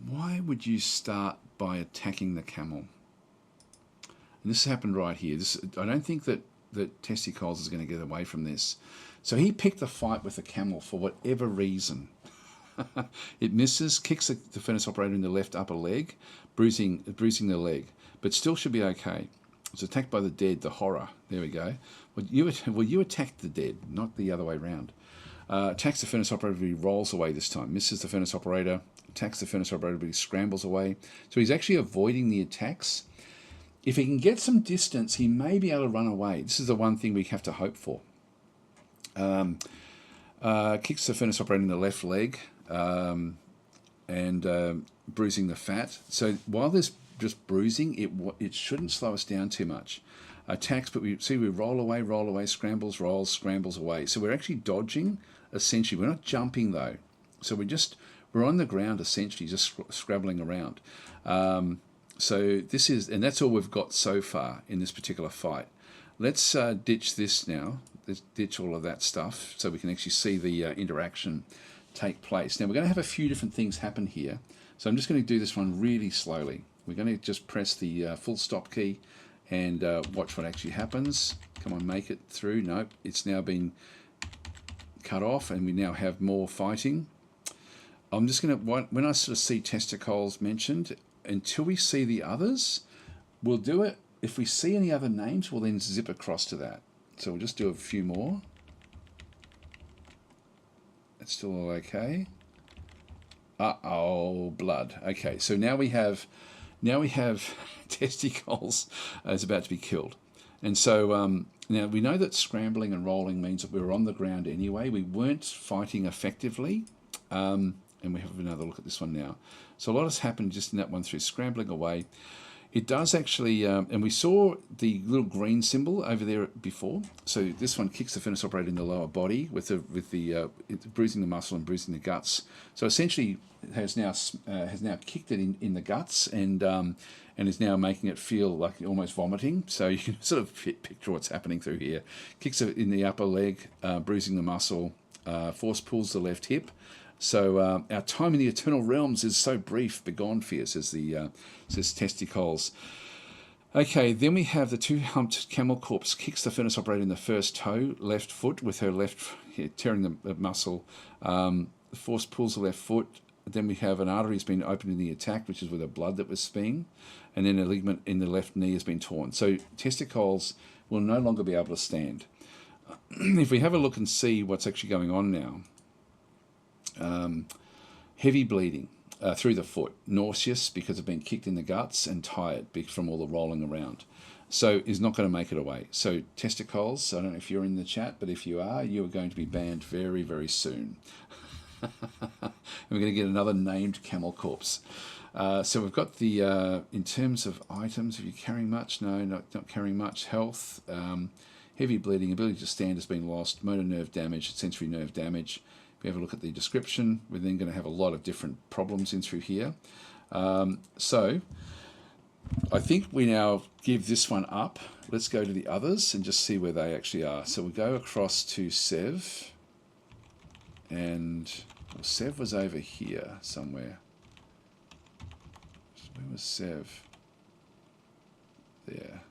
Why would you start by attacking the camel? And this happened right here. I don't think that Testicles is going to get away from this. So he picked the fight with the camel for whatever reason. It misses, kicks the furnace operator in the left upper leg, bruising the leg, but still should be okay. It's attacked by the dead, the horror. There we go. Well, you attacked the dead, not the other way around. Attacks the furnace operator, but he rolls away this time. Misses the furnace operator, attacks the furnace operator, but he scrambles away. So he's actually avoiding the attacks. If he can get some distance, he may be able to run away. This is the one thing we have to hope for. Kicks the furnace operator in the left leg, and bruising the fat. So while there's just bruising, it shouldn't slow us down too much. Attacks, but we roll away, scrambles, rolls, scrambles away. So we're actually dodging, essentially. We're not jumping though. So we're on the ground essentially, just scrabbling around. So this is, and that's all we've got so far in this particular fight. Let's ditch this now. Let's ditch all of that stuff so we can actually see the interaction take place. Now we're going to have a few different things happen here. So I'm just going to do this one really slowly. We're going to just press the full stop key and watch what actually happens. Come on, make it through. Nope, it's now been cut off and we now have more fighting. I'm just going to, when I sort of see testicles mentioned, until we see the others, we'll do it. If we see any other names, we'll then zip across to that. So we'll just do a few more. It's still all okay. Uh-oh, blood. Okay, so now we have testicles is about to be killed. And so now we know that scrambling and rolling means that we were on the ground anyway. We weren't fighting effectively. And we have another look at this one now. So a lot has happened just in that one through scrambling away. It does actually, and we saw the little green symbol over there before. So this one kicks the furnace operator in the lower body with the bruising the muscle and bruising the guts. So essentially, it has now kicked it in the guts and is now making it feel like almost vomiting. So you can sort of picture what's happening through here. Kicks it in the upper leg, bruising the muscle, force pulls the left hip. So our time in the eternal realms is so brief, begone fear, says testicles. Okay, then we have the two-humped camel corpse kicks the furnace operator in the first toe, left foot with her left tearing the muscle. Force pulls the left foot. Then we have an artery has been opened in the attack, which is with the blood that was spewing, and then a ligament in the left knee has been torn. So testicles will no longer be able to stand. If we have a look and see what's actually going on now. Heavy bleeding through the foot, nauseous because of being kicked in the guts, and tired from all the rolling around. So is not going to make it away. So testicles, I don't know if you're in the chat, but if you are going to be banned very, very soon. We're going to get another named camel corpse. So we've got the, in terms of items, are you carrying much? No, not carrying much. Health, heavy bleeding, ability to stand has been lost, motor nerve damage, sensory nerve damage. If we have a look at the description, we're then going to have a lot of different problems in through here. So I think we now give this one up. Let's go to the others and just see where they actually are. So we go across to Sev. And well, Sev was over here somewhere. Where was Sev? There.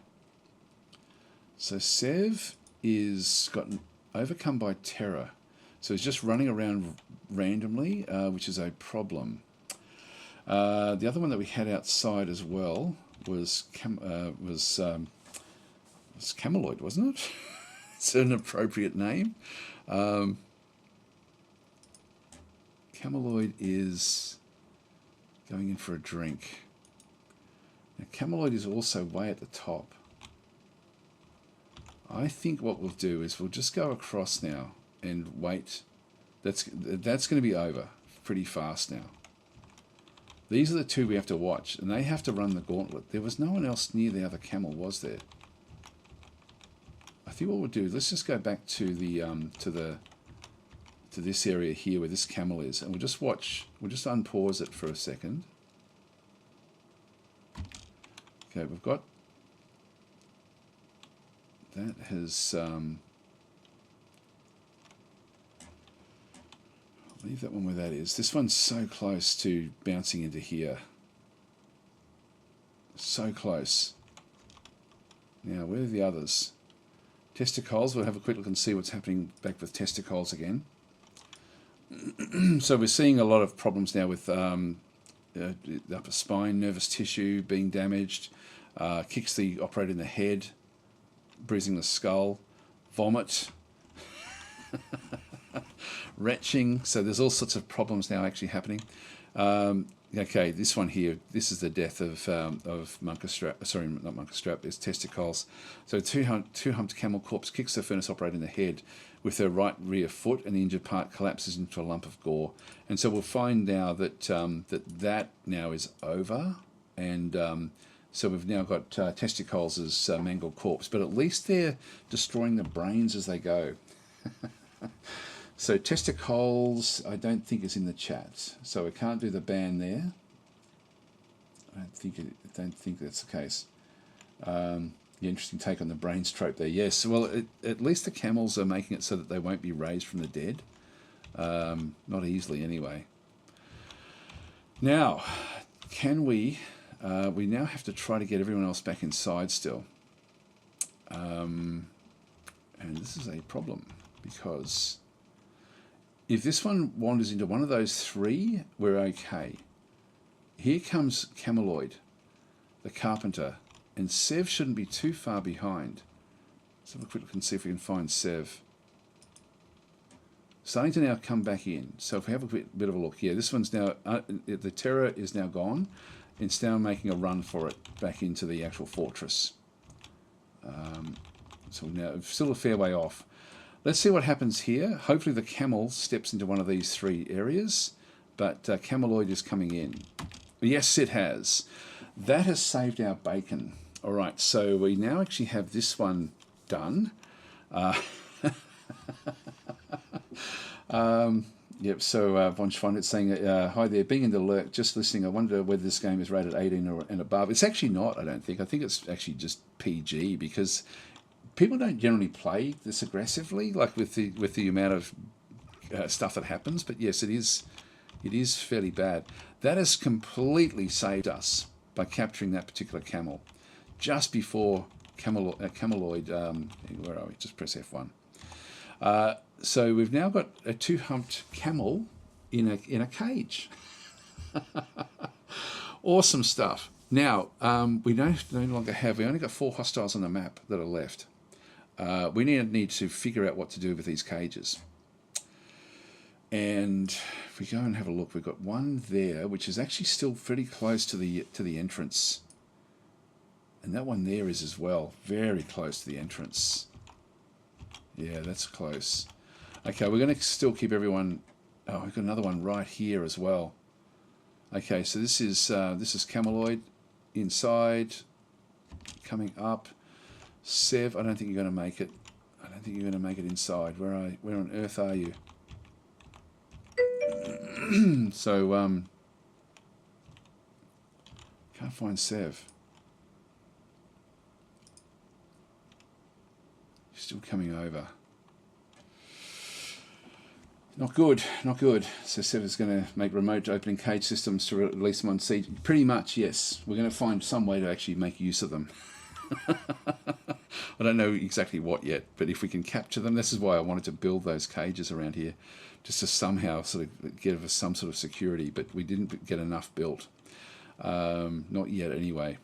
So Sev is gotten overcome by terror. So he's just running around randomly, which is a problem. The other one that we had outside as well was cameloid, wasn't it? It's an appropriate name. Cameloid is going in for a drink. Now, Cameloid is also way at the top. I think what we'll do is we'll just go across now and wait. That's going to be over pretty fast now. These are the two we have to watch, and they have to run the gauntlet. There was no one else near the other camel, was there? I think what we'll do, let's just go back to the to this area here where this camel is, and we'll just watch. We'll just unpause it for a second. Okay, we've got that has. Leave that one where that is. This one's so close to bouncing into here. So close. Now, where are the others? Testicles. We'll have a quick look and see what's happening back with testicles again. So we're seeing a lot of problems now with the upper spine, nervous tissue being damaged, kicks the operator in the head, bruising the skull, vomit, retching. So there's all sorts of problems now actually happening. Okay, this one here, this is the death of Monkastrap. Sorry, not Monkastrap, it's testicles. So two-humped camel corpse kicks the furnace operator in the head with her right rear foot, and the injured part collapses into a lump of gore. And so we'll find now that that now is over, and so we've now got testicles as mangled corpse, but at least they're destroying the brains as they go. So testicles, I don't think is in the chat, so we can't do the ban there. I don't think that's the case. The interesting take on the brains trope there. Yes, well, at least the camels are making it so that they won't be raised from the dead. Not easily, anyway. Now, can we... we now have to try to get everyone else back inside still. And this is a problem, because if this one wanders into one of those three, we're okay. Here comes Cameloid, the carpenter, and Sev shouldn't be too far behind. Let's have a quick look and see if we can find Sev. Starting to now come back in. So if we have a bit of a look here, this one's now, the terror is now gone. It's now making a run for it back into the actual fortress. So now still a fair way off. Let's see what happens here. Hopefully the camel steps into one of these three areas, but Cameloid is coming in. Yes, it has. That has saved our bacon. All right, so we now actually have this one done. Yep, so Von Schwein is saying, hi there, being in the lurk, just listening, I wonder whether this game is rated 18 or and above. It's actually not, I don't think. I think it's actually just PG, because people don't generally play this aggressively, like with the amount of stuff that happens. But yes, it is fairly bad. That has completely saved us by capturing that particular camel just before Cameloid. Where are we? Just press F1. So we've now got a two-humped camel in a cage. Awesome stuff. Now we no longer have. We only got 4 hostiles on the map that are left. We need to figure out what to do with these cages. And if we go and have a look, we've got one there, which is actually still pretty close to the entrance. And that one there is as well, very close to the entrance. Yeah, that's close. Okay, we're going to still keep everyone... Oh, we've got another one right here as well. Okay, so this is Cameloid inside, coming up. Sev, I don't think you're going to make it. I don't think you're going to make it inside. Where on earth are you? So, can't find Sev. Still coming over. Not good, not good. So Sev is going to make remote opening cage systems to release them on siege. Pretty much, yes. We're going to find some way to actually make use of them. I don't know exactly what yet, but if we can capture them, this is why I wanted to build those cages around here, just to somehow sort of give us some sort of security, but we didn't get enough built. Not yet anyway.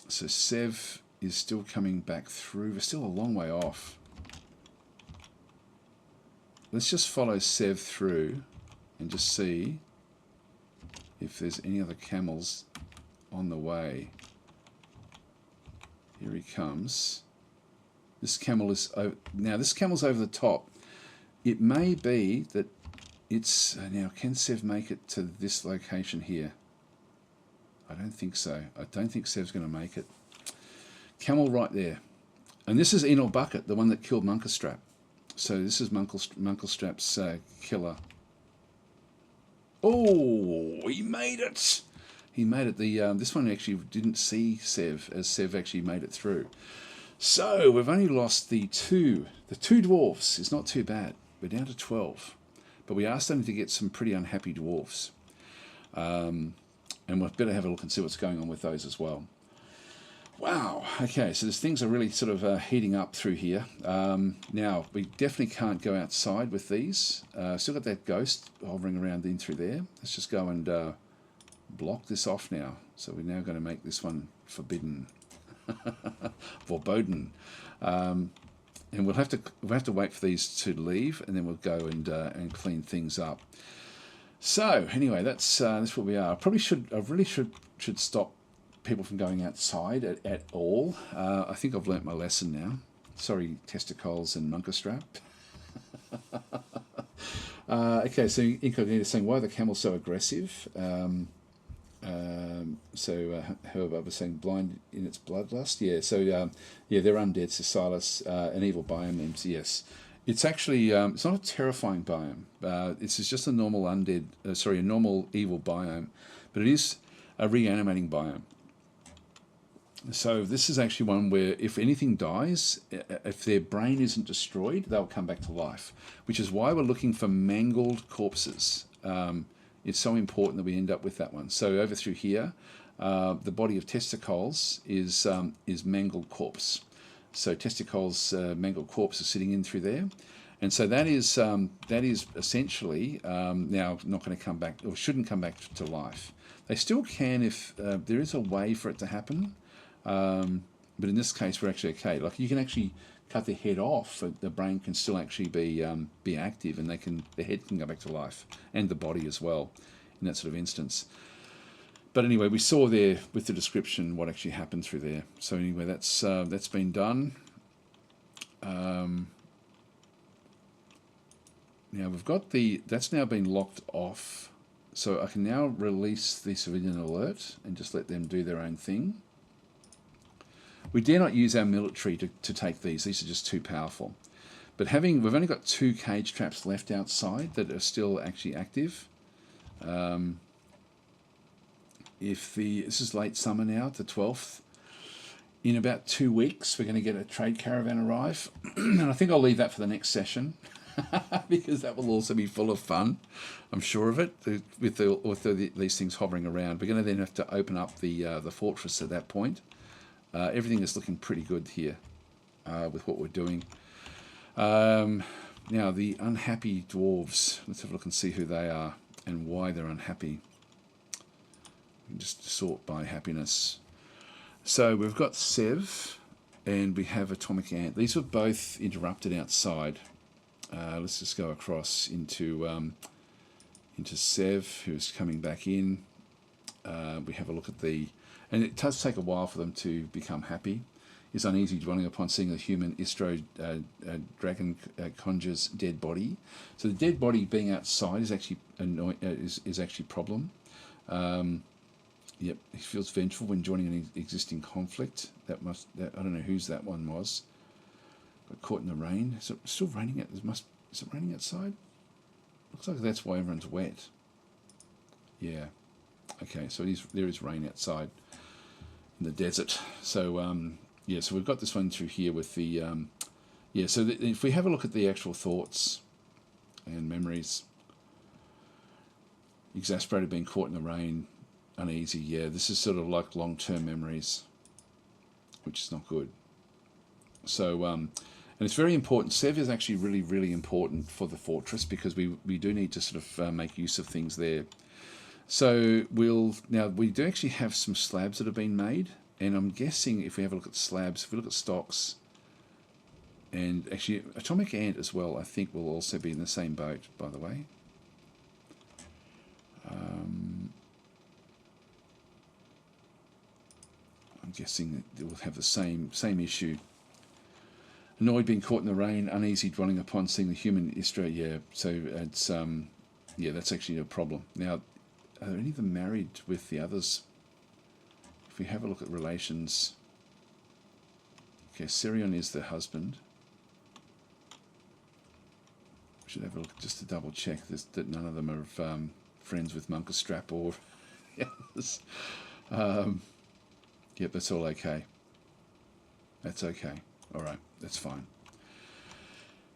So Sev is still coming back through. We're still a long way off. Let's just follow Sev through and just see if there's any other camels on the way. Here he comes. This camel is over, now this camel's over the top. It may be that it's now, can Sev make it to this location here? I don't think so. I don't think Sev's going to make it. Camel right there. And this is Enel Bucket, the one that killed Munkerstrap. So this is Munkerstrap's killer. Oh, he made it! He made it. This one actually didn't see Sev, as Sev actually made it through. So we've only lost the two dwarves. It's not too bad. We're down to 12. But we are starting to get some pretty unhappy dwarves. And we'll better have a look and see what's going on with those as well. Wow, okay, so things are really sort of heating up through here. Now, we definitely can't go outside with these. Still got that ghost hovering around in through there. Let's just go and block this off now. So we're now going to make this one forbidden. Verboten. And we'll have to wait for these to leave, and then we'll go and clean things up. So anyway, that's what we are. I really should stop people from going outside at all. I think I've learnt my lesson now. Sorry, testicles and Munkerstrap. Okay, so Incognito saying, why are the camels so aggressive? However, was saying blind in its bloodlust. Yeah, so yeah, they're undead. So Silas, an evil biome names. Yes, it's actually it's not a terrifying biome. It's just a normal undead. A normal evil biome, but it is a reanimating biome. So this is actually one where if anything dies, if their brain isn't destroyed, they'll come back to life, which is why we're looking for mangled corpses. It's so important that we end up with that one. So over through here, the body of testicles is mangled corpse. So testicles, mangled corpse is sitting in through there. And so that is essentially now not going to come back, or shouldn't come back to life. They still can if there is a way for it to happen. But in this case, we're actually okay. Like you can actually cut the head off, but the brain can still actually be active, and the head can go back to life, and the body as well, in that sort of instance. But anyway, we saw there with the description what actually happened through there. So anyway, that's been done. Now we've got that's now been locked off, so I can now release the civilian alert and just let them do their own thing. We dare not use our military to take these. These are just too powerful. But we've only got 2 cage traps left outside that are still actually active. This is late summer now, the 12th. In about 2 weeks, we're going to get a trade caravan arrive. And I think I'll leave that for the next session. Because that will also be full of fun, I'm sure of it, with these things hovering around. We're going to then have to open up the fortress at that point. Everything is looking pretty good here with what we're doing. Now, the unhappy dwarves. Let's have a look and see who they are and why they're unhappy. We can just sort by happiness. So we've got Sev and we have Atomic Ant. These were both interrupted outside. Let's just go across into Sev, who's coming back in. We have a look at and it does take a while for them to become happy. Is uneasy dwelling upon seeing a human Istro dragon conjures dead body. So the dead body being outside is actually is actually a problem. Yep, he feels vengeful when joining an existing conflict. I don't know whose that one was. Got caught in the rain. Is it still raining? Is it raining outside? Looks like that's why everyone's wet. Yeah. Okay, so there is rain outside in the desert. So yeah, so we've got this one through here with the yeah. So if we have a look at the actual thoughts and memories, exasperated, being caught in the rain, uneasy. Yeah, this is sort of like long-term memories, which is not good. So and it's very important. Sev is actually really, really important for the fortress because we do need to sort of make use of things there. So we do actually have some slabs that have been made, and I'm guessing if we have a look at slabs, if we look at stocks, and actually Atomic Ant as well, I think will also be in the same boat, by the way. I'm guessing that we'll have the same issue. Annoyed being caught in the rain, uneasy dwelling upon seeing the human Istro. Yeah, so it's yeah, that's actually a problem. Now, are any of them married with the others? If we have a look at relations, okay, Sirion is the husband. We should have a look just to double check that none of them are friends with Munkastrap or others. Yep, that's all okay. That's okay. All right, that's fine.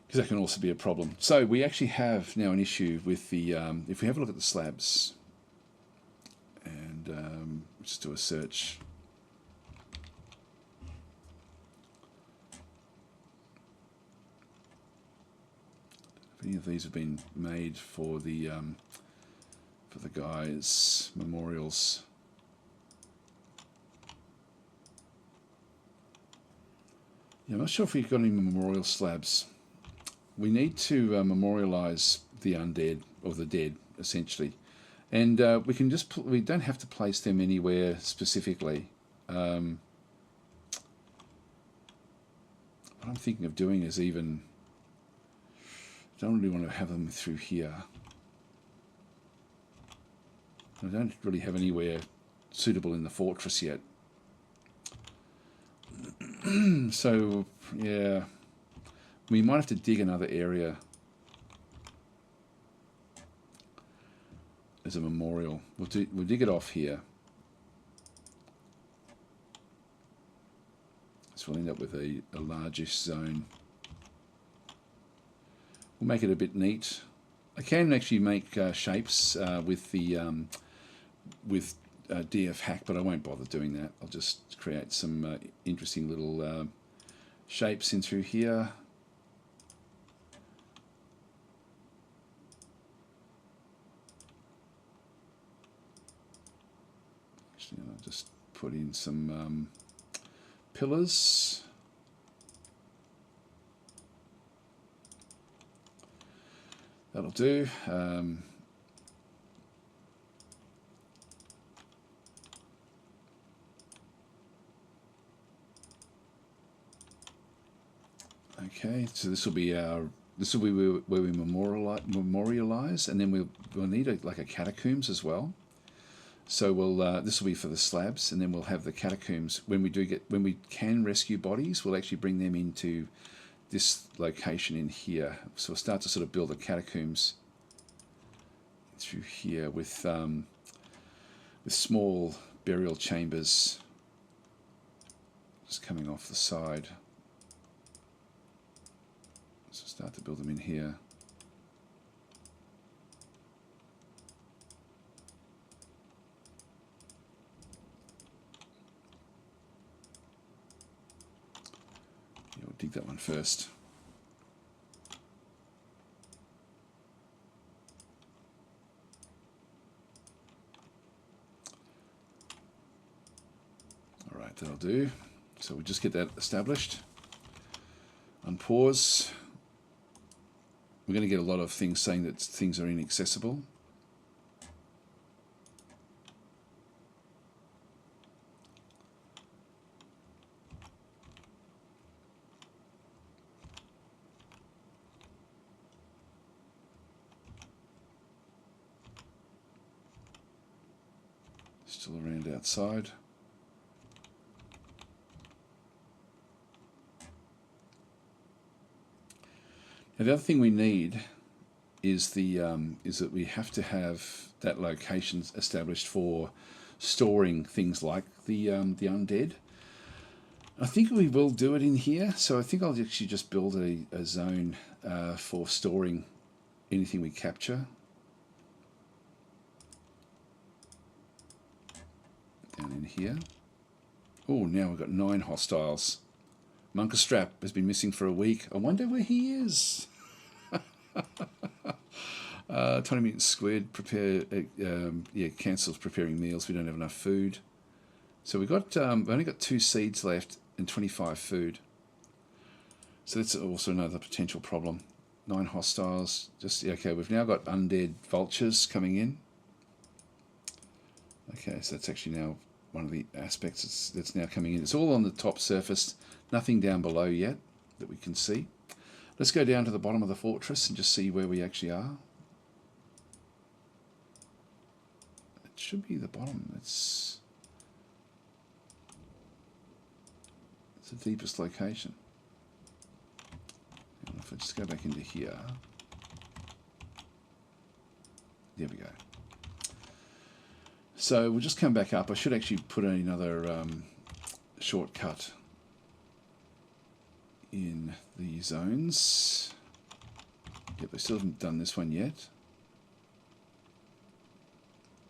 Because that can also be a problem. So we actually have now an issue with the, if we have a look at the slabs, and just do a search. If any of these have been made for the guys' memorials. Yeah, I'm not sure if we've got any memorial slabs. We need to memorialize the undead, or the dead, essentially. And we don't have to place them anywhere specifically. What I'm thinking of doing is I don't really want to have them through here. I don't really have anywhere suitable in the fortress yet. So, yeah, we might have to dig another area as a memorial. We'll dig it off here. So we'll end up with a largish zone. We'll make it a bit neat. I can actually make shapes with the DF hack, but I won't bother doing that. I'll just create some interesting little shapes in through here. Actually, I'll just put in some pillars. That'll do. Okay, so this will be where we memorialize, and then we'll need like a catacombs as well. So we'll this will be for the slabs, and then we'll have the catacombs when we can rescue bodies. We'll actually bring them into this location in here. So we'll start to sort of build the catacombs through here with small burial chambers just coming off the side. So start to build them in here. Yeah, we'll dig that one first. All right, that'll do. So we'll just get that established. Unpause. We're going to get a lot of things saying that things are inaccessible. Still around outside. Now the other thing we need is that we have to have that location established for storing things like the undead. I think we will do it in here, so I think I'll actually just build a zone for storing anything we capture. Down in here. Oh, now we've got 9 hostiles. Munkerstrap has been missing for a week. I wonder where he is. 20 minutes squid. Cancels preparing meals. We don't have enough food. So we've only got 2 seeds left and 25 food. So that's also another potential problem. 9 hostiles. Okay, we've now got undead vultures coming in. Okay, so that's actually now one of the aspects that's now coming in. It's all on the top surface. Nothing down below yet that we can see. Let's go down to the bottom of the fortress and just see where we actually are. It should be the bottom. It's the deepest location. And if I just go back into here. There we go. So we'll just come back up. I should actually put in another shortcut in the zones. Yep, they still haven't done this one yet.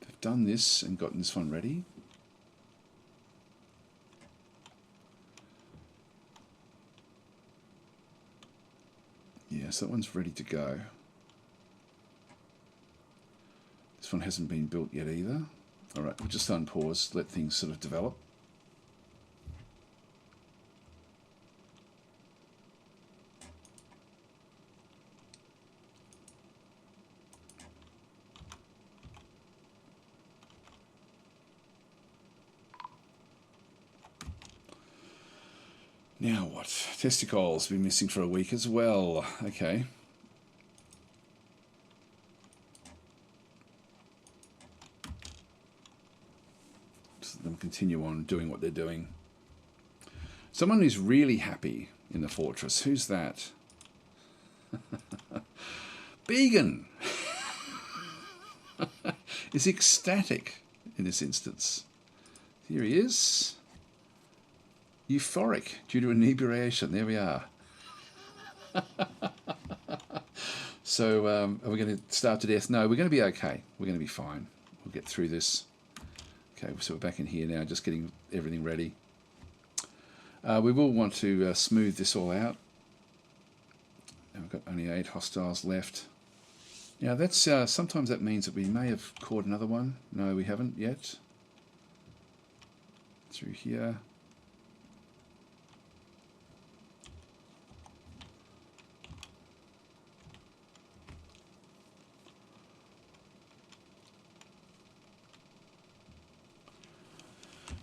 They've done this and gotten this one ready. Yeah, so that one's ready to go. This one hasn't been built yet either. Alright, we'll just unpause, let things sort of develop. Now what? Testicles been missing for a week as well. Okay. So they'll continue on doing what they're doing. Someone who's really happy in the fortress. Who's that? Began is ecstatic in this instance. Here he is. Euphoric due to inebriation. There we are. So are we going to starve to death? No, we're going to be okay. We're going to be fine. We'll get through this. Okay, so we're back in here now, just getting everything ready. We will want to smooth this all out. Now we've got only 8 hostiles left. Now that's sometimes that means that we may have caught another one. No, we haven't yet. Through here.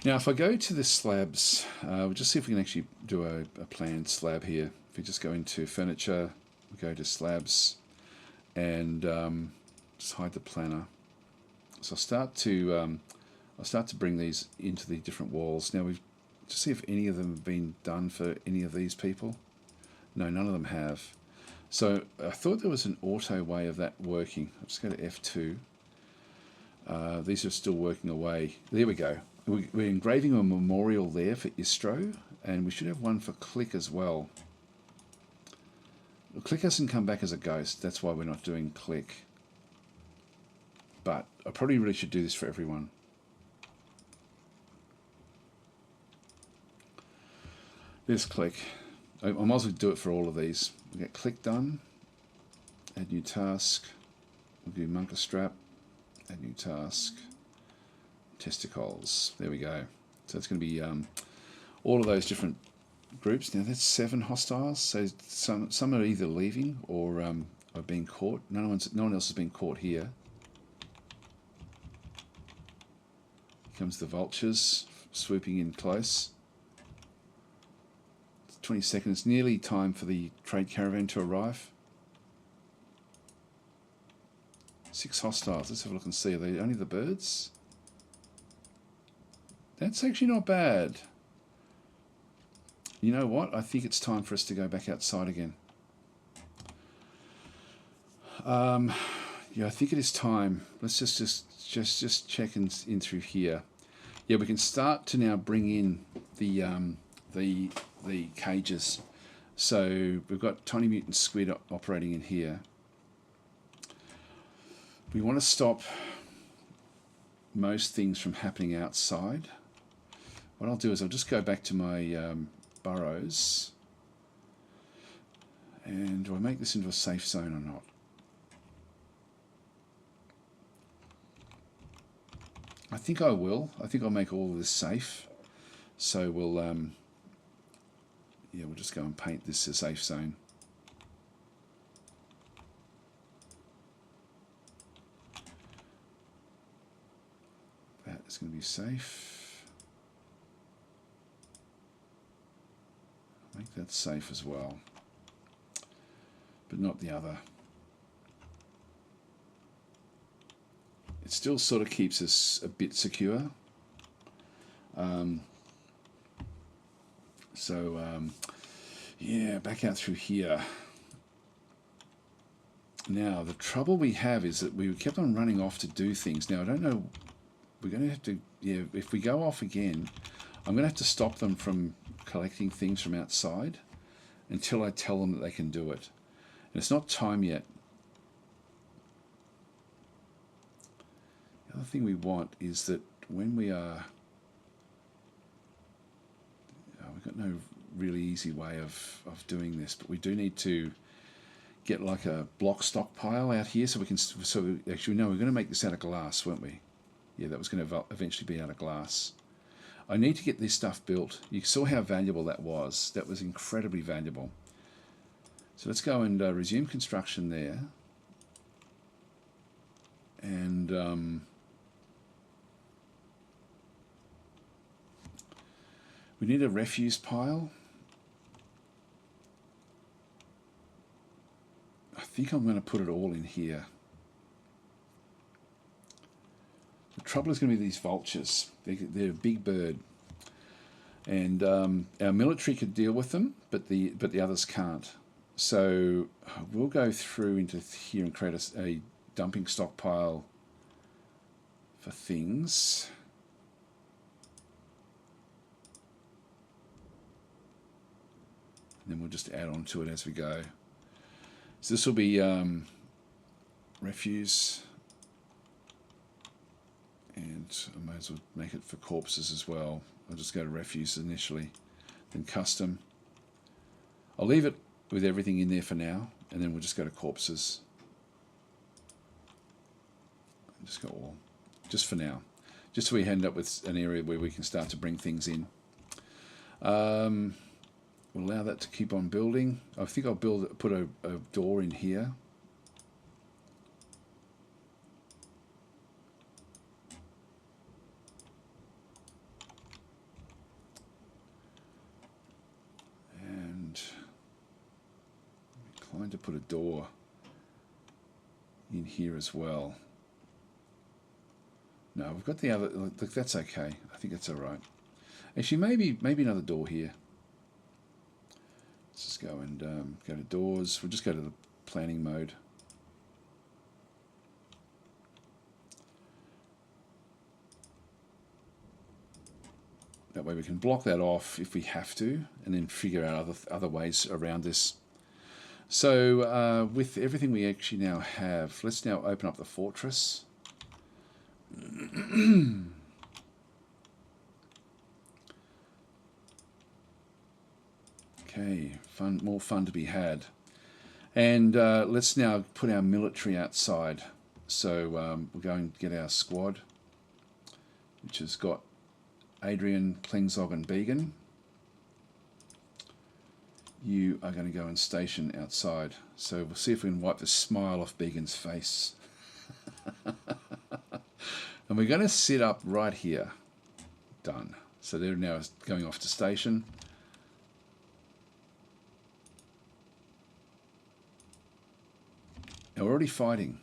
Now if I go to the slabs, we'll just see if we can actually do a planned slab here. If we just go into furniture, we go to slabs, and just hide the planner. So I'll start to bring these into the different walls. Now we've to see if any of them have been done for any of these people. No, none of them have. So I thought there was an auto way of that working. I'll just go to F2. These are still working away. There we go. We're engraving a memorial there for Istro, and we should have one for Click as well. Click hasn't come back as a ghost. That's why we're not doing Click. But I probably really should do this for everyone. There's Click. I might as well do it for all of these. We get Click done. Add new task. We'll do Monka Strap. Add new task. Testicles. There we go. So it's going to be all of those different groups. Now that's 7 hostiles. So some are either leaving or are being caught. No one else has been caught here. Here comes the vultures swooping in close. 20 seconds. Nearly time for the trade caravan to arrive. 6 hostiles. Let's have a look and see. Are they only the birds? That's actually not bad. You know what? I think it's time for us to go back outside again. Yeah, I think it is time. Let's just check in through here. Yeah, we can start to now bring in the cages. So we've got tiny mutant squid operating in here. We want to stop most things from happening outside. What I'll do is I'll just go back to my burrows. And do I make this into a safe zone or not? I think I will. I think I'll make all of this safe. So we'll we'll just go and paint this a safe zone. That is going to be safe. Make that safe as well, but not the other. It still sort of keeps us a bit secure. Yeah, back out through here. Now, the trouble we have is that we kept on running off to do things. Now, I don't know, we're going to have to, yeah, if we go off again, I'm going to have to stop them from collecting things from outside until I tell them that they can do it. And it's not time yet. The other thing we want is that when we are... we've got no really easy way of doing this, but we do need to get like a block stockpile out here so we can... So actually, no, we're going to make this out of glass, weren't we? Yeah, that was going to eventually be out of glass. I need to get this stuff built. You saw how valuable that was. That was incredibly valuable. So let's go and resume construction there. And we need a refuse pile. I think I'm going to put it all in here. The trouble is going to be these vultures. They're a big bird, and our military could deal with them, but the others can't. So we'll go through into here and create a dumping stockpile for things. then we'll just add on to it as we go. So this will be refuse, and I might as well make it for corpses as well. I'll just go to refuse initially, then custom. I'll leave it with everything in there for now, and then we'll just go to corpses. Just go all, just for now, just so we end up with an area where we can start to bring things in. We'll allow that to keep on building. I think I'll put a door in here. And I'm inclined to put a door in here as well. No, we've got the other. Look, that's okay. I think that's all right. Actually, maybe another door here. Let's just go and go to doors. We'll just go to the planning mode. That way we can block that off if we have to, and then figure out other ways around this. So with everything we actually now have, let's now open up the fortress. Okay, more fun to be had. And let's now put our military outside. So we'll go and get our squad, which has got Adrian, Klingzog and Began. You are going to go and station outside. So we'll see if we can wipe the smile off Began's face. And we're going to sit up right here. Done. So they're now going off to station. Now we're already fighting.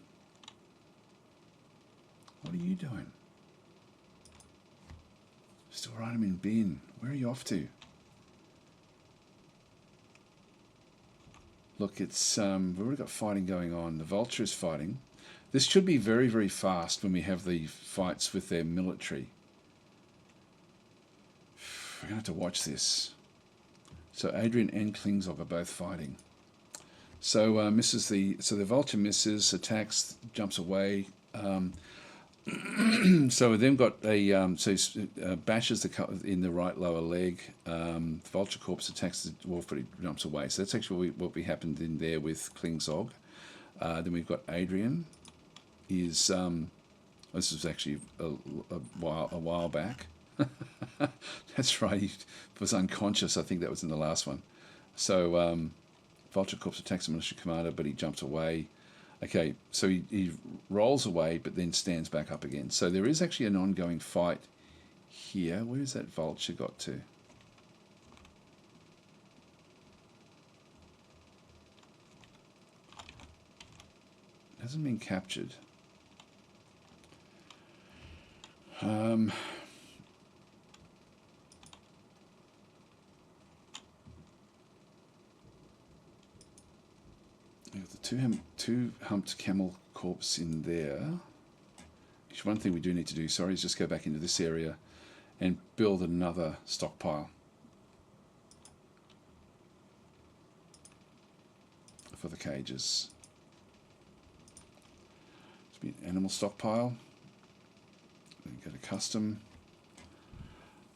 What are you doing? Still right, I'm in bin. Where are you off to? Look, it's we've already got fighting going on. The vulture is fighting. This should be very, very fast when we have the fights with their military. We're going to have to watch this. So Adrian and Klingzog are both fighting. So the vulture misses, attacks, jumps away. So then got a bashes in the right lower leg. The vulture corpse attacks the dwarf, but he jumps away. So that's actually what we happened in there with Klingzog. Then we've got Adrian. This was actually a while back. That's right. He was unconscious. I think that was in the last one. So vulture corpse attacks the militia commander, but he jumps away. Okay, so he rolls away, but then stands back up again. So there is actually an ongoing fight here. Where has that vulture got to? It hasn't been captured. We have the two humped camel corpse in there. Actually, one thing we do need to do, sorry, is just go back into this area and build another stockpile for the cages. It's be an animal stockpile. Then go to custom.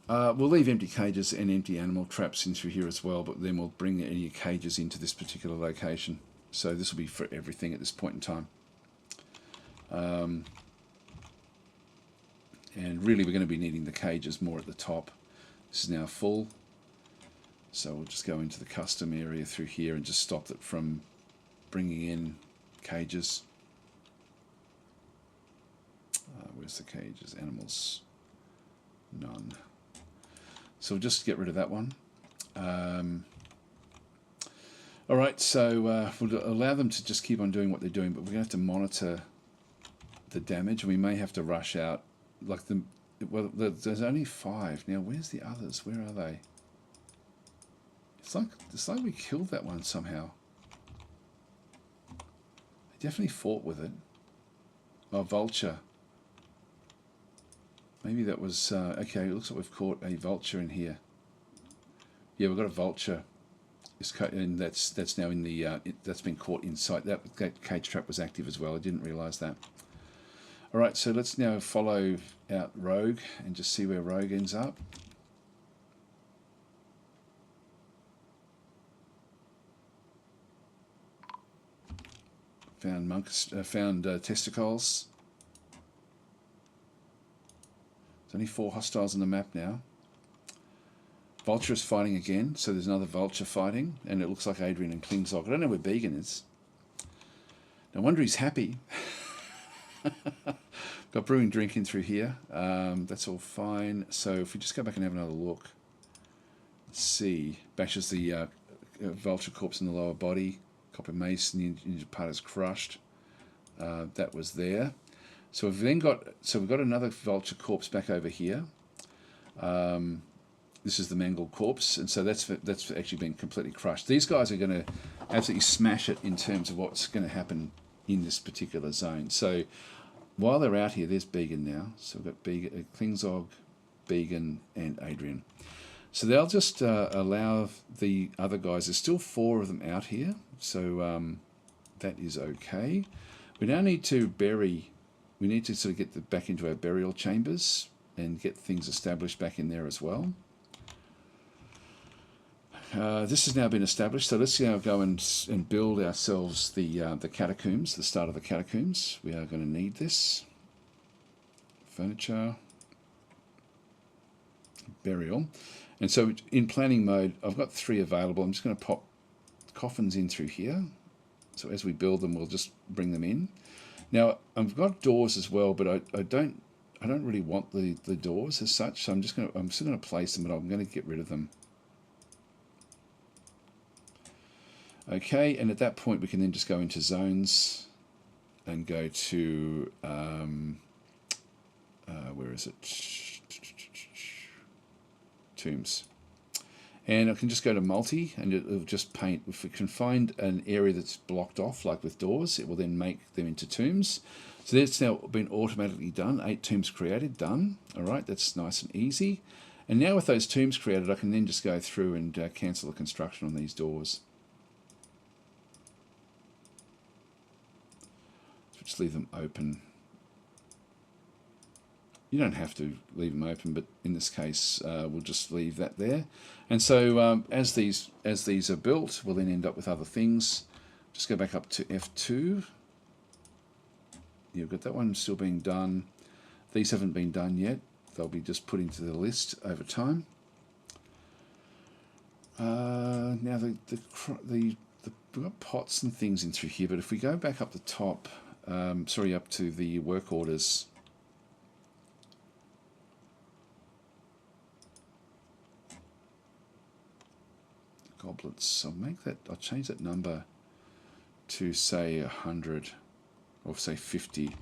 We'll leave empty cages and empty animal traps into here as well, but then we'll bring any cages into this particular location. So this will be for everything at this point in time. And really we're going to be needing the cages more at the top. This is now full. So we'll just go into the custom area through here and just stop it from bringing in cages. Where's the cages? Animals. None. So we'll just get rid of that one. All right, so we'll allow them to just keep on doing what they're doing, but we're going to have to monitor the damage, and we may have to rush out. Like there's only 5 now. Where's the others? Where are they? It's like we killed that one somehow. They definitely fought with it. Oh, vulture. Maybe that was okay. It looks like we've caught a vulture in here. Yeah, we've got a vulture. And that's now in the that's been caught inside. That cage trap was active as well. I didn't realise that. All right, so let's now follow out Rogue and just see where Rogue ends up. Found monks. Found testicles. There's only 4 hostiles on the map now. Vulture is fighting again, so there's another Vulture fighting, and it looks like Adrian and Klingzog. I don't know where Began is. No wonder he's happy. Got brewing drinking through here. That's all fine. So if we just go back and have another look, let's see. Bashes the Vulture corpse in the lower body. Copper mace, the injured part is crushed. That was there. So we've then got another Vulture corpse back over here. This is the mangled corpse, and so that's actually been completely crushed. These guys are going to absolutely smash it in terms of what's going to happen in this particular zone. So while they're out here, there's Began now. So we've got Began, Klingzog, Began, and Adrian. So they'll just allow the other guys. There's still 4 of them out here, so that is okay. We now need to bury. We need to sort of get back into our burial chambers and get things established back in there as well. This has now been established, so let's now go and build ourselves the catacombs, the start of the catacombs. We are going to need this. Furniture. Burial. And so in planning mode, I've got 3 available. I'm just going to pop coffins in through here. So as we build them, we'll just bring them in. Now, I've got doors as well, but I don't really want the doors as such, so I'm still going to place them, but I'm going to get rid of them. Okay, and at that point we can then just go into zones and go to where is it? Tombs. And I can just go to multi and it'll just paint. If we can find an area that's blocked off, like with doors, it will then make them into tombs. So that's now been automatically done. 8 tombs created, done. All right, that's nice and easy. And now with those tombs created, I can then just go through and cancel the construction on these doors. So just leave them open. You don't have to leave them open, but in this case, we'll just leave that there. And so as these are built, we'll then end up with other things. Just go back up to F2. You've got that one still being done. These haven't been done yet. They'll be just put into the list over time. Now we've got pots and things in through here, but if we go back up the top, up to the work orders. Goblets. I'll change that number to say 100 or say 50.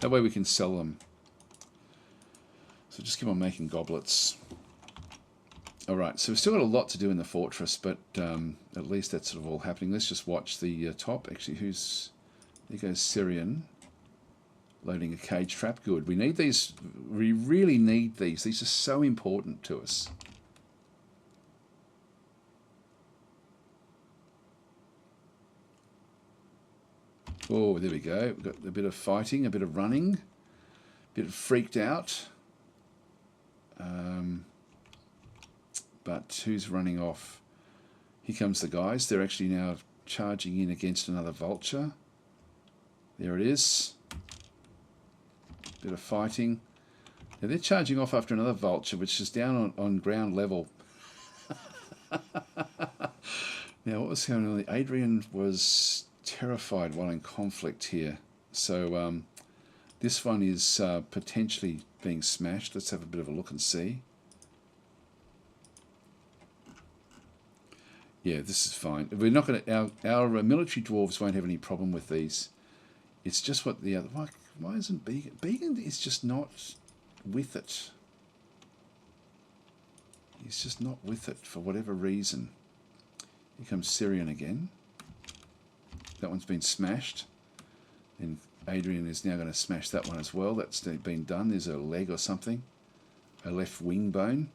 That way we can sell them. So just keep on making goblets. Alright, so we've still got a lot to do in the fortress, but at least that's sort of all happening. Let's just watch the top. Actually, there goes Syrian loading a cage trap. Good. We need these. We really need these. These are so important to us. Oh, there we go. We've got a bit of fighting, a bit of running, a bit of freaked out. But who's running off? Here comes the guys. They're actually now charging in against another vulture. There it is. Bit of fighting. Now they're charging off after another vulture, which is down on ground level. Now, what was going on? Adrian was terrified while in conflict here. So this one is potentially being smashed. Let's have a bit of a look and see. Yeah, this is fine. We're not going to. Our military dwarves won't have any problem with these. It's just what the other. Why isn't Began? Began is just not with it. He's just not with it for whatever reason. Here comes Syrian again. That one's been smashed. And Adrian is now going to smash that one as well. That's been done. There's a leg or something. A left wing bone.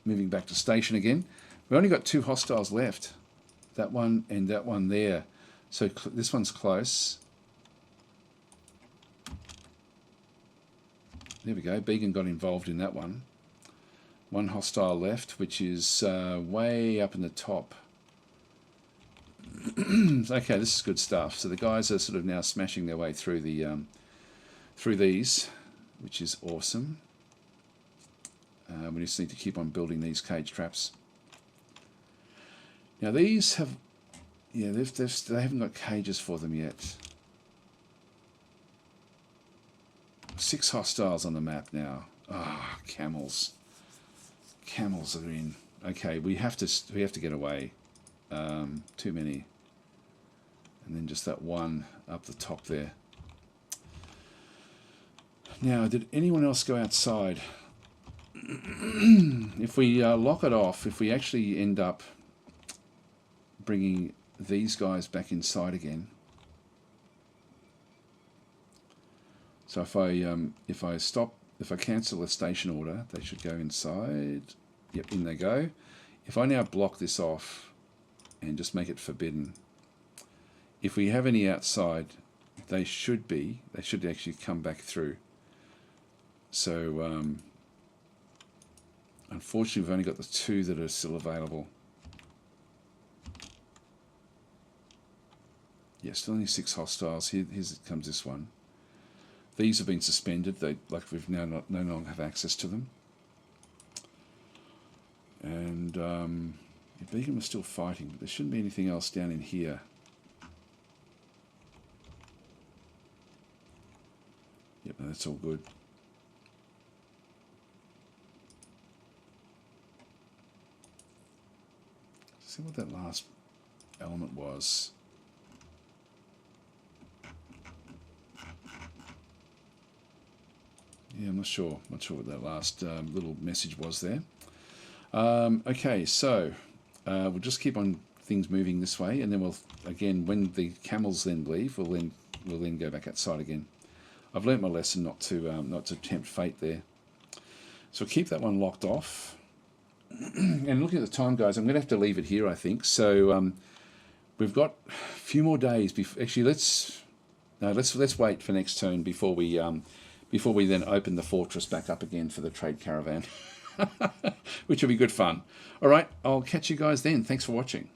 Moving back to station again. We only got 2 hostiles left. That one and that one there. So this one's close. There we go. Began got involved in that one. 1 hostile left, which is way up in the top. Okay, this is good stuff. So the guys are sort of now smashing their way through the through these, which is awesome. We just need to keep on building these cage traps. Now these have, yeah, they haven't got cages for them yet. 6 hostiles on the map now. Ah, camels. Camels are in. Okay, we have to get away. Too many. And then just that one up the top there. Now, did anyone else go outside? If we lock it off, if we actually end up bringing these guys back inside again. So if I cancel the station order, they should go inside. Yep, in they go. If I now block this off and just make it forbidden, if we have any outside, they should actually come back through. So unfortunately, we've only got the 2 that are still available. Yeah, still only 6 hostiles. Here comes this one. These have been suspended. We've now no longer have access to them. And Beacon was still fighting, but there shouldn't be anything else down in here. Yep, no, that's all good. See what that last element was. Yeah, I'm not sure. Not sure what that last little message was there. Okay, so we'll just keep on things moving this way, and then we'll again, when the camels then leave, we'll then go back outside again. I've learnt my lesson not to tempt fate there. So we'll keep that one locked off. And looking at the time, guys, I'm going to have to leave it here, I think. So we've got a few more days. Actually, let's wait for next turn before we then open the fortress back up again for the trade caravan, which will be good fun. All right, I'll catch you guys then. Thanks for watching.